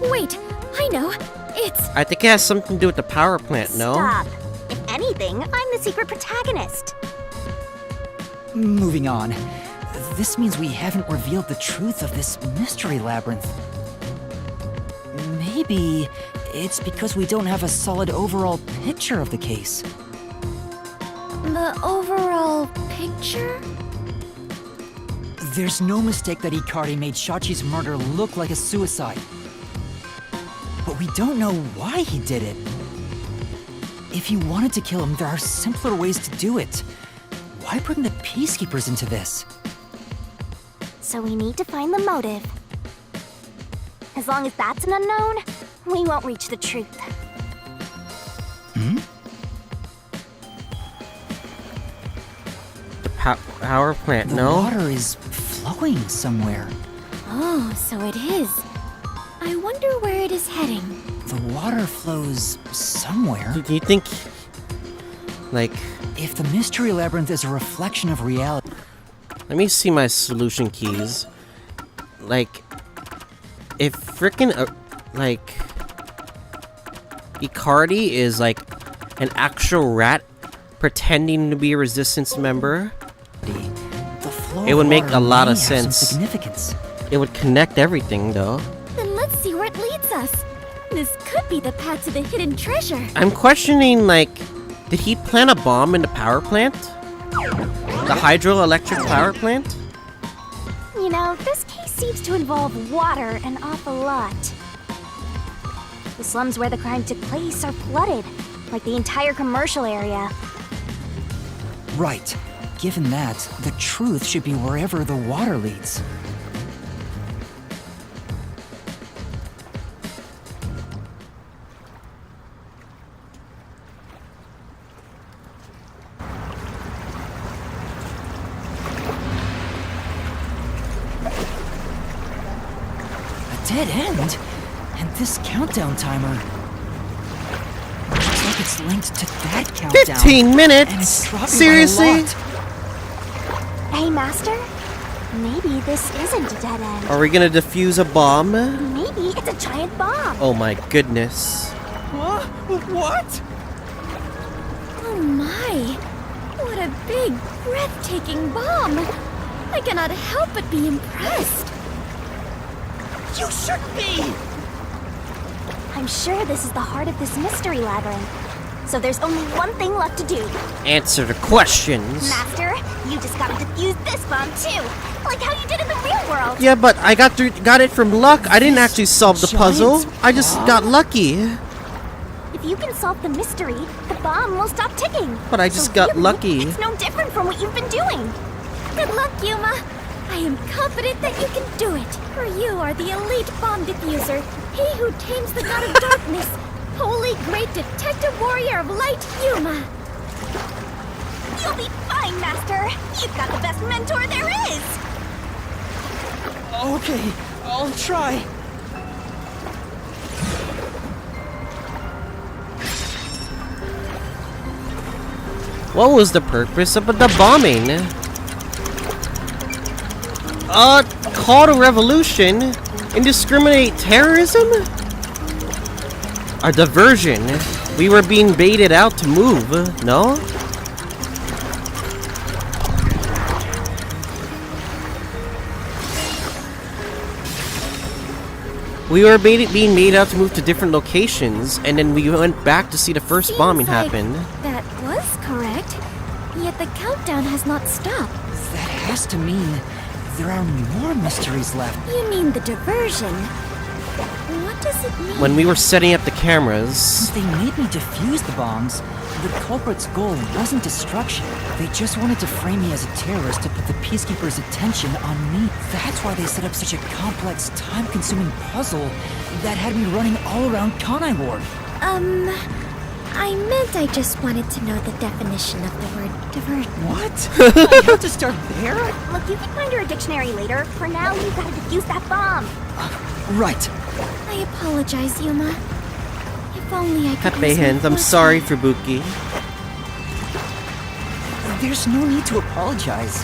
Wait, I know. It's... I think it has something to do with the power plant, no? Stop. If anything, I'm the secret protagonist. Moving on. This means we haven't revealed the truth of this mystery labyrinth. Maybe it's because we don't have a solid overall picture of the case. the overall picture? There's no mistake that Icardi made Shachi's murder look like a suicide. But we don't know why he did it. If you wanted to kill him, there are simpler ways to do it. Why bring the Peacekeepers into this? So we need to find the motive. As long as that's an unknown, we won't reach the truth. power plant, The no? water is flowing somewhere. Oh, so it is. I wonder where it is heading. The water flows somewhere. Do you think, like... If the mystery labyrinth is a reflection of reality... Let me see my solution keys. Like... If frickin' like... Icardi is like an actual rat pretending to be a resistance member, The flow it of would make water a lot may of have some sense. significance. It would connect everything, though. Then let's see where it leads us. This could be the path to the hidden treasure. I'm questioning, like, did he plant a bomb in the power plant? The hydroelectric power plant? You know, this case seems to involve water an awful lot. The slums where the crime took place are flooded, like the entire commercial area. Right. Given that, the truth should be wherever the water leads. A dead end? And this countdown timer... Looks like it's linked to that countdown. 15 minutes? And it's dropping Seriously? by a lot. Hey, Master? Maybe this isn't a dead end. Are we gonna defuse a bomb? Maybe it's a giant bomb. Oh my goodness. Huh? What? Oh my! What a big, breathtaking bomb! I cannot help but be impressed. You shouldn't be! I'm sure this is the heart of this mystery labyrinth. So there's only one thing left to do. Answer the questions. Master, you just gotta defuse this bomb too. Like how you did in the real world. Yeah, but I got it from luck. I didn't actually solve the puzzle. I just got lucky. If you can solve the mystery, the bomb will stop ticking. But I just got really, lucky. It's no different from what you've been doing. Good luck, Yuma. I am confident that you can do it. For you are the elite bomb diffuser, he who tames the god of darkness, holy great detective warrior of light, Yuma. You'll be fine, Master. You've got the best mentor there is. Okay, I'll try. What was the purpose of the bombing? Call to revolution? Indiscriminate terrorism? A diversion? We were being baited out to move, no? We were being made out to move to different locations, and then we went back to see the first Seems bombing like happen. That was correct. Yet the countdown has not stopped. That has to mean there are more mysteries left. You mean the diversion? What does it mean? When we were setting up the cameras, Since they made me defuse the bombs, the culprit's goal wasn't destruction. They just wanted to frame me as a terrorist to put the Peacekeepers' attention on me. That's why they set up such a complex, time-consuming puzzle that had me running all around Kanai Ward. I meant I just wanted to know the definition of the word diversion. What? I have to start there? Look, you can find your dictionary later. For now, you've got to defuse that bomb. Right. I apologize, Yuma. If only I could Happy use my hands, I'm foresight. sorry, Fubuki. There's no need to apologize.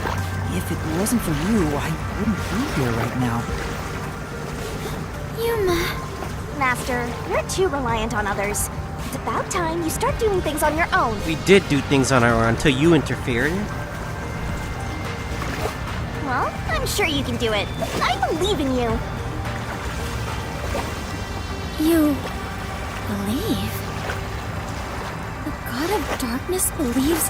If it wasn't for you, I wouldn't be here right now. Yuma. Master, you're too reliant on others. It's about time you start doing things on your own. We did do things on our own until you interfered. Well, I'm sure you can do it. I believe in you. You believe? The god of darkness believes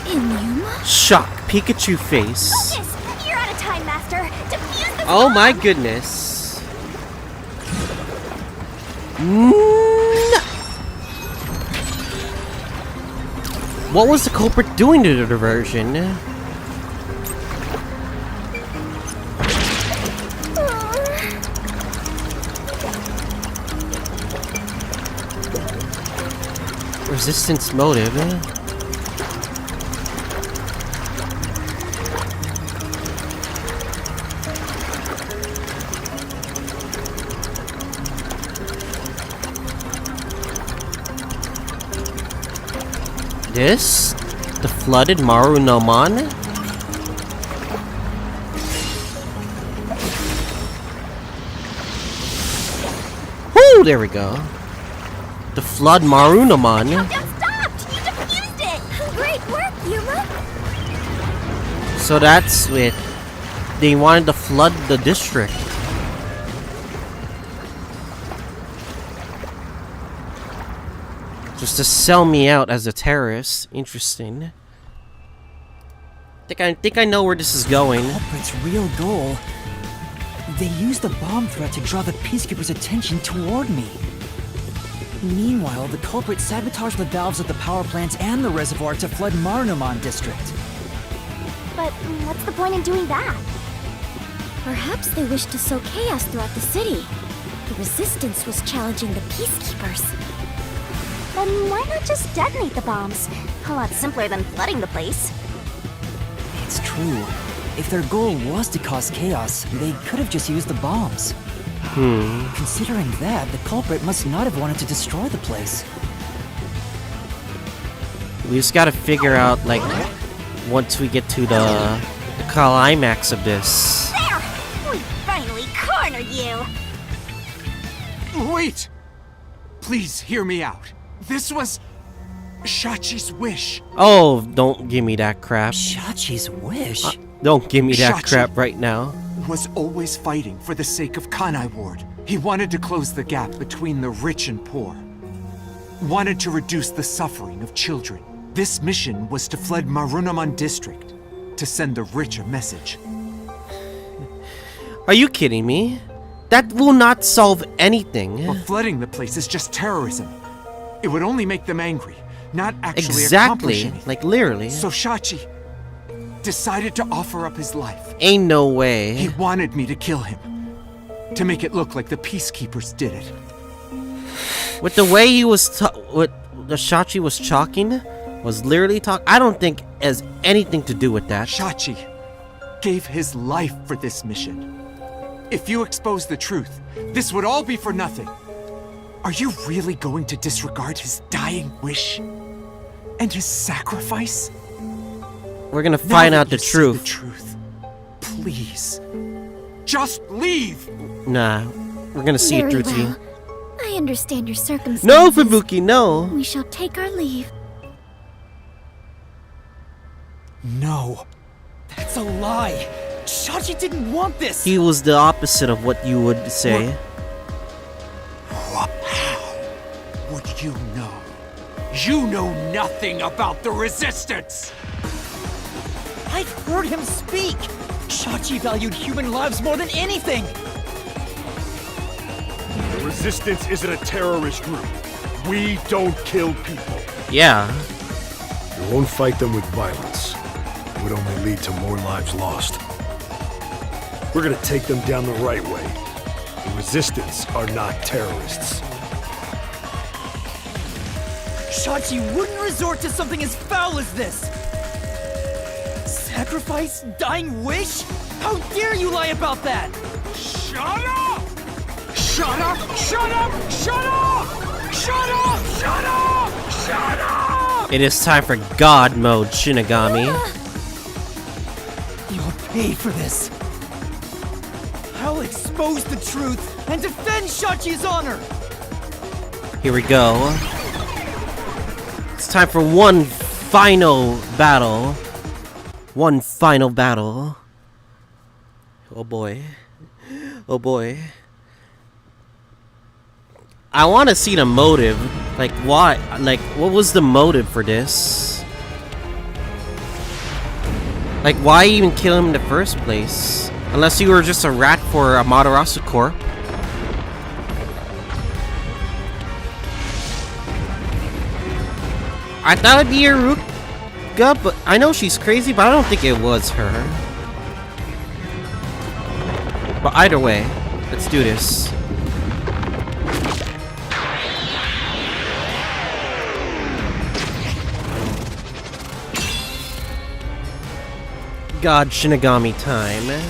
in Yuma? Shock, Pikachu face. Yes, you're out of time, Master. Defuse this Oh bomb. my goodness. What was the culprit doing to the diversion? Resistance motive. This? The flooded Marunomon? Woo! There we go. The flood Marunomon. Countdown stopped! You defused it! Great work, Yuma! So that's it. They wanted to flood the district. Just to sell me out as a terrorist. Interesting. I think I know where this is going. Culprit's real goal. They used the bomb threat to draw the Peacekeepers' attention toward me. Meanwhile, the culprit sabotaged the valves of the power plants and the reservoir to flood Marunomon District. But what's the point in doing that? Perhaps they wished to sow chaos throughout the city. The resistance was challenging the peacekeepers. Then why not just detonate the bombs? A lot simpler than flooding the place. It's true. If their goal was to cause chaos, they could have just used the bombs. Considering that, the culprit must not have wanted to destroy the place. We just gotta figure out, like, once we get to the climax of this. There! We finally cornered you! Wait! Please hear me out. This was Shachi's wish. Oh, don't give me that crap. Shachi's wish? Don't give me that Shachi crap right now. Was always fighting for the sake of Kanai Ward. He wanted to close the gap between the rich and poor. Wanted to reduce the suffering of children. This mission was to flood Marunomon District, to send the rich a message. Are you kidding me? That will not solve anything. But flooding the place is just terrorism. It would only make them angry, not actually accomplish Exactly. anything. Like, literally. So Shachi decided to offer up his life. Ain't no way. He wanted me to kill him, to make it look like the Peacekeepers did it. With the way he was, what the Shachi was talking, was literally talk. I don't think it has anything to do with that. Shachi gave his life for this mission. If you expose the truth, this would all be for nothing. Are you really going to disregard his dying wish? And his sacrifice? We're gonna Now find that out the you see truth. the truth, please, just leave! Nah, we're gonna see it Very through to well. you. I understand your circumstances. No, Fubuki, no. We shall take our leave. No. That's a lie! Shachi didn't want this! He was the opposite of what you would say. How would you know? You know nothing about the Resistance! I've heard him speak! Shachi valued human lives more than anything! The Resistance isn't a terrorist group. We don't kill people. Yeah. We won't fight them with violence. It would only lead to more lives lost. We're gonna take them down the right way. The Resistance are not terrorists. Shachi wouldn't resort to something as foul as this! Sacrifice? Dying wish? How dare you lie about that? Shut up! Shut up! Shut up! Shut up! Shut up! Shut up! Shut up! It is time for God mode, Shinigami. You'll pay for this. I'll expose the truth and defend Shachi's honor! Here we go. It's time for one final battle. One final battle. Oh boy. Oh boy. I want to see the motive. Like, why? Like, what was the motive for this? Like, why even kill him in the first place? Unless you were just a rat for Amaterasu Corp. I thought it'd be Iruka, but I know she's crazy, but I don't think it was her. But either way, let's do this. God Shinigami time.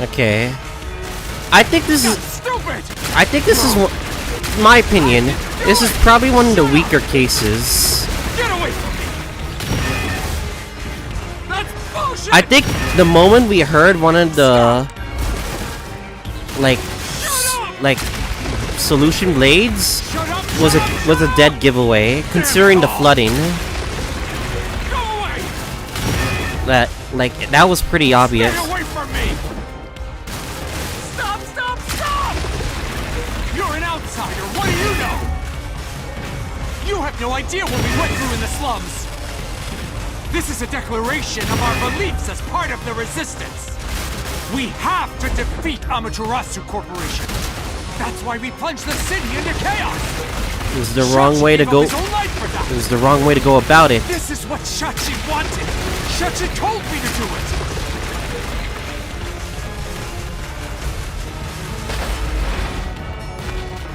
Okay. I think this is... Stupid! I think this is... my opinion, this is probably one of the weaker cases. Get away from me! That's bullshit! I think the moment we heard one of the... like solution blades was a dead giveaway, considering the flooding. That was pretty obvious. Stay away from me! Stop! Stop! Stop! You're an outsider. What do you know? You have no idea what we went through in the slums. This is a declaration of our beliefs as part of the resistance. We have to defeat Amaterasu Corporation. That's why we plunged the city into chaos. It was the wrong way to go. It was the wrong way to go about it. This is what Shachi wanted. Shachi told me to do it.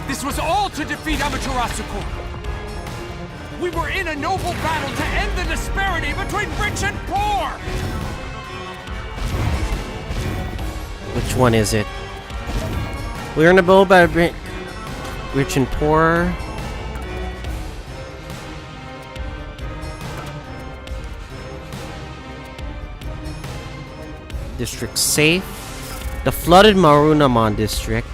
This was all to defeat Amaterasu Corp. We were in a noble battle to end the disparity between rich and poor. Which one is it? We're in a battle about rich and poor. District safe. The flooded Marunamon district.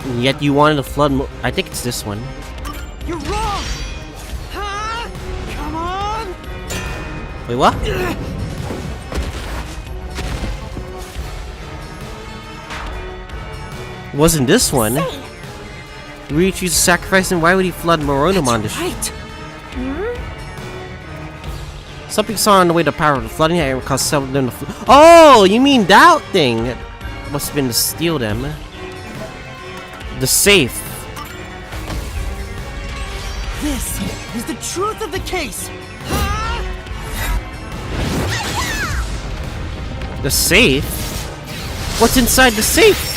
And yet you wanted to flood. I think it's this one. You're wrong! Huh? Come on! Wait, what? It wasn't this one. We choose sacrifice, and why would he flood Marunamon district? Right. Something saw on the way to power the flooding area caused several of them to Oh, you mean that thing? It must have been to steal them. The safe. This is the truth of the case. The safe? What's inside the safe?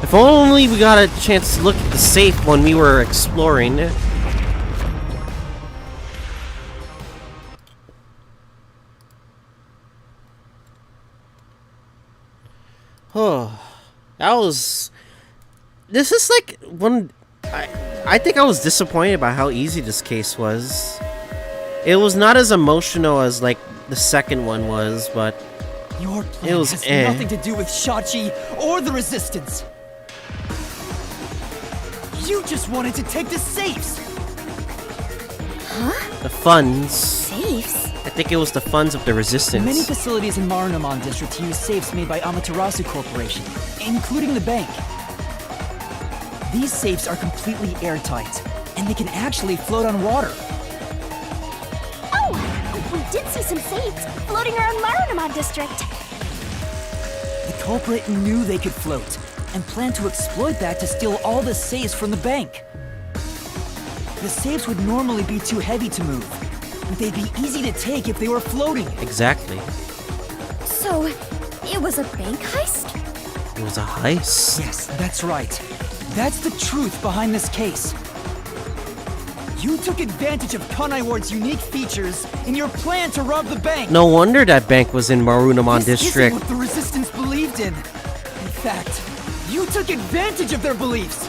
If only we got a chance to look at the safe when we were exploring. Oh, that was... This is like one... I think I was disappointed by how easy this case was. It was not as emotional as like the second one was, but Your plan it was has nothing to do with Shachi or the Resistance. You just wanted to take the safes. the funds. Safes? I think it was the funds of the Resistance. Many facilities in Marunamon District use safes made by Amaterasu Corporation, including the bank. These safes are completely airtight, and they can actually float on water. Oh! We did see some safes floating around Marunamon District. The culprit knew they could float, and planned to exploit that to steal all the safes from the bank. The safes would normally be too heavy to move, but they'd be easy to take if they were floating. Exactly. So, it was a bank heist? It was a heist. Yes, that's right. That's the truth behind this case. You took advantage of Kanai Ward's unique features in your plan to rob the bank. No wonder that bank was in Marunamon This District. isn't what the Resistance believed in. In fact, you took advantage of their beliefs.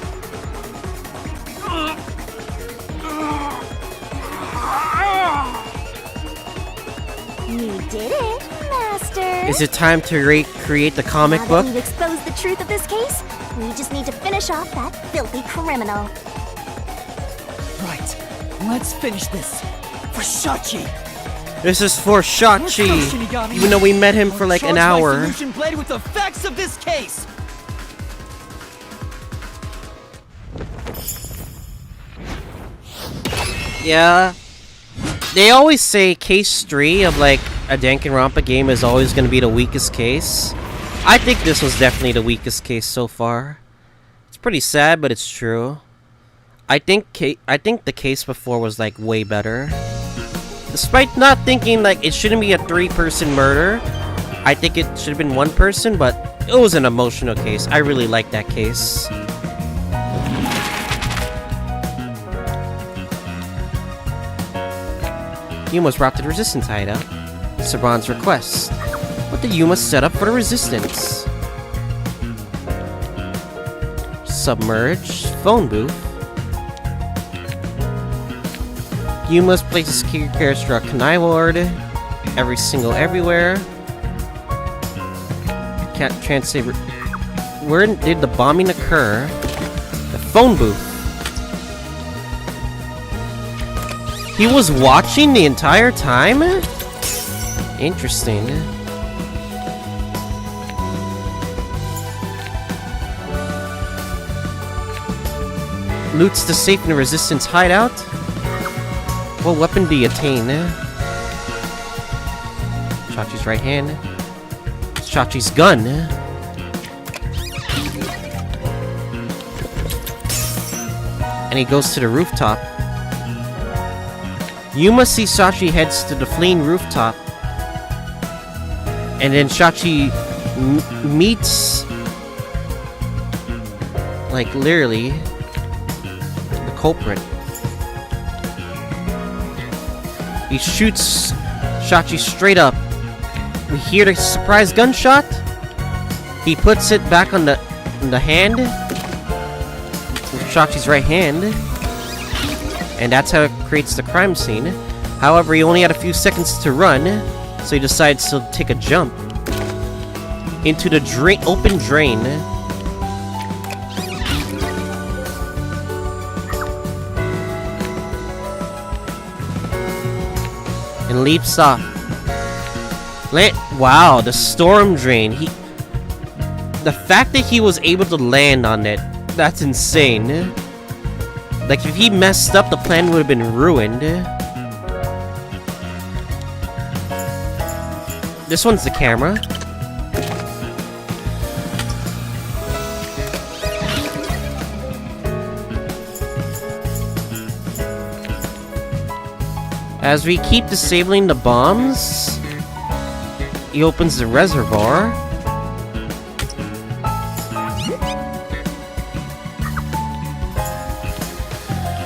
You did it, Master. Is it time to create the comic Now book? that we've exposed the truth of this case, we just need to finish off that filthy criminal. Right. Let's finish this. For Shachi. This is for Let's go, Shachi. Shinigami. Even though we met him for I'll like an charge my hour. solution blade with the facts of this case. Yeah. They always say case 3 of like a Danganronpa game is always going to be the weakest case. I think this was definitely the weakest case so far. It's pretty sad, but it's true. I think the case before was like way better. Despite not thinking like it shouldn't be a 3-person murder, I think it should have been 1 person, but it was an emotional case. I really like that case. Yuma's brought to the Resistance hideout. Saban's request. What did Yuma set up for the Resistance? Submerged phone booth. Yuma's places security cameras throughout Kanai Ward. Every single everywhere. Can't translate. Where did the bombing occur? The phone booth. He was watching the entire time? Interesting. Loots the safe in the Resistance hideout. What weapon do you attain? Chachi's right hand. Chachi's gun. And he goes to the rooftop. Yuma sees Shachi heads to the fleeing rooftop. And then Shachi meets, like, literally, the culprit. He shoots Shachi straight up. We hear the surprise gunshot. He puts it back on the hand. Shachi's right hand. And that's how it creates the crime scene. However, he only had a few seconds to run, so he decides to take a jump into the open drain. And leaps off. Wow, the storm drain. The fact that he was able to land on it, that's insane. Like, if he messed up, the plan would have been ruined. This one's the camera. As we keep disabling the bombs, he opens the reservoir.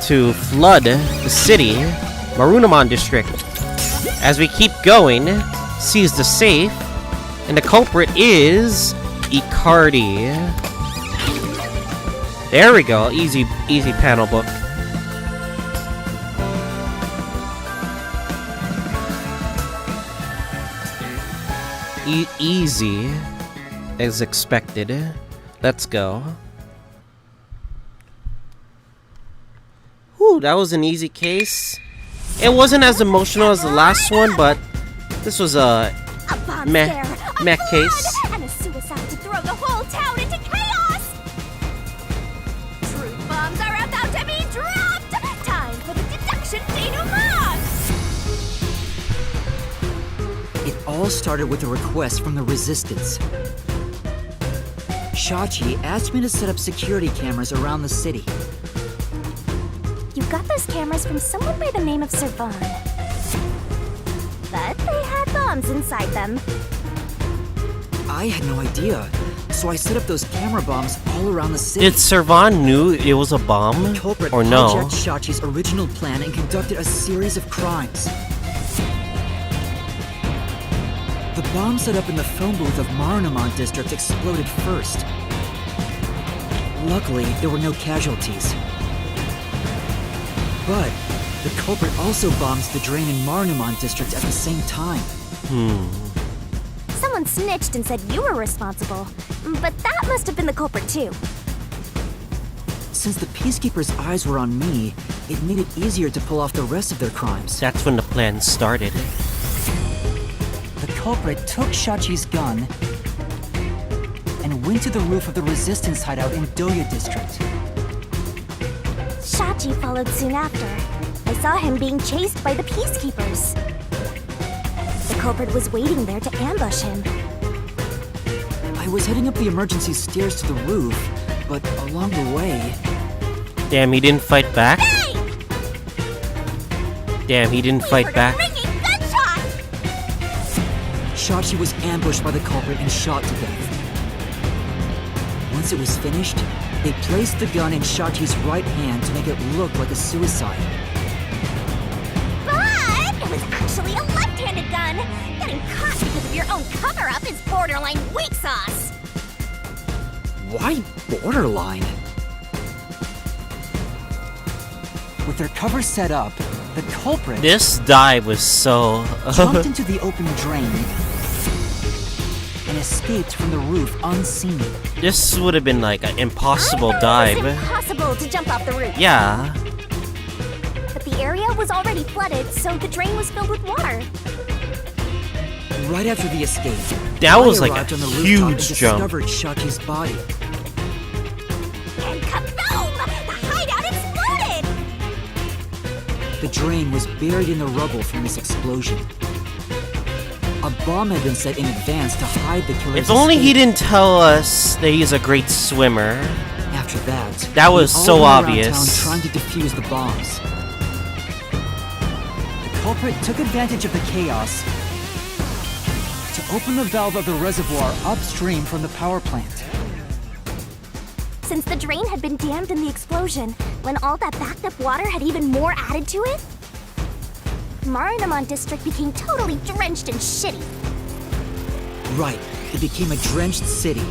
To flood the city, Marunouman district. As we keep going, sees the safe, and the culprit is Icardi. There we go, easy panel book. Easy, as expected. Let's go. Whew, that was an easy case. It wasn't as emotional as the last one, but this was a meh case. And a suicide to throw the whole town into chaos! Truth bombs are about to be dropped! Time for the deduction denouement! It all started with a request from the Resistance. Shachi asked me to set up security cameras around the city. You got those cameras from someone by the name of Servan. But they had bombs inside them. I had no idea, so I set up those camera bombs all around the city. Did Servan knew it was a bomb, The culprit or no? hijacked Shachi's original plan and conducted a series of crimes. The bomb set up in the phone booth of Marunouman district exploded first. Luckily, there were no casualties. But the culprit also bombs the drain in Marunouman district at the same time. Someone snitched and said you were responsible. But that must have been the culprit too. Since the Peacekeepers' eyes were on me, it made it easier to pull off the rest of their crimes. That's when the plan started. The culprit took Shachi's gun and went to the roof of the Resistance hideout in Doya district. Shachi followed soon after. I saw him being chased by the Peacekeepers. The culprit was waiting there to ambush him. I was heading up the emergency stairs to the roof, but along the way... Damn, he didn't fight back? Hey! Damn, he didn't fight back. Ringing gunshot! Shachi was ambushed by the culprit and shot to death. Once it was finished, they placed the gun in Shachi's right hand to make it look like a suicide. But it was own cover-up is borderline weak sauce. Why borderline? With their cover set up, the culprit This dive was so... jumped into the open drain and escaped from the roof unseen. This would have been like an impossible I thought dive. It was impossible to jump off the roof. Yeah. But the area was already flooded, so the drain was filled with water. Right after the escape, That was I like arrived a on the rooftop huge and jump. discovered Shachi's body. And kaboom! The hideout exploded! The drain was buried in the rubble from this explosion. A bomb had been set in advance to hide the killer's If only he escape. didn't tell us that he's a great swimmer. After that, That was we all so went around obvious. town trying to defuse the bombs. The culprit took advantage of the chaos to open the valve of the reservoir upstream from the power plant. Since the drain had been dammed in the explosion, when all that backed up water had even more added to it, Marinamon District became totally drenched and shitty. Right, it became a drenched city.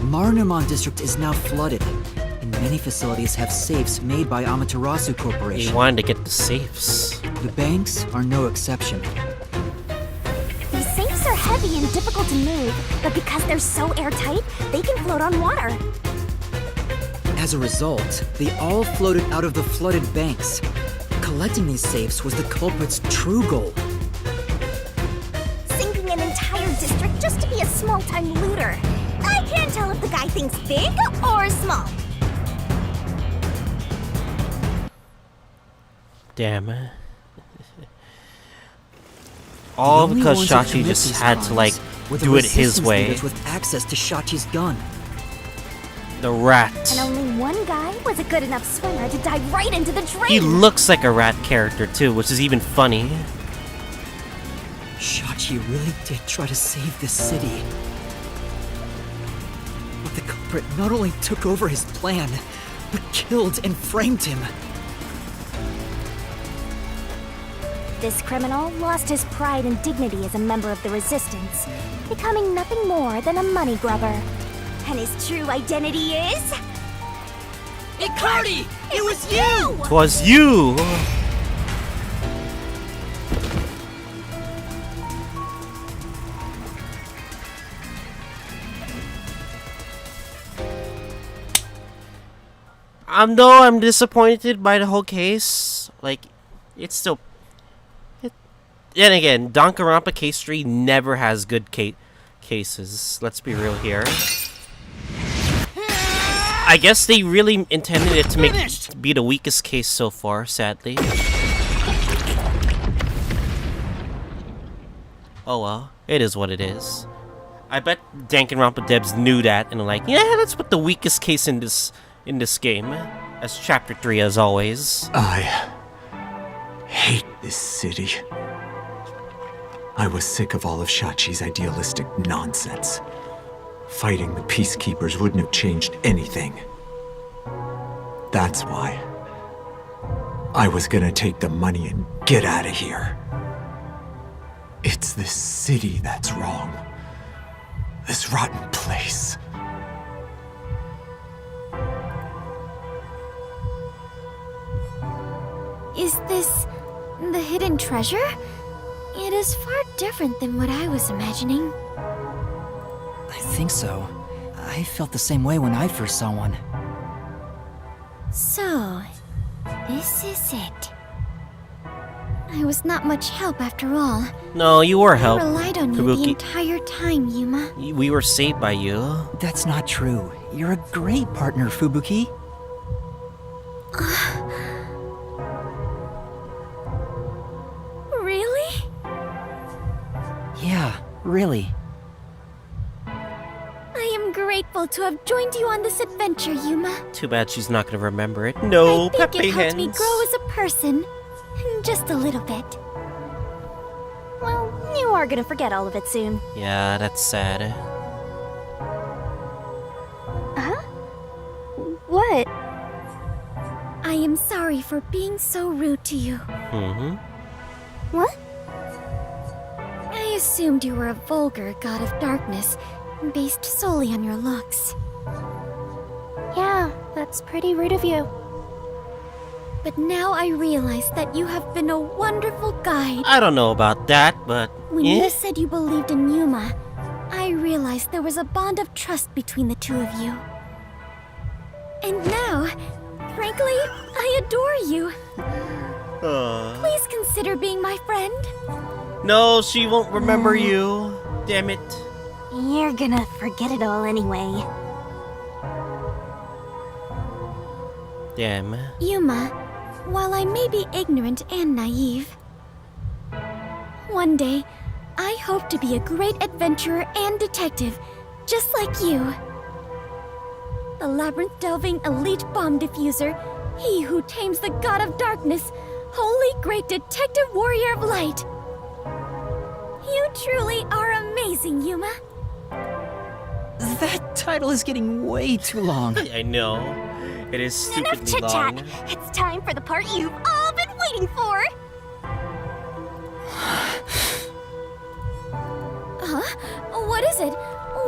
Marinamon District is now flooded, and many facilities have safes made by Amaterasu He Corporation. wanted to get the safes. The banks are no exception. These safes are heavy and difficult to move, but because they're so airtight, they can float on water. As a result, they all floated out of the flooded banks. Collecting these safes was the culprit's true goal. Sinking an entire district just to be a small-time looter. I can't tell if the guy thinks big or small. Damn. All The only because ones who Shachi commit just these had to like crimes were the do it his resistance way. leaders with access to Shachi's gun. The rat. And only one guy was a good enough swimmer to dive right into the drain. He looks like a rat character too, which is even funny. Shachi really did try to save this city. But the culprit not only took over his plan, but killed and framed him. This criminal lost his pride and dignity as a member of the Resistance, becoming nothing more than a money grubber. And his true identity is... Icardi! It was you! 'Twas you! Though I'm disappointed by the whole case, like, it's still... Then again, Danganronpa Case 3 never has good cases. Let's be real here. I guess they really intended it to be the weakest case so far, sadly. Oh well, it is what it is. I bet Danganronpa devs knew that and like, yeah, let's put the weakest case in this game as Chapter 3 as always. I hate this city. I was sick of all of Shachi's idealistic nonsense. Fighting the peacekeepers wouldn't have changed anything. That's why I was gonna take the money and get out of here. It's this city that's wrong. This rotten place. Is this the hidden treasure? It is far different than what I was imagining. I think so. I felt the same way when I first saw one. So, this is it. I was not much help after all. No, you were I help. relied on you the Fubuki. entire time, Yuma. We were saved by you. That's not true. You're a great partner, Fubuki. Really? Yeah, really. I am grateful to have joined you on this adventure, Yuma. Too bad she's not gonna remember it. No, I think Pepe it helped me hands. grow as a person. Just a little bit. Well, you are gonna forget all of it soon. Yeah, that's sad. Huh? What? I am sorry for being so rude to you. Mm-hmm. What? assumed you were a vulgar god of darkness, based solely on your looks. Yeah, that's pretty rude of you. But now I realize that you have been a wonderful guide. I don't know about that, but When you said you believed in Yuma, I realized there was a bond of trust between the two of you. And now, frankly, I adore you. Please consider being my friend. No, she won't remember you. Damn it. You're gonna forget it all anyway. Damn. Yuma, while I may be ignorant and naive, one day, I hope to be a great adventurer and detective, just like you. The labyrinth-delving elite bomb diffuser, he who tames the god of darkness, holy great detective warrior of light. You truly are amazing, Yuma. That title is getting way too long. I know. It is Enough stupidly chit-chat. long. It's time for the part you've all been waiting for. Huh? What is it?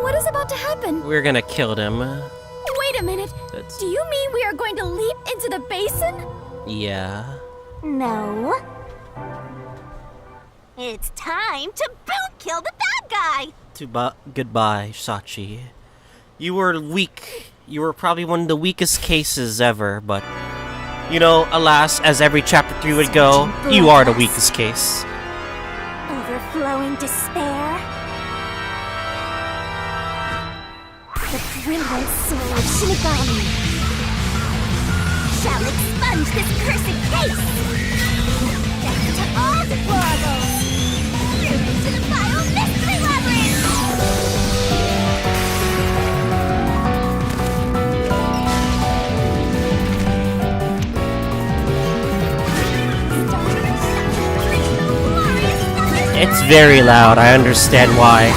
What is about to happen? We're gonna kill them. Wait a minute. That's... Do you mean we are going to leap into the basin? Yeah. No. It's time to boot kill the bad guy. Goodbye, Sachi. You were weak. You were probably one of the weakest cases ever, but... You know, alas, as every chapter 3 would go, you are the weakest case. Overflowing despair. The brilliant soul of Shinigami shall expunge this cursed case. Death to all deplorables. To the vile mystery labyrinth. It's very loud, I understand why.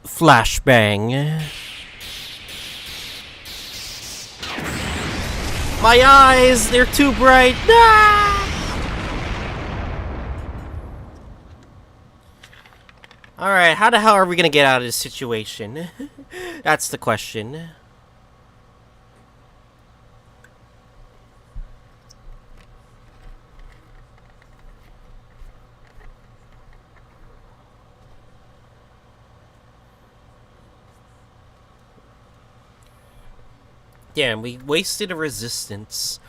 Flashbang. My eyes, they're too bright. Ah! Alright, how the hell are we gonna get out of this situation? That's the question. Damn, we wasted a resistance.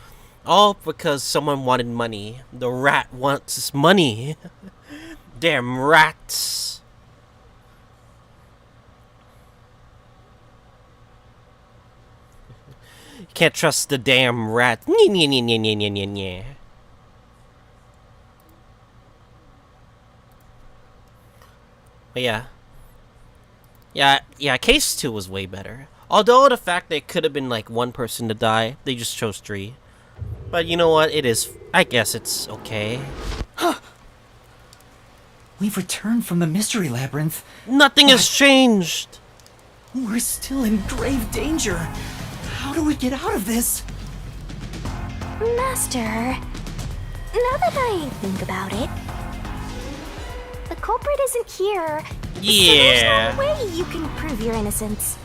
All because someone wanted money. The rat wants money. Damn rats. You can't trust the damn rat. But yeah, case 2 was way better. Although the fact that it could have been like one person to die, they just chose 3. But you know what? It is. I guess it's okay. We've returned from the mystery labyrinth. Nothing has changed. We're still in grave danger. How do we get out of this? Master, now that I think about it, the culprit isn't here. Yeah. So there's no way you can prove your innocence.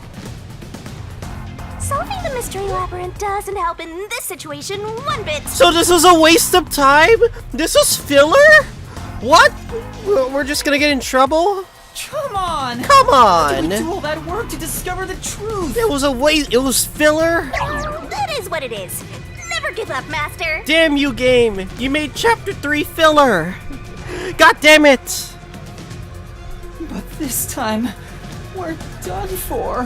Solving the mystery labyrinth doesn't help in this situation one bit. So this was a waste of time? This was filler? What? We're just gonna get in trouble? Come on! Come Why did on! we do all that work to discover the truth? It was a waste. It was filler? That is what it is. Never give up, Master. Damn you, game! You made chapter 3 filler! God damn it! But this time, we're done for.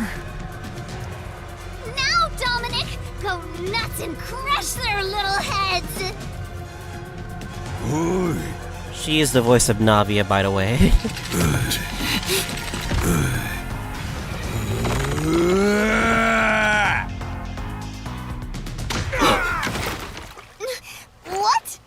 Now, Dominic, go nuts and crush their little heads. She is the voice of Navia, by the way. What?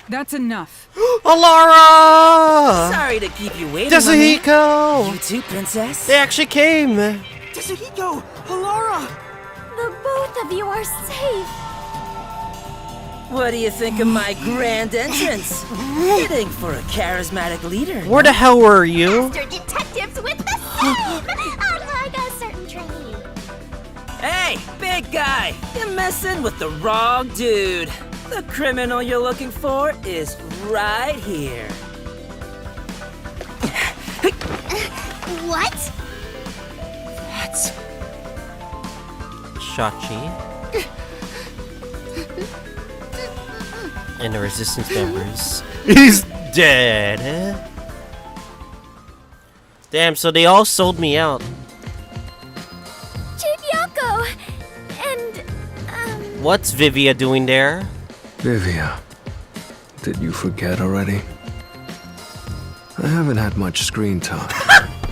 That's enough. Alara! Sorry to keep you waiting. Yasuhiko! You too, princess. They actually came! Yasuhiko! Alara! The both of you are safe. What do you think of my grand entrance? Fitting for a charismatic leader. Where the hell were you? Master detectives with the same! Unlike a certain trainee. Hey, big guy! You're messing with the wrong dude. The criminal you're looking for is right here. What? That's... Shachi. And the resistance members. He's dead. Damn, so they all sold me out. Chief Yako! And, What's Vivia doing there? Vivia, did you forget already? I haven't had much screen time.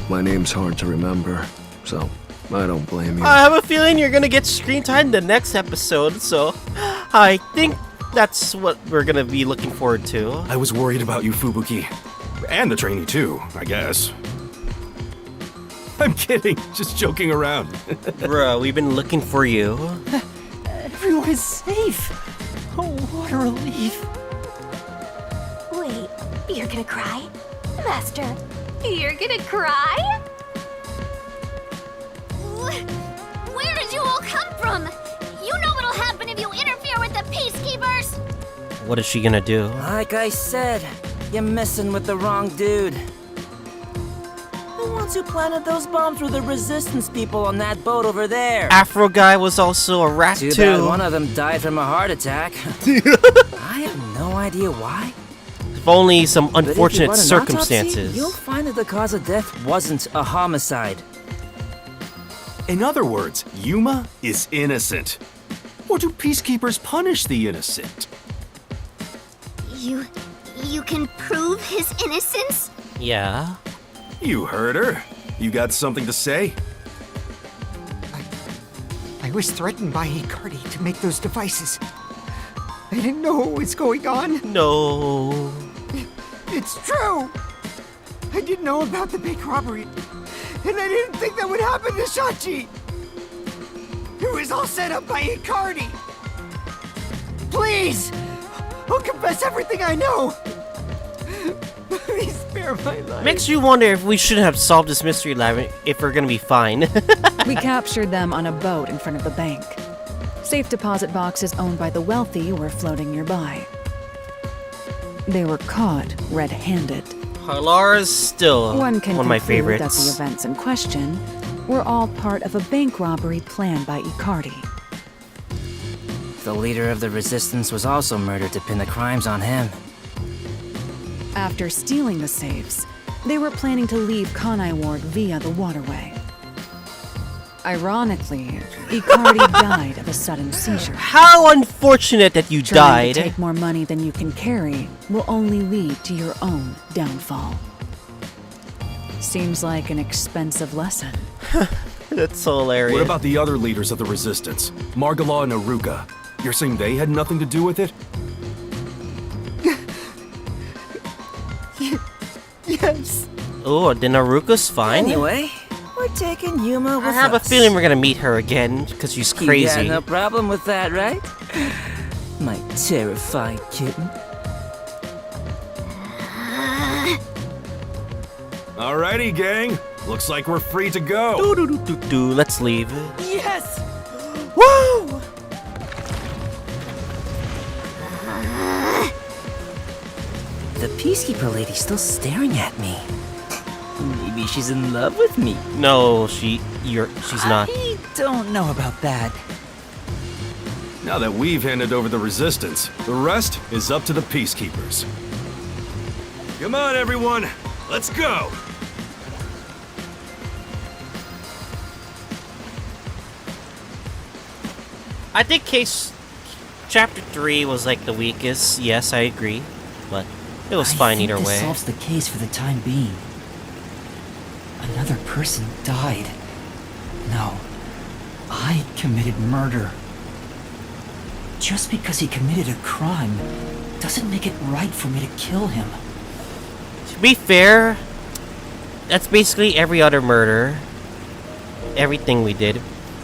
My name's hard to remember, so I don't blame you. I have a feeling you're gonna get screen time in the next episode, so I think that's what we're gonna be looking forward to. I was worried about you, Fubuki. And the trainee too, I guess. I'm kidding, just joking around. Bruh, we've been looking for you. Everyone is safe. Oh, what a relief. Wait, you're gonna cry? Master, you're gonna cry? Where did you all come from? You know what'll happen if you interfere with the peacekeepers! What is she gonna do? Like I said, you're messing with the wrong dude. The ones who planted those bombs were the resistance people on that boat over there. Afro guy was also a rat Too too. bad one of them died from a heart attack. I have no idea why. If only some But if you unfortunate run an circumstances. autopsy, you'll find that the cause of death wasn't a homicide. In other words, Yuma is innocent. Or do peacekeepers punish the innocent? You can prove his innocence? Yeah. You heard her. You got something to say? I was threatened by Hikari to make those devices. I didn't know what was going on. No. It's true! I didn't know about the big robbery, and I didn't think that would happen to Shachi! It was all set up by Hikari! Please! I'll confess everything I know! Please spare my life. Makes you wonder if we shouldn't have solved this mystery lab if we're gonna be fine. We captured them on a boat in front of the bank. Safe deposit boxes owned by the wealthy were floating nearby. They were caught red-handed. Lara's still One can one of my conclude that the favorites. events in question were all part of a bank robbery planned by Ikari. The leader of the resistance was also murdered to pin the crimes on him. After stealing the safes, they were planning to leave Kanai Ward via the waterway. Ironically, Ikari died of a sudden seizure. How unfortunate that you Trying died. to take more money than you can carry will only lead to your own downfall. Seems like an expensive lesson. That's so hilarious. What about the other leaders of the resistance? Margala and Aruka. You're saying they had nothing to do with it? Yes. Oh, then Aruka's fine. Anyway, we're taking Yuma with I have a us. feeling we're gonna meet her again because she's You crazy. got no problem with that, right? My terrifying kitten. Alrighty, gang. Looks like we're free to go. Do. Let's leave. Yes! Woo! The peacekeeper lady's still staring at me. Maybe she's in love with me. No, she's not. I don't know about that. Now that we've handed over the resistance, the rest is up to the peacekeepers. Come on, everyone. Let's go. I think chapter 3 was like the weakest. Yes, I agree, but it was fine either This way. solves the case for the time being. Another person died. No, I committed murder. Just because he committed a crime doesn't make it right for me to kill him. To be fair, that's basically every other murder. Everything we did.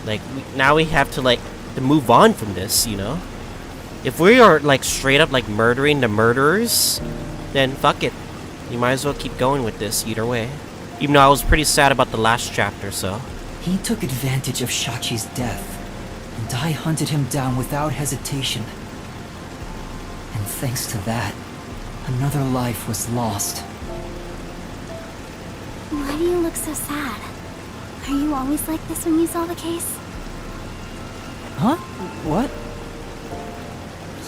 Like, now we have to, like, to move on from this, you know? If we are, like, straight up, like, murdering the murderers, then fuck it. You might as well keep going with this either way. Even though I was pretty sad about the last chapter, so. He took advantage of Shachi's death, and I hunted him down without hesitation. And thanks to that, another life was lost. Why do you look so sad? Are you always like this when you solve a case? Huh? What?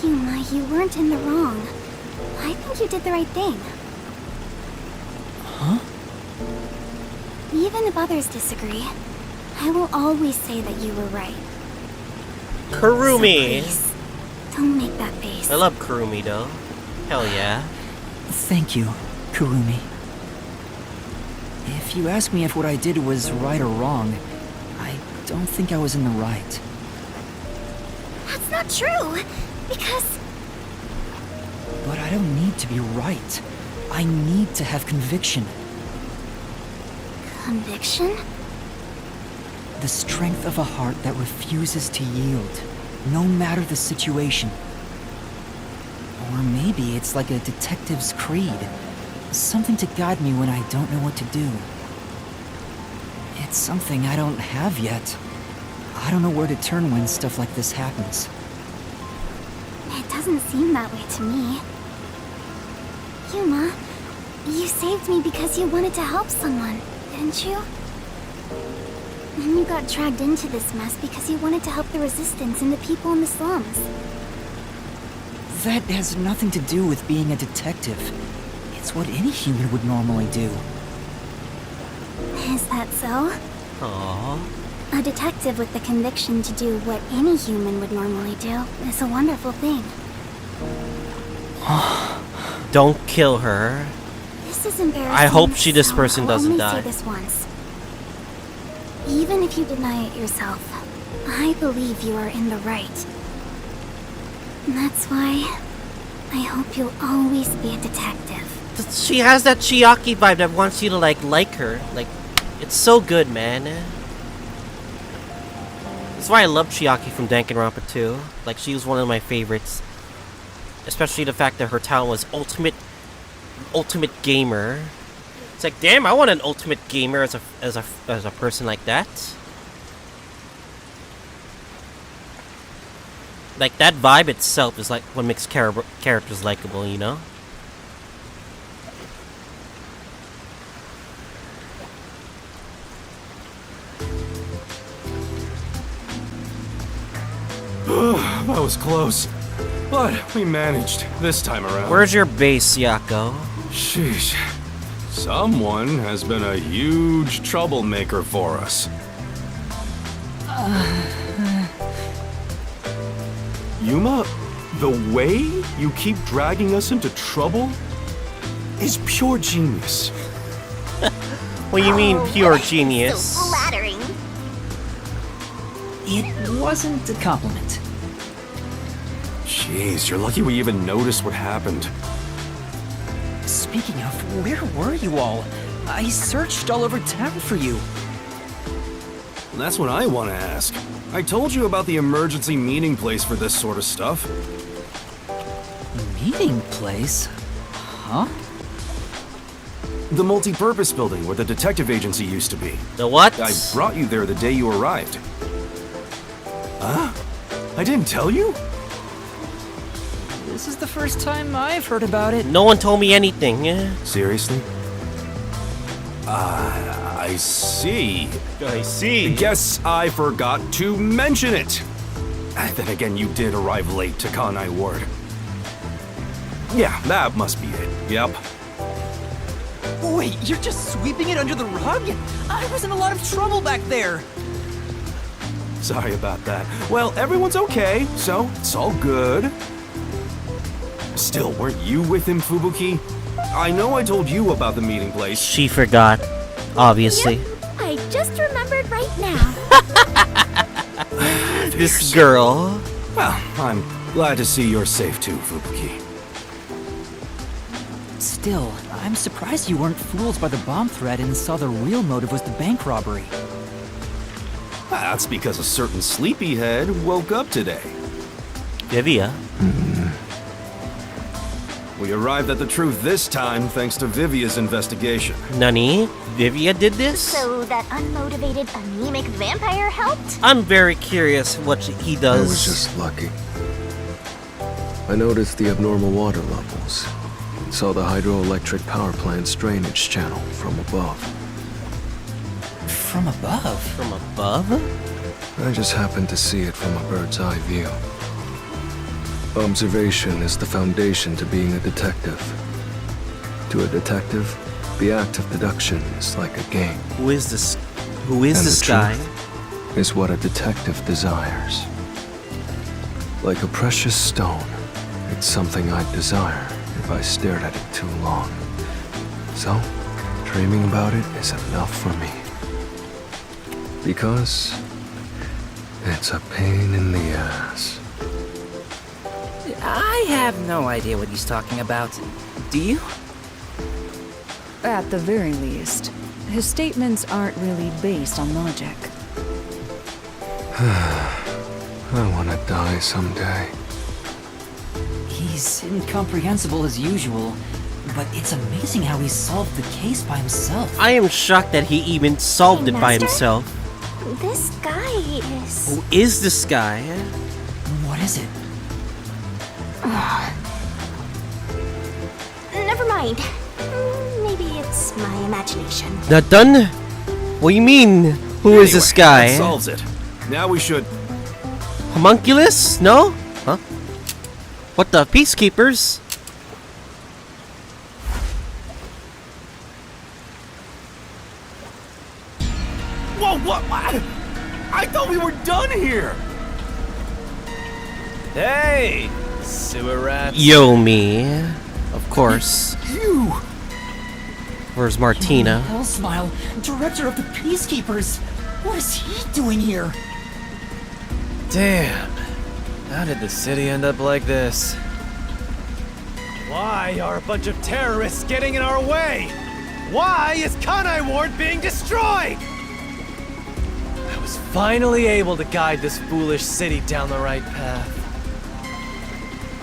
Yuma, you weren't in the wrong. I think you did the right thing. Huh? Even if others disagree, I will always say that you were right. Kurumi! So please, don't make that face. I love Kurumi, though. Hell yeah. Thank you, Kurumi. If you ask me if what I did was right or wrong, I don't think I was in the right. That's not true, because... But I don't need to be right. I need to have conviction. Conviction? The strength of a heart that refuses to yield, no matter the situation. Or maybe it's like a detective's creed. Something to guide me when I don't know what to do. It's something I don't have yet. I don't know where to turn when stuff like this happens. It doesn't seem that way to me. Yuma, you saved me because you wanted to help someone, didn't you? And you got dragged into this mess because you wanted to help the resistance and the people in the slums. That has nothing to do with being a detective. It's what any human would normally do. Is that so? Aww. A detective with the conviction to do what any human would normally do is a wonderful thing. Don't kill her. This is embarrassing. I hope this so person doesn't I'll die. only say this once. Even if you deny it yourself, I believe you are in the right. And that's why I hope you'll always be a detective. She has that Chiaki vibe that wants you to like her. Like, it's so good, man. That's why I love Chiaki from Danganronpa 2. Like, she was one of my favorites. Especially the fact that her talent was ultimate gamer. It's like, damn, I want an ultimate gamer as a person like that. Like, that vibe itself is like what makes characters likable, you know? That was close. But we managed this time around. Where's your base, Yako? Sheesh. Someone has been a huge troublemaker for us. Yuma, the way you keep dragging us into trouble is pure genius. What do you mean, pure genius? So flattering. It wasn't a compliment. Jeez, you're lucky we even noticed what happened. Speaking of, where were you all? I searched all over town for you. That's what I want to ask. I told you about the emergency meeting place for this sort of stuff. Meeting place? Huh? The multi-purpose building where the detective agency used to be. The what? I brought you there the day you arrived. Huh? I didn't tell you? This is the first time I've heard about it. No one told me anything. Seriously? I see. I see. Guess I forgot to mention it. Then again, you did arrive late to Kanai Ward. Yeah, that must be it. Yep. Wait, you're just sweeping it under the rug? I was in a lot of trouble back there. Sorry about that. Well, everyone's okay, so it's all good. Still, weren't you with him, Fubuki? I know I told you about the meeting place. She forgot, obviously. Yep, I just remembered right now. This girl. Well, I'm glad to see you're safe too, Fubuki. Still, I'm surprised you weren't fooled by the bomb threat and saw the real motive was the bank robbery. That's because a certain sleepyhead woke up today. Vivia. We arrived at the truth this time thanks to Vivia's investigation. Nani? Vivia did this? So that unmotivated, anemic vampire helped? I'm very curious what he does. I was just lucky. I noticed the abnormal water levels. Saw the hydroelectric power plant's drainage channel from above. From above? From above? I just happened to see it from a bird's eye view. Observation is the foundation to being a detective. To a detective, the act of deduction is like a game. Who is this? Who is And this the guy? truth is what a detective desires. Like a precious stone, it's something I'd desire if I stared at it too long. So, dreaming about it is enough for me. Because it's a pain in the ass. I have no idea what he's talking about. Do you? At the very least, his statements aren't really based on logic. I want to die someday. He's incomprehensible as usual, but it's amazing how he solved the case by himself. I am shocked that he even solved it by Master? himself. This guy is... Who is this guy? What is it? Never mind. Maybe it's my imagination. Not done? What do you mean? Who is this guy? That solves it. Now we should... Homunculus? No? Huh? What the? Peacekeepers? Whoa, what? I thought we were done here! Hey, sewer rats. Yo, me. Of course. You! Where's Martina? Hellsmile, director of the Peacekeepers. What is he doing here? Damn. How did the city end up like this? Why are a bunch of terrorists getting in our way? Why is Kanai Ward being destroyed? I was finally able to guide this foolish city down the right path.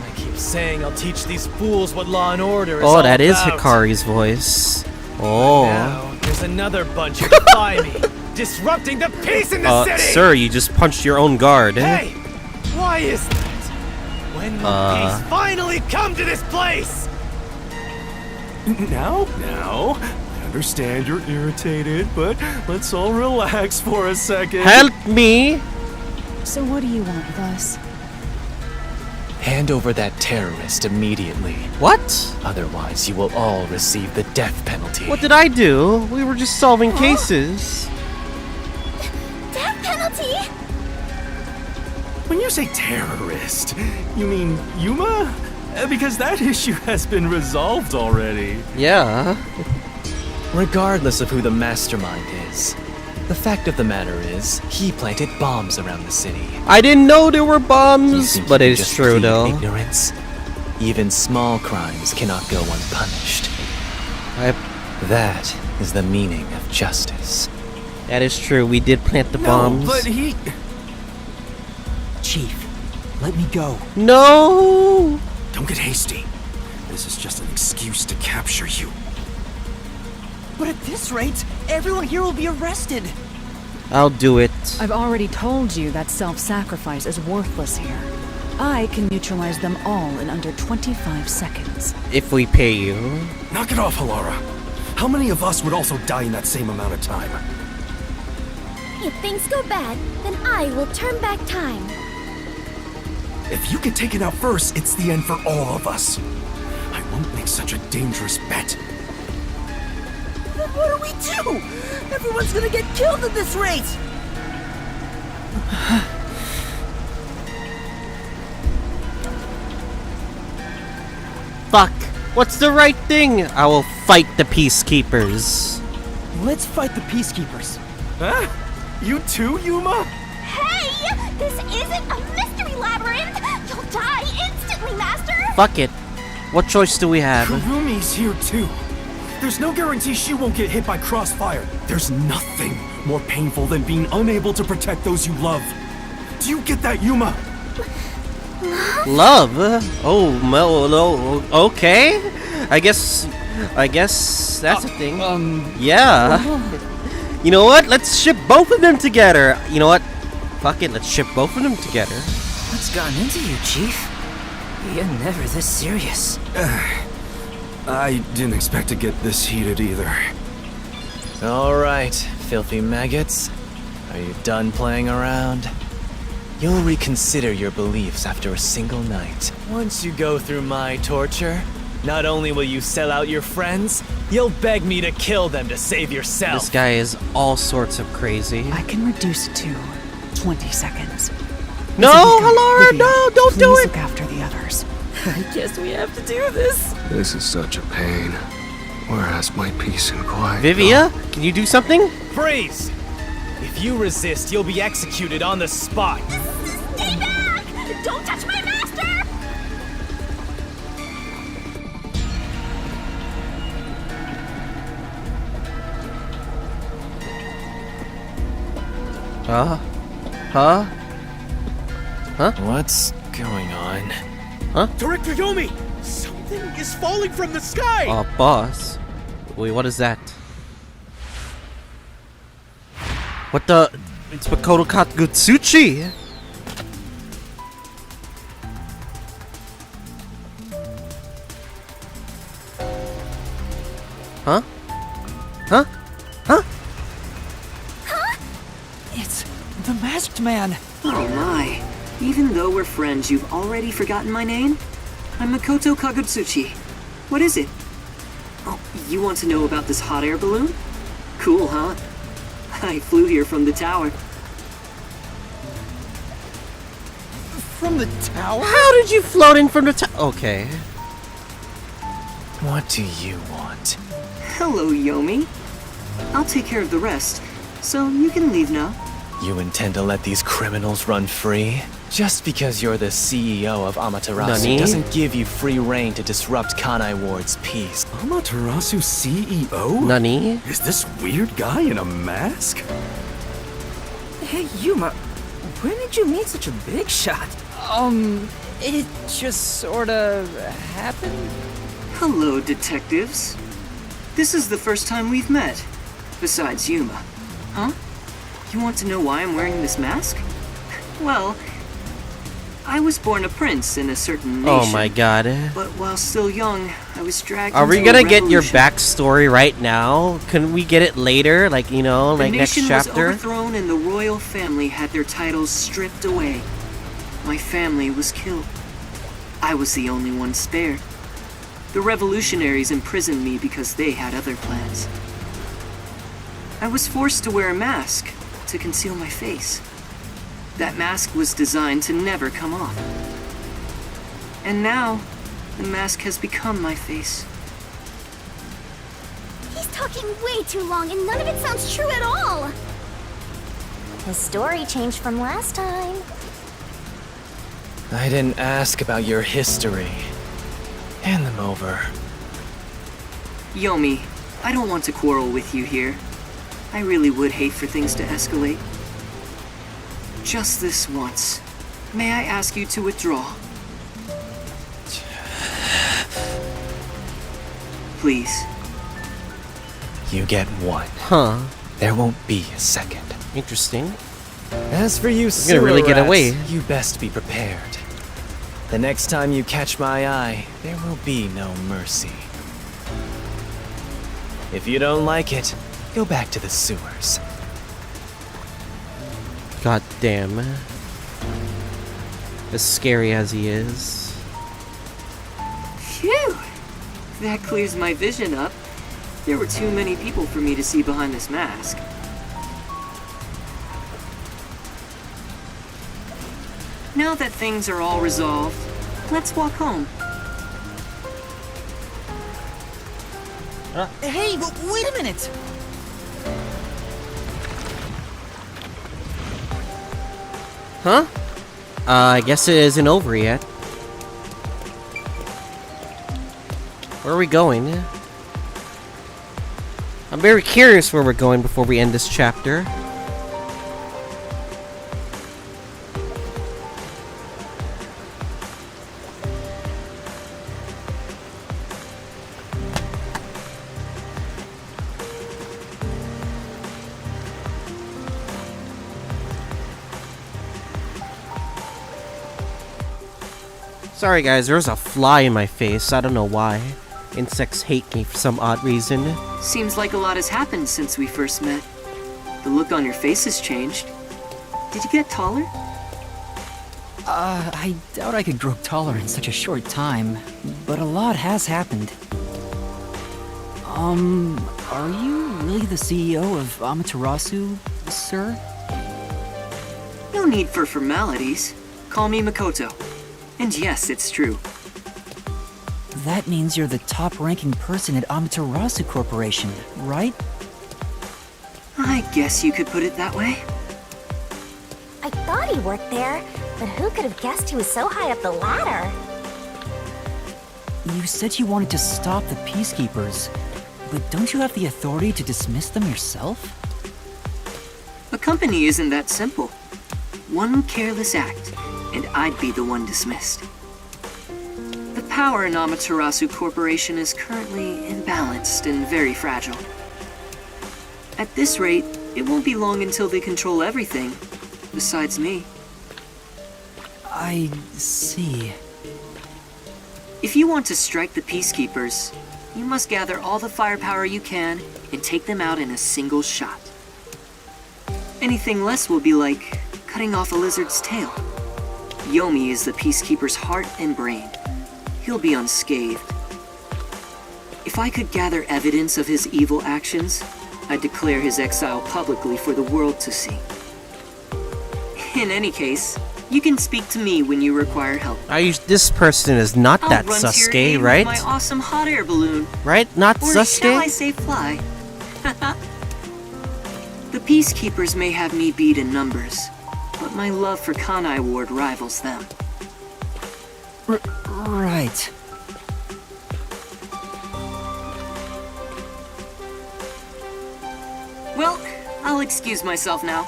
I keep saying I'll teach these fools what law and order is all Oh, that is about. Hikari's voice. Oh. Now, there's another bunch who defy me, disrupting the peace in the city! Sir, you just punched your own guard. Hey! Why is that? When will peace finally come to this place? Now, I understand you're irritated, but let's all relax for a second. Help me! So what do you want with us? Hand over that terrorist immediately. What? Otherwise, you will all receive the death penalty. What did I do? We were just solving cases. Death penalty? When you say terrorist, you mean Yuma? Because that issue has been resolved already. Yeah. Regardless of who the mastermind is, the fact of the matter is, he planted bombs around the city. I didn't know there were You bombs, think but you can it's just true plead though. Ignorance? Even small crimes cannot go unpunished. That is the meaning of justice. That is true. We did plant the No, bombs. but he... Chief, let me go. No! Don't get hasty. This is just an excuse to capture you. But at this rate, everyone here will be arrested. I'll do it. I've already told you that self-sacrifice is worthless here. I can neutralize them all in under 25 seconds. If we pay you. Knock it off, Halara. How many of us would also die in that same amount of time? If things go bad, then I will turn back time. If you get taken out first, it's the end for all of us. I won't make such a dangerous bet. Then what do we do? Everyone's gonna get killed at this rate! Fuck. What's the right thing? I will fight the peacekeepers. Let's fight the Peacekeepers. Huh? You too, Yuma? Hey! This isn't a mystery labyrinth! You'll die instantly, Master! Fuck it. What choice do we have? Kurumi's here too. There's no guarantee she won't get hit by crossfire. There's nothing more painful than being unable to protect those you love. Do you get that, Yuma? Love? Oh, no, okay. I guess that's a thing. Yeah. You know what? Let's ship both of them together. You know what? Fuck it, let's ship both of them together. What's gotten into you, Chief? You're never this serious. I didn't expect to get this heated either. Alright, filthy maggots. Are you done playing around? You'll reconsider your beliefs after a single night. Once you go through my torture, not only will you sell out your friends, you'll beg me to kill them to save yourself. This guy is all sorts of crazy. I can reduce it to 20 seconds. No, Halora, Livia, no, don't do please it. Look after the others. I guess we have to do this. This is such a pain. Where has my peace and quiet Vivia, gone? can you do something? Freeze! If you resist, you'll be executed on the spot. Stay back! Don't touch my master! Huh? What's going on? Director Yomi! Something is falling from the sky! Oh, boss. Wait, what is that? What the? It's Makoto Katgutsuchi! Huh? Huh? Huh? It's the masked man. Oh my. Even though we're friends, you've already forgotten my name? I'm Makoto Kagutsuchi. What is it? Oh, you want to know about this hot air balloon? Cool, huh? I flew here from the tower. From the tower? How did you float in from the Okay. What do you want? Hello, Yomi. I'll take care of the rest, so you can leave now. You intend to let these criminals run free? Just because you're the CEO of Amaterasu Nani? doesn't give you free reign to disrupt Kanai Ward's peace. Amaterasu CEO? Nani? Is this weird guy in a mask? Hey, Yuma, when did you meet such a big shot? It just sorta happened. Hello, detectives. This is the first time we've met. Besides Yuma. Huh? You want to know why I'm wearing this mask? Well, I was born a prince in a certain nation. Oh my god. But while still young, I was dragged Are we into a gonna get your revolution. backstory right now? Can we get it later? Like, you know, like The next nation was chapter? overthrown and the royal family had their titles stripped away. My family was killed. I was the only one spared. The revolutionaries imprisoned me because they had other plans. I was forced to wear a mask to conceal my face. That mask was designed to never come off. And now, the mask has become my face. He's talking way too long and none of it sounds true at all! The story changed from last time. I didn't ask about your history. Hand them over. Yomi, I don't want to quarrel with you here. I really would hate for things to escalate. Just this once. May I ask you to withdraw? Please. You get one. Huh. There won't be a second. Interesting. As for you, You're gonna really get sewer away. rats, you best be prepared. The next time you catch my eye, there will be no mercy. If you don't like it, go back to the sewers. God damn. As scary as he is. Phew! That clears my vision up. There were too many people for me to see behind this mask. Now that things are all resolved, let's walk home. Hey, but wait a minute! Huh? I guess it isn't over yet. Where are we going? I'm very curious where we're going before we end this chapter. Sorry guys, there was a fly in my face. I don't know why. Insects hate me for some odd reason. Seems like a lot has happened since we first met. The look on your face has changed. Did you get taller? I doubt I could grow taller in such a short time, but a lot has happened. Are you really the CEO of Amaterasu, sir? No need for formalities. Call me Makoto. And yes, it's true. That means you're the top-ranking person at Amaterasu Corporation, right? I guess you could put it that way. I thought he worked there, but who could have guessed he was so high up the ladder? You said you wanted to stop the Peacekeepers, but don't you have the authority to dismiss them yourself? A company isn't that simple. One careless act, and I'd be the one dismissed. The power in Amaterasu Corporation is currently imbalanced and very fragile. At this rate, it won't be long until they control everything, besides me. I see. If you want to strike the Peacekeepers, you must gather all the firepower you can and take them out in a single shot. Anything less will be like cutting off a lizard's tail. Yomi is the Peacekeeper's heart and brain. He'll be unscathed. If I could gather evidence of his evil actions, I'd declare his exile publicly for the world to see. In any case, you can speak to me when you require help. This person is not that I'll run to your Sasuke, aid right? with my awesome hot air balloon. Right? Not Or Sasuke? shall I say fly? The Peacekeepers may have me beat in numbers, but my love for Kanai Ward rivals them. Right. Well, I'll excuse myself now.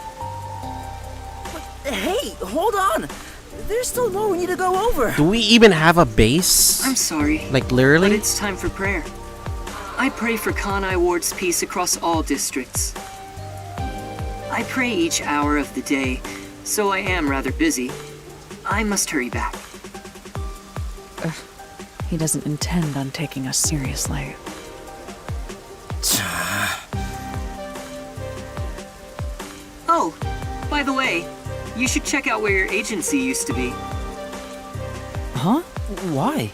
Hey, hold on! There's still more we need to go over. Do we even have a base? I'm sorry. Like, literally? But it's time for prayer. I pray for Kanai Ward's peace across all districts. I pray each hour of the day, so I am rather busy. I must hurry back. He doesn't intend on taking us seriously. Oh, by the way, you should check out where your agency used to be. Huh? Why?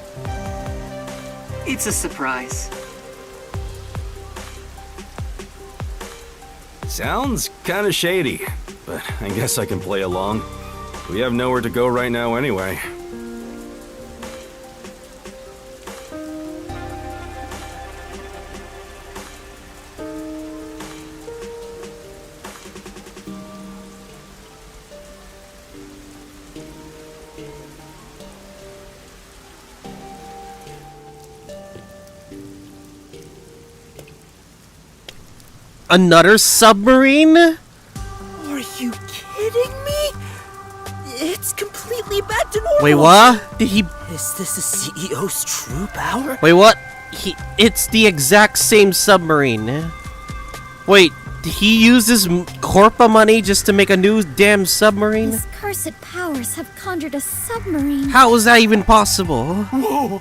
It's a surprise. Sounds kinda shady, but I guess I can play along. We have nowhere to go right now anyway. Another submarine? Are you kidding me? It's completely back to normal. Wait, what? Did he... Is this the CEO's true power? Wait, what? It's the exact same submarine. Wait, did he use his Corpa money just to make a new damn submarine? His cursed powers have conjured a submarine. How is that even possible? Whoa!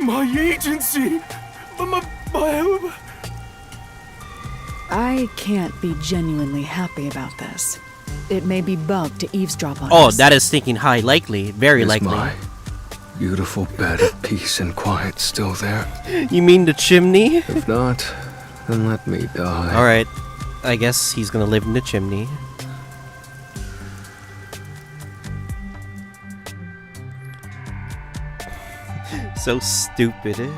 My agency! My... I can't be genuinely happy about this. It may be bugged to eavesdrop on Oh, us. that is thinking high likely. Very Is likely. my beautiful bed of peace and quiet still there? You mean the chimney? If not, then let me die. Alright. I guess he's gonna live in the chimney. So stupid.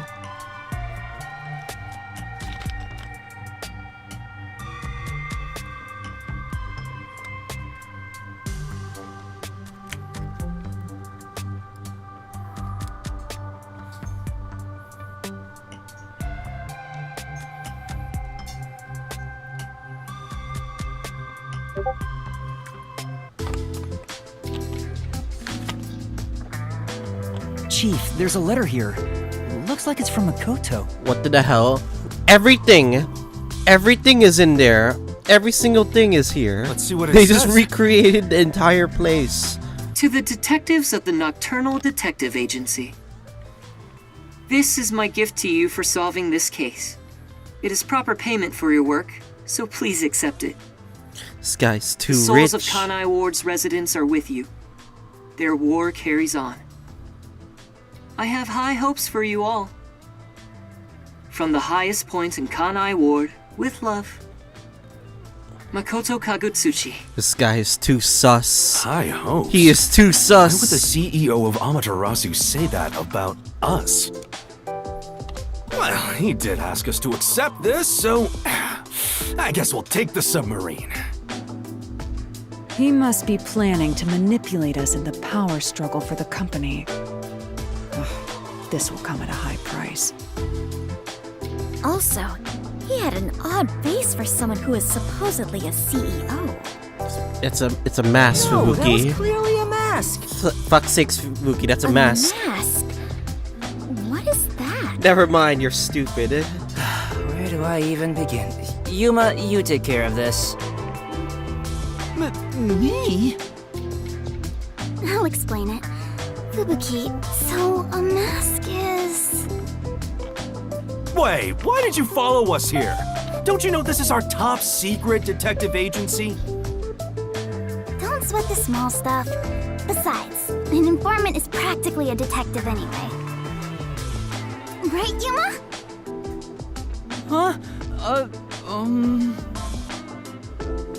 Chief, there's a letter here. Looks like it's from Makoto. What the hell? Everything is in there. Every single thing is here. Let's see what it They says. just recreated the entire place. To the detectives of the Nocturnal Detective Agency. This is my gift to you for solving this case. It is proper payment for your work, so please accept it. This guy's too The souls rich. of Kanai Ward's residents are with you. Their war carries on. I have high hopes for you all. From the highest points in Kanai Ward, with love. Makoto Kagutsuchi. This guy is too sus. High hopes. He is too sus. Why would the CEO of Amaterasu say that about us? Well, he did ask us to accept this, so I guess we'll take the submarine. He must be planning to manipulate us in the power struggle for the company. Ugh, this will come at a high price. Also, he had an odd face for someone who is supposedly a CEO. It's a mask, No, that was Fubuki. clearly a mask. Fuck's sakes, Fubuki, that's a mask. Mask? What is that? Never mind, you're stupid. Where do I even begin? Yuma, you take care of this. Me? I'll explain it. Fubuki, so a mask is... Wait, why did you follow us here? Don't you know this is our top secret detective agency? Don't sweat the small stuff. Besides, an informant is practically a detective anyway. Right, Yuma? Huh?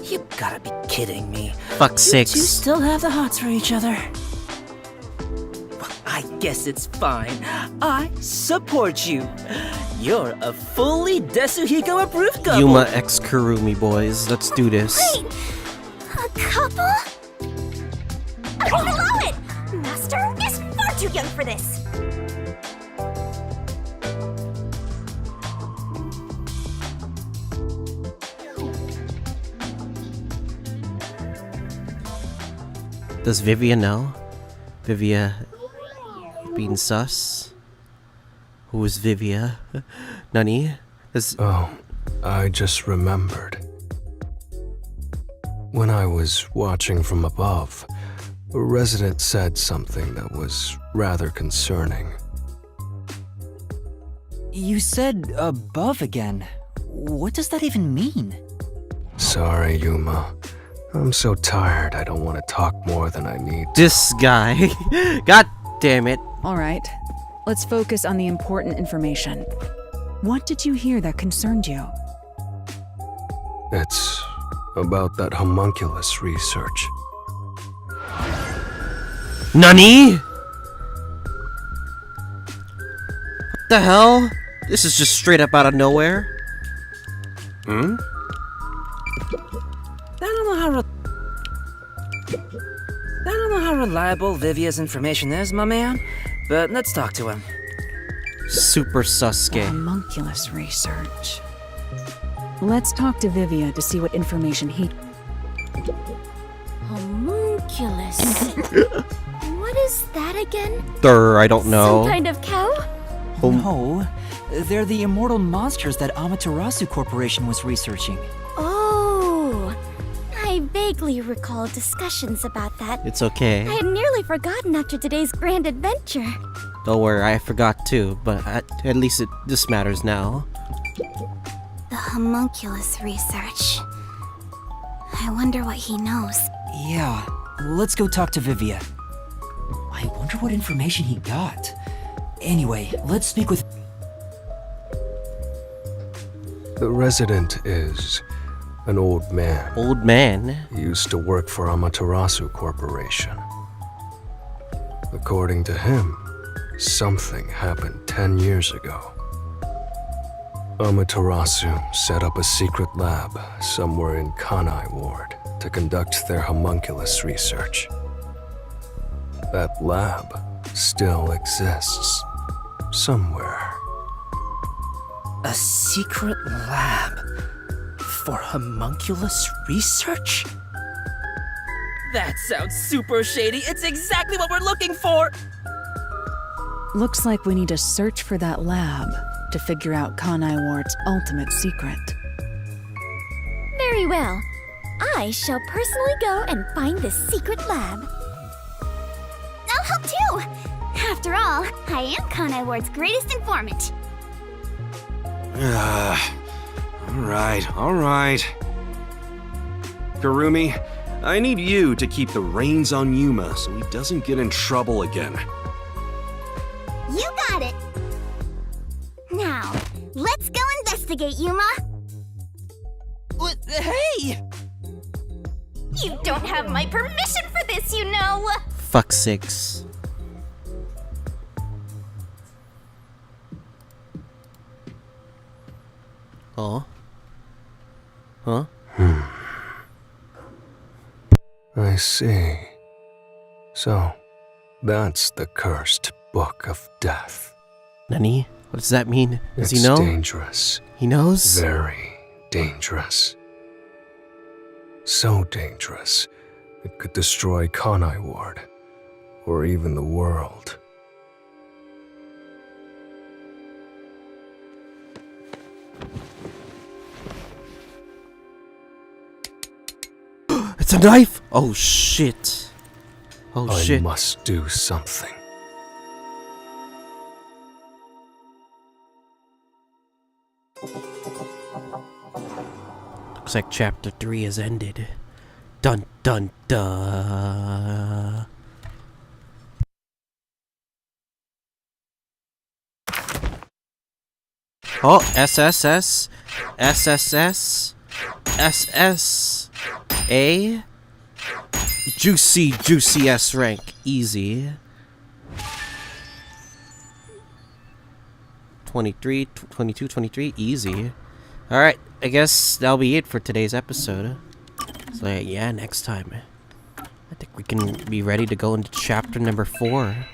You gotta be kidding me. Fuck's sakes. You still have the hots for each other. I guess it's fine. I support you. You're a fully Desuhiko approved couple. Yuma x Kurumi, boys. Let's do this. Wait! A couple? I won't allow it! Master is far too young for this! Does Vivia know? Vivia being sus? Who is Vivia? Nani? Oh, I just remembered. When I was watching from above, a resident said something that was rather concerning. You said above again. What does that even mean? Sorry, Yuma. I'm so tired I don't want to talk more than I need to. This guy. God damn it. All right, let's focus on the important information. What did you hear that concerned you? It's about that homunculus research. Nani? What the hell? This is just straight up out of nowhere. Hmm? I don't know how reliable Vivia's information is, my man, but let's talk to him. Super Sasuke. Homunculus research. Let's talk to Vivia to see what information he... Homunculus. What is that again? I don't know. Some kind of cow? No, they're the immortal monsters that Amaterasu Corporation was researching. Oh, I vaguely recall discussions about that. It's okay. I had nearly forgotten after today's grand adventure. Don't worry, I forgot too, but at least this matters now. The homunculus research. I wonder what he knows. Yeah, let's go talk to Vivia. I wonder what information he got. Anyway, let's speak with... The resident is an old man. Old man? He used to work for Amaterasu Corporation. According to him, something happened 10 years ago. Amaterasu set up a secret lab somewhere in Kanai Ward to conduct their homunculus research. That lab still exists somewhere. A secret lab for homunculus research? That sounds super shady. It's exactly what we're looking for! Looks like we need to search for that lab to figure out Kanai Ward's ultimate secret. Very well. I shall personally go and find the secret lab. I'll help too! After all, I am Kanai Ward's greatest informant. Alright. Kurumi, I need you to keep the reins on Yuma so he doesn't get in trouble again. You got it! Now, let's go investigate, Yuma! Hey! You don't have my permission for this, you know! Fuck sakes. Oh? Huh? I see. So, that's the cursed Book of Death. Nani? What does that mean? Does It's he know? dangerous. He knows? Very dangerous. So dangerous, it could destroy Kanai Ward, or even the world. It's a knife! Oh shit. Oh I shit. must do something. Looks like chapter 3 has ended. Dun dun dun. Oh, SSS, SSS, SS, A. Juicy S rank. Easy. 23, 22, 23. Easy. Alright, I guess that'll be it for today's episode. So yeah, next time I think we can be ready to go into chapter number 4.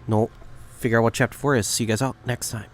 No, figure out what chapter 4 is. See you guys out next time.